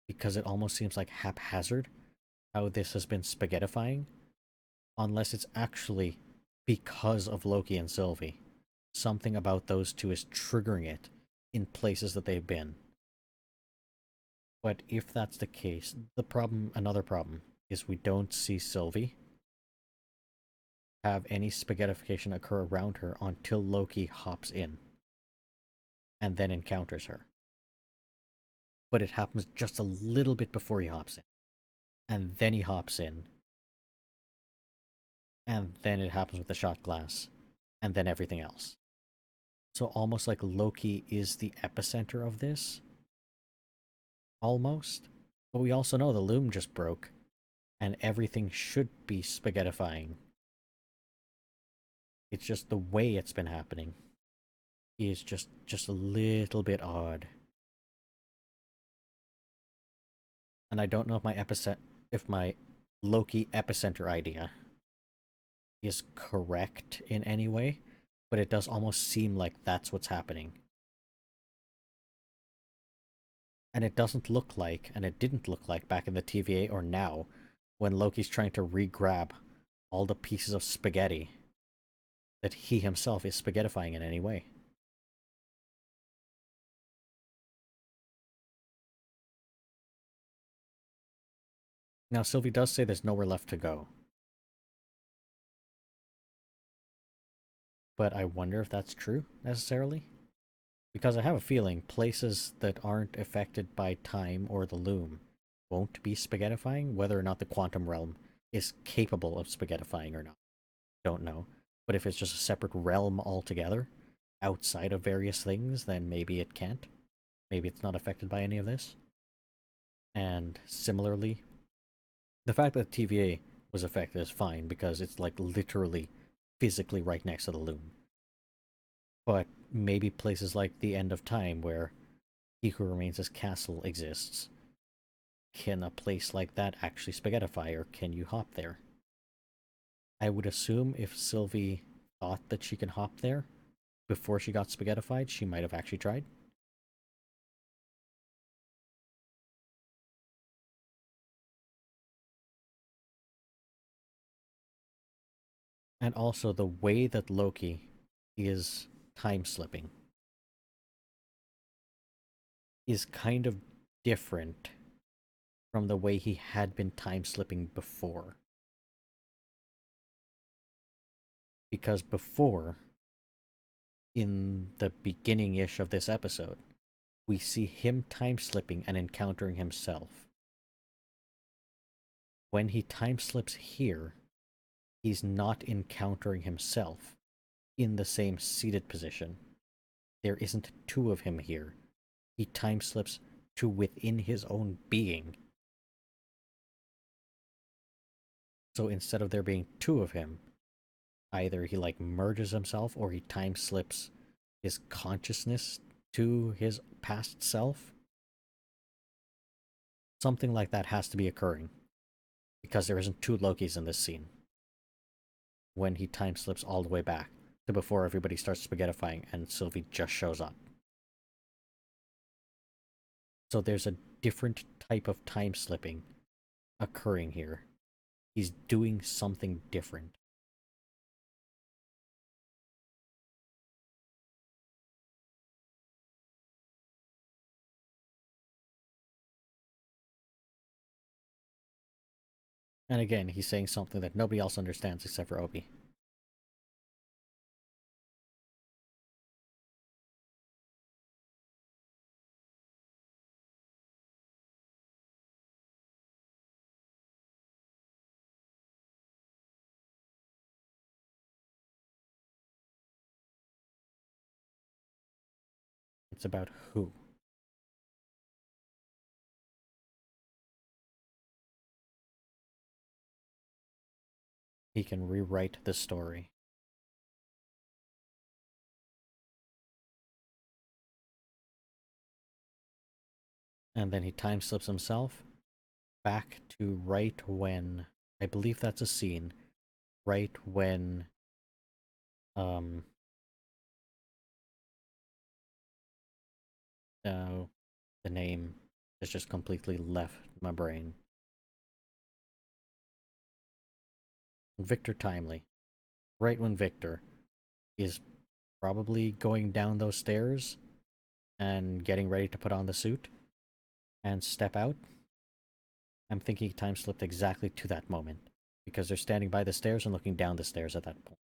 because it almost seems like haphazard how this has been spaghettifying, unless it's actually because of Loki and Sylvie. Something about those two is triggering it in places that they've been. But if that's the case, another problem, is we don't see Sylvie have any spaghettification occur around her until Loki hops in and then encounters her. But it happens just a little bit before he hops in. And then he hops in. And then it happens with the shot glass. And then everything else. So almost like Loki is the epicenter of this. Almost. But we also know the loom just broke. And everything should be spaghettifying. It's just the way it's been happening is just a little bit odd. And I don't know if my Loki epicenter idea is correct in any way, but it does almost seem like that's what's happening. And it doesn't look like, and it didn't look like back in the TVA or now, when Loki's trying to re-grab all the pieces of spaghetti, that he himself is spaghettifying in any way. Now, Sylvie does say there's nowhere left to go. But I wonder if that's true, necessarily. Because I have a feeling places that aren't affected by time or the loom won't be spaghettifying, whether or not the quantum realm is capable of spaghettifying or not. Don't know. But if it's just a separate realm altogether, outside of various things, then maybe it can't. Maybe it's not affected by any of this. And similarly, the fact that TVA was affected is fine because it's like literally physically right next to the loom. But maybe places like the end of time where He Who Remains as Castle exists, can a place like that actually spaghettify, or can you hop there? I would assume if Sylvie thought that she can hop there before she got spaghettified, she might have actually tried. And also the way that Loki is time slipping is kind of different from the way he had been time slipping before. Because before, in the beginning ish of this episode, we see him time slipping and encountering himself. When he time slips here, he's not encountering himself in the same seated position. There isn't two of him here. He time slips to within his own being. So instead of there being two of him, either he like merges himself or he time slips his consciousness to his past self. Something like that has to be occurring because there isn't two Lokis in this scene when he time slips all the way back to before everybody starts spaghettifying and Sylvie just shows up. So there's a different type of time slipping occurring here. He's doing something different. And again, he's saying something that nobody else understands except for Obi. It's about who. He can rewrite the story. And then he time slips himself back to right when, I believe that's a scene, right when um uh, the name has just completely left my brain. Victor Timely. Right when Victor is probably going down those stairs and getting ready to put on the suit and step out. I'm thinking time slipped exactly to that moment because they're standing by the stairs and looking down the stairs at that point.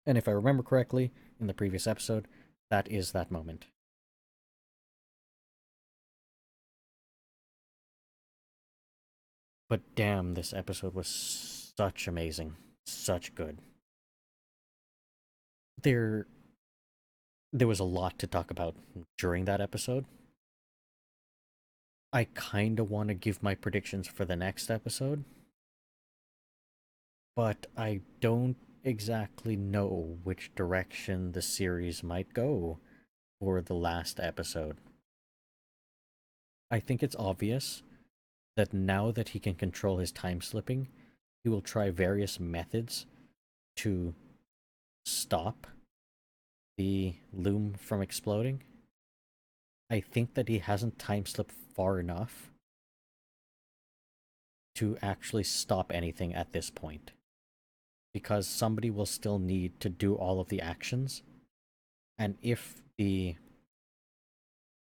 And if I remember correctly, in the previous episode, that is that moment. But damn, this episode was such amazing. Such good. There there was a lot to talk about during that episode. I kind of want to give my predictions for the next episode, but I don't exactly know which direction the series might go for the last episode. I think it's obvious that now that he can control his time slipping, he will try various methods to stop the loom from exploding. I think that he hasn't time slipped far enough to actually stop anything at this point. Because somebody will still need to do all of the actions. And if the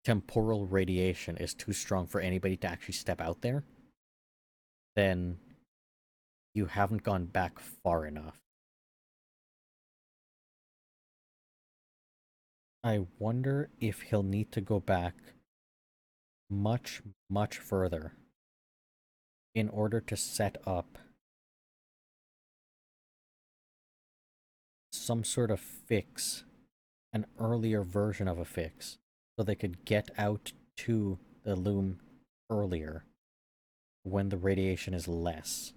temporal radiation is too strong for anybody to actually step out there, then you haven't gone back far enough. I wonder if he'll need to go back much, much further in order to set up some sort of fix, an earlier version of a fix, so they could get out to the loom earlier when the radiation is less.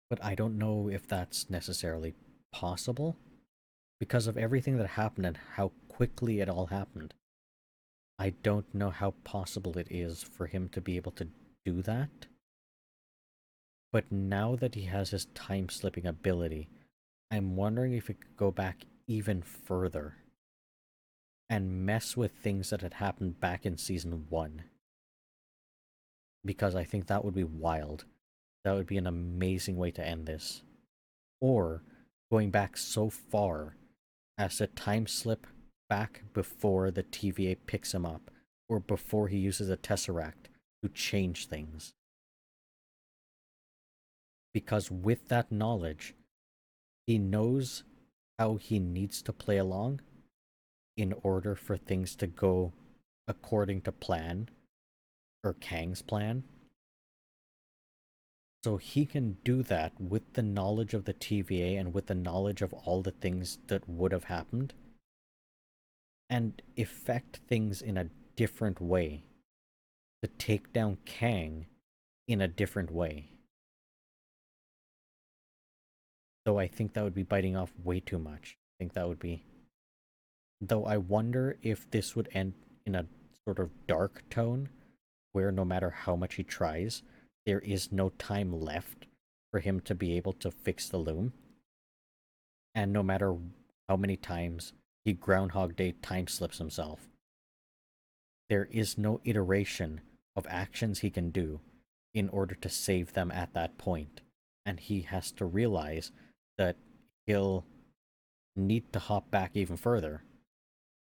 But I don't know if that's necessarily possible because of everything that happened and how quickly it all happened. I don't know how possible it is for him to be able to do that. But now that he has his time slipping ability, I'm wondering if he could go back even further and mess with things that had happened back in season 1. Because I think that would be wild. That would be an amazing way to end this. Or going back so far as to time slip back before the TVA picks him up, or before he uses a Tesseract to change things. Because with that knowledge, he knows how he needs to play along in order for things to go according to plan, or Kang's plan. So he can do that with the knowledge of the TVA and with the knowledge of all the things that would have happened and effect things in a different way to take down Kang in a different way. Though I think that would be biting off way too much. I think that would be. Though I wonder if this would end in a sort of dark tone where no matter how much he tries, there is no time left for him to be able to fix the loom. And no matter how many times he Groundhog Day time slips himself, there is no iteration of actions he can do in order to save them at that point. And he has to realize that he'll need to hop back even further,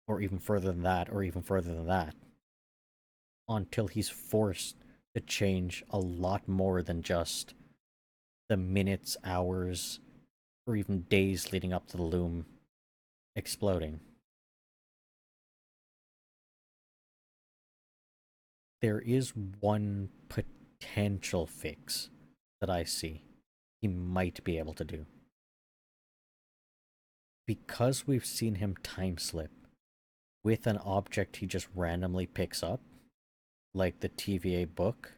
or even further than that, or even further than that, until he's forced to change a lot more than just the minutes, hours, or even days leading up to the loom exploding. There is one potential fix that I see he might be able to do. because we've seen him time slip with an object he just randomly picks up, like the TVA book,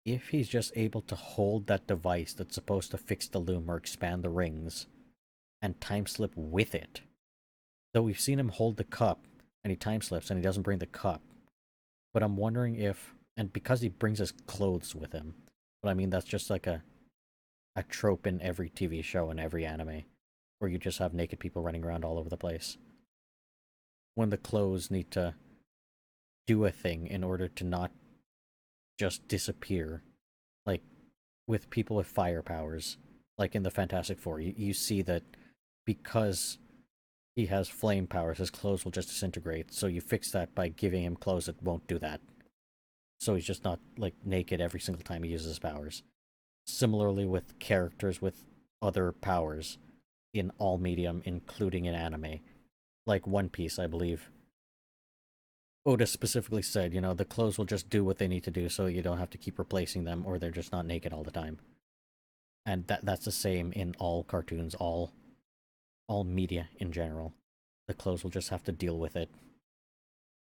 if he's just able to hold that device that's supposed to fix the loom or expand the rings and time slip with it, though we've seen him hold the cup and he time slips and he doesn't bring the cup, but I'm wondering if, and because he brings his clothes with him, but I mean that's just like a trope in every TV show and every anime, where you just have naked people running around all over the place. When the clothes need to do a thing in order to not just disappear, like with people with fire powers, like in the Fantastic Four, you see that because he has flame powers, his clothes will just disintegrate. So you fix that by giving him clothes that won't do that. So he's just not like naked every single time he uses his powers. Similarly with characters with other powers in all medium, including in anime. Like One Piece, I believe. Oda specifically said, the clothes will just do what they need to do so you don't have to keep replacing them or they're just not naked all the time. And that's the same in all cartoons, all media in general. The clothes will just have to deal with it.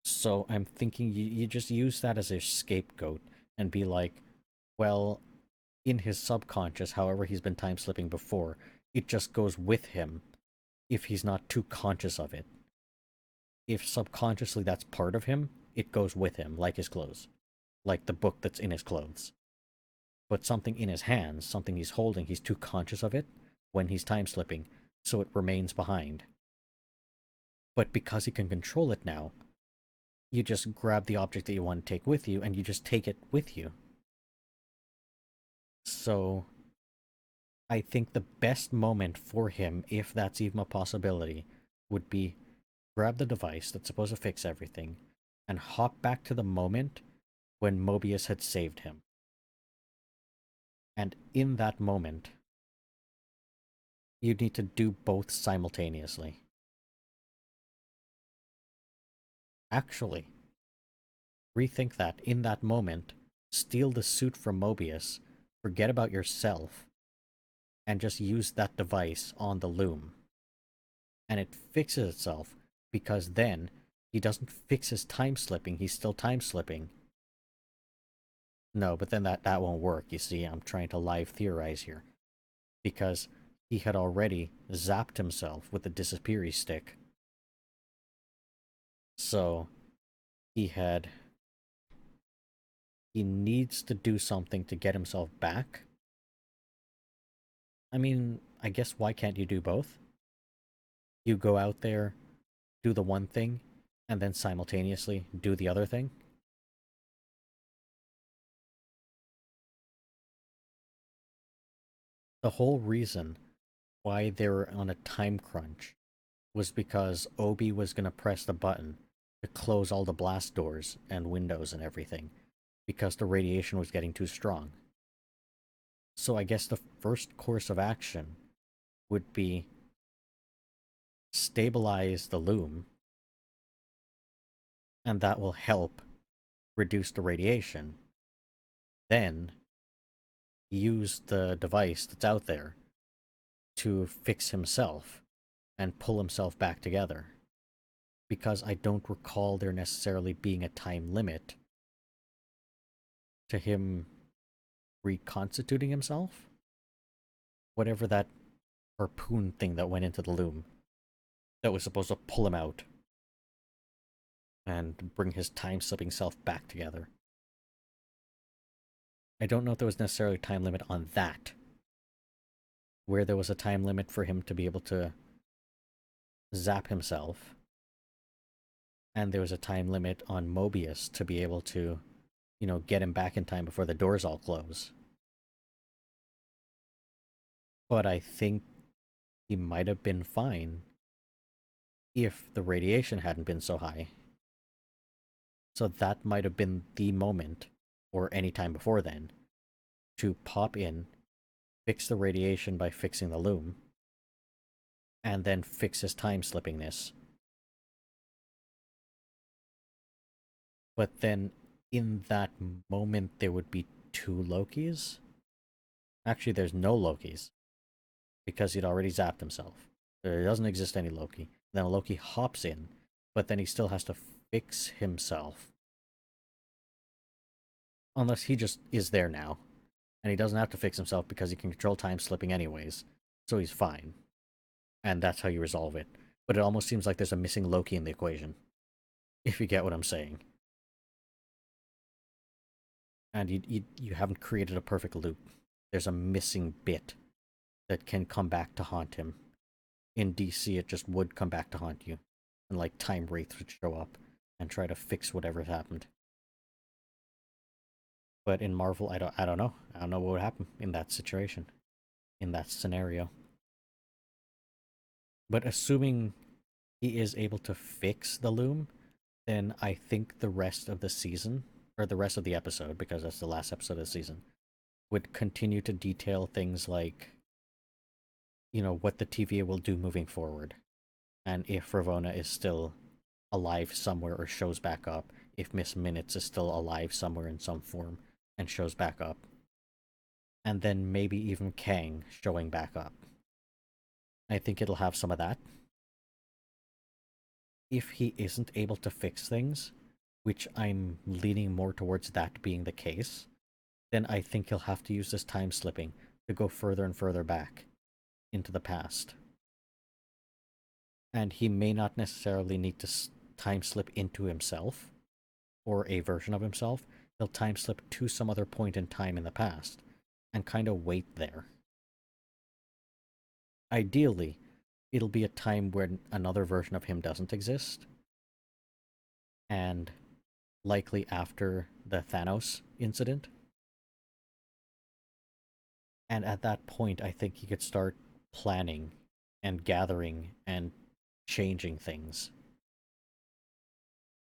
So I'm thinking you just use that as a scapegoat and be like, well, in his subconscious, however he's been time slipping before, it just goes with him if he's not too conscious of it. If subconsciously that's part of him, it goes with him, like his clothes, like the book that's in his clothes. But something in his hands, something he's holding, he's too conscious of it when he's time slipping, so it remains behind. But because he can control it now, you just grab the object that you want to take with you and you just take it with you. So I think the best moment for him, if that's even a possibility, would be grab the device that's supposed to fix everything and hop back to the moment when Mobius had saved him. And in that moment, you need to do both simultaneously. Actually, rethink that. In that moment, steal the suit from Mobius, forget about yourself, and just use that device on the loom. And it fixes itself, because then he doesn't fix his time slipping, he's still time slipping. No, but then that won't work, you see. I'm trying to live theorize here. Because he had already zapped himself with the disappeary stick. So he needs to do something to get himself back. I mean, I guess why can't you do both? You go out there, do the one thing, and then simultaneously do the other thing. The whole reason why they were on a time crunch was because Obi was going to press the button to close all the blast doors and windows and everything because the radiation was getting too strong. So I guess the first course of action would be stabilize the loom, and that will help reduce the radiation. Then use the device that's out there to fix himself and pull himself back together. Because I don't recall there necessarily being a time limit to him reconstituting himself. Whatever that harpoon thing that went into the loom that was supposed to pull him out and bring his time slipping self back together. I don't know if there was necessarily a time limit on that, where there was a time limit for him to be able to zap himself, and there was a time limit on Mobius to be able to, get him back in time before the doors all close. But I think he might have been fine if the radiation hadn't been so high. So that might have been the moment, or any time before then, to pop in, fix the radiation by fixing the loom, and then fix his time slippingness. But then in that moment there would be two Lokis? Actually, there's no Lokis. because he'd already zapped himself. There doesn't exist any Loki. Then Loki hops in, but then he still has to fix himself. Unless he just is there now. And he doesn't have to fix himself because he can control time slipping anyways. So he's fine. And that's how you resolve it. But it almost seems like there's a missing Loki in the equation. If you get what I'm saying. And you haven't created a perfect loop. There's a missing bit that can come back to haunt him. In DC, it just would come back to haunt you. And like time wraiths would show up and try to fix whatever's happened. But in Marvel, I don't know. I don't know what would happen in that situation, in that scenario. But assuming he is able to fix the loom, then I think the rest of the season, or the rest of the episode, because that's the last episode of the season, would continue to detail things like, what the TVA will do moving forward. And if Ravonna is still alive somewhere or shows back up, if Miss Minutes is still alive somewhere in some form and shows back up. And then maybe even Kang showing back up. I think it'll have some of that. If he isn't able to fix things, which I'm leaning more towards that being the case, then I think he'll have to use this time slipping to go further and further back into the past. And he may not necessarily need to time slip into himself or a version of himself. He'll time slip to some other point in time in the past and kind of wait there. Ideally, it'll be a time when another version of him doesn't exist, and likely after the Thanos incident. And at that point, I think he could start planning and gathering and changing things.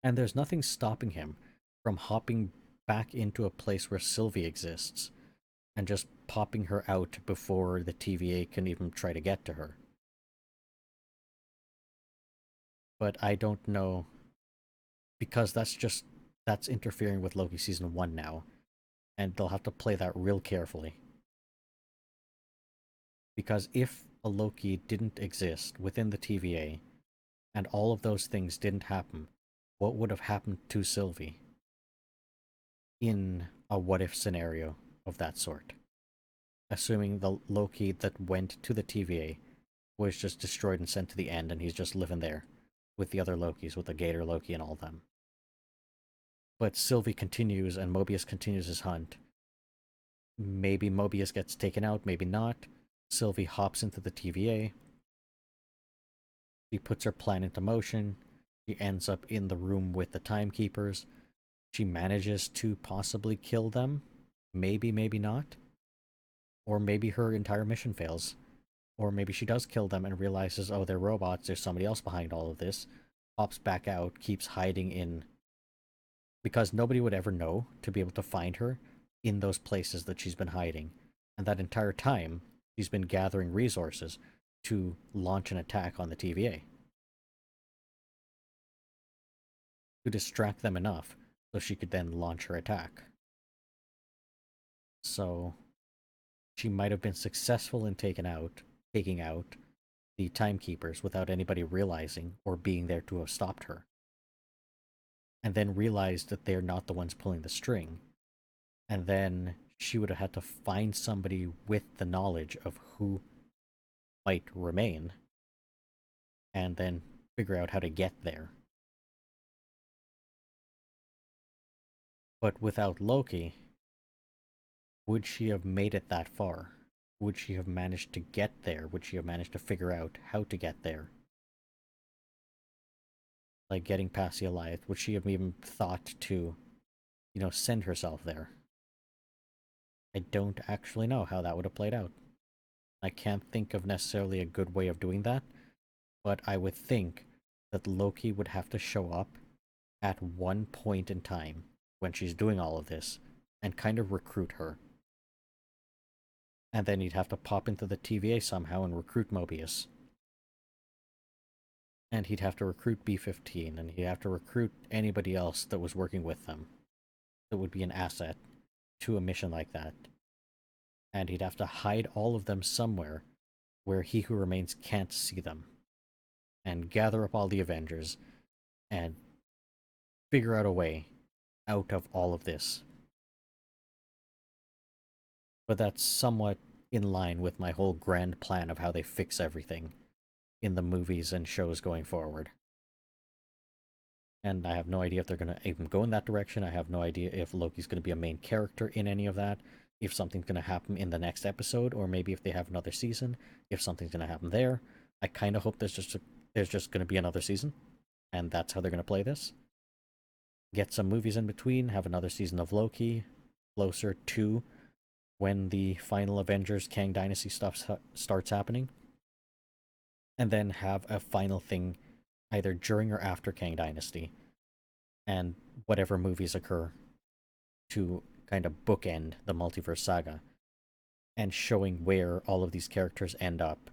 And there's nothing stopping him from hopping back into a place where Sylvie exists and just popping her out before the TVA can even try to get to her. But I don't know, because that's interfering with Loki season 1 now, and they'll have to play that real carefully. Because if a Loki didn't exist within the TVA, and all of those things didn't happen, what would have happened to Sylvie in a what-if scenario of that sort? Assuming the Loki that went to the TVA was just destroyed and sent to the end, and he's just living there with the other Lokis, with the Gator Loki and all of them. But Sylvie continues, and Mobius continues his hunt. Maybe Mobius gets taken out, maybe not. Sylvie hops into the TVA. She puts her plan into motion. She ends up in the room with the Timekeepers. She manages to possibly kill them. Maybe, maybe not. Or maybe her entire mission fails. Or maybe she does kill them and realizes, oh, they're robots, there's somebody else behind all of this. Hops back out, keeps hiding in... Because nobody would ever know to be able to find her in those places that she's been hiding. And that entire time, she's been gathering resources to launch an attack on the TVA. To distract them enough so she could then launch her attack. So she might have been successful in taking out the Timekeepers without anybody realizing or being there to have stopped her. And then realized that they're not the ones pulling the string. And then she would have had to find somebody with the knowledge of who might remain, and then figure out how to get there. But without Loki, would she have made it that far? Would she have managed to get there? Would she have managed to figure out how to get there? Like getting past the Alliance, would she have even thought to, send herself there? I don't actually know how that would have played out. I can't think of necessarily a good way of doing that, but I would think that Loki would have to show up at one point in time when she's doing all of this and kind of recruit her. And then he'd have to pop into the TVA somehow and recruit Mobius. And he'd have to recruit B-15, and he'd have to recruit anybody else that was working with them that would be an asset to a mission like that. And he'd have to hide all of them somewhere where He Who Remains can't see them, and gather up all the Avengers and figure out a way out of all of this. But that's somewhat in line with my whole grand plan of how they fix everything in the movies and shows going forward. And I have no idea if they're going to even go in that direction. I have no idea if Loki's going to be a main character in any of that, if something's going to happen in the next episode, or maybe if they have another season, if something's going to happen there. I kind of hope there's just going to be another season, and that's how they're going to play this. Get some movies in between, have another season of Loki, closer to when the final Avengers Kang Dynasty stuff starts happening, and then have a final thing either during or after Kang Dynasty, and whatever movies occur to kind of bookend the multiverse saga, and showing where all of these characters end up,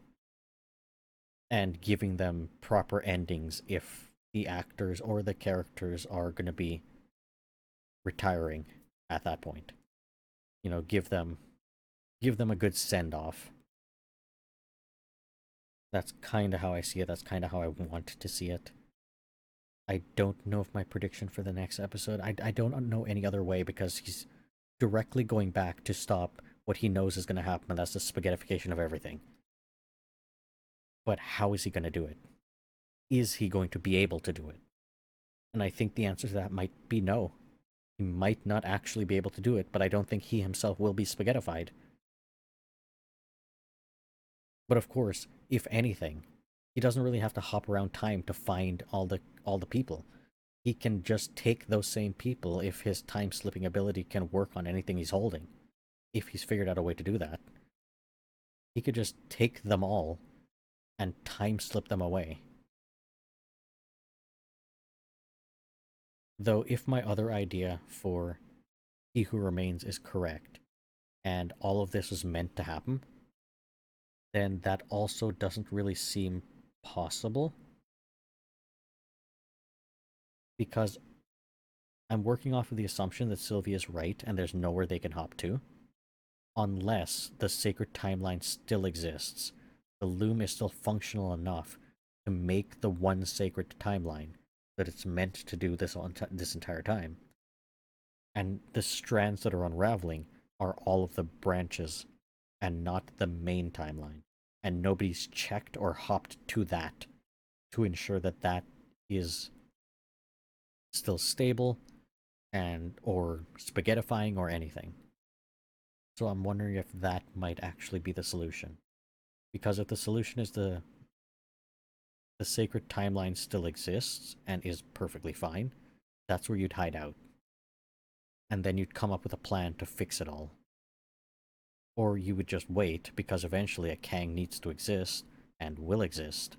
and giving them proper endings if the actors or the characters are going to be retiring at that point. You know, give them a good send off. That's kind of how I see it. That's kind of how I want to see it. I don't know if my prediction for the next episode, I don't know any other way, because he's directly going back to stop what he knows is going to happen, and that's the spaghettification of everything. But how is he going to do it? Is he going to be able to do it? And I think the answer to that might be no. He might not actually be able to do it, but I don't think he himself will be spaghettified. But of course, if anything, he doesn't really have to hop around time to find all the people. He can just take those same people if his time slipping ability can work on anything he's holding. If he's figured out a way to do that, he could just take them all and time slip them away. Though if my other idea for He Who Remains is correct, and all of this was meant to happen, then that also doesn't really seem possible, because I'm working off of the assumption that Sylvia's right and there's nowhere they can hop to, unless the sacred timeline still exists. The loom is still functional enough to make the one sacred timeline that it's meant to do this entire time. And the strands that are unraveling are all of the branches and not the main timeline. And nobody's checked or hopped to that to ensure that that is still stable and or spaghettifying or anything. So I'm wondering if that might actually be the solution. Because if the solution is the sacred timeline still exists and is perfectly fine, that's where you'd hide out. And then you'd come up with a plan to fix it all. Or you would just wait, because eventually a Kang needs to exist and will exist.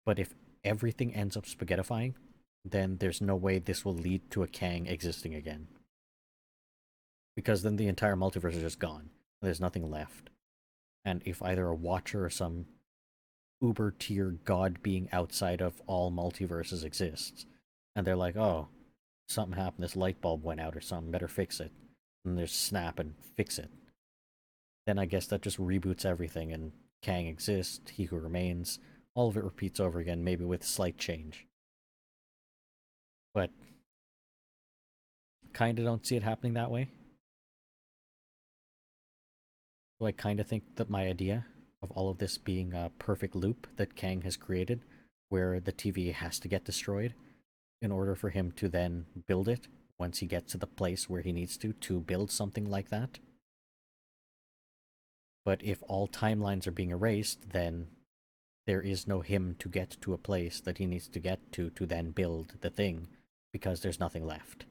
But if everything ends up spaghettifying, then there's no way this will lead to a Kang existing again. Because then the entire multiverse is just gone. There's nothing left. And if either a Watcher or some uber tier god being outside of all multiverses exists, and they're like, oh, something happened, this light bulb went out or something, better fix it. And there's snap and fix it. Then I guess that just reboots everything, and Kang exists, He Who Remains, all of it repeats over again, maybe with slight change. But kinda don't see it happening that way. So I kinda think that my idea of all of this being a perfect loop that Kang has created, where the TVA has to get destroyed in order for him to then build it once he gets to the place where he needs to build something like that. But if all timelines are being erased, then there is no him to get to a place that he needs to get to then build the thing, because there's nothing left.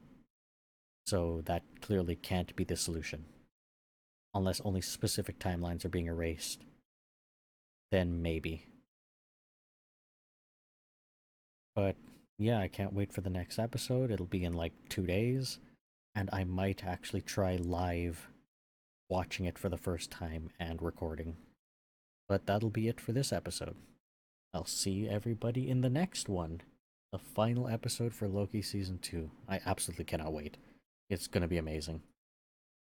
So that clearly can't be the solution. Unless only specific timelines are being erased. Then maybe. But yeah, I can't wait for the next episode. It'll be in like 2 days. And I might actually try live watching it for the first time and recording. But that'll be it for this episode. I'll see everybody in the next one. The final episode for Loki Season 2. I absolutely cannot wait. It's gonna be amazing.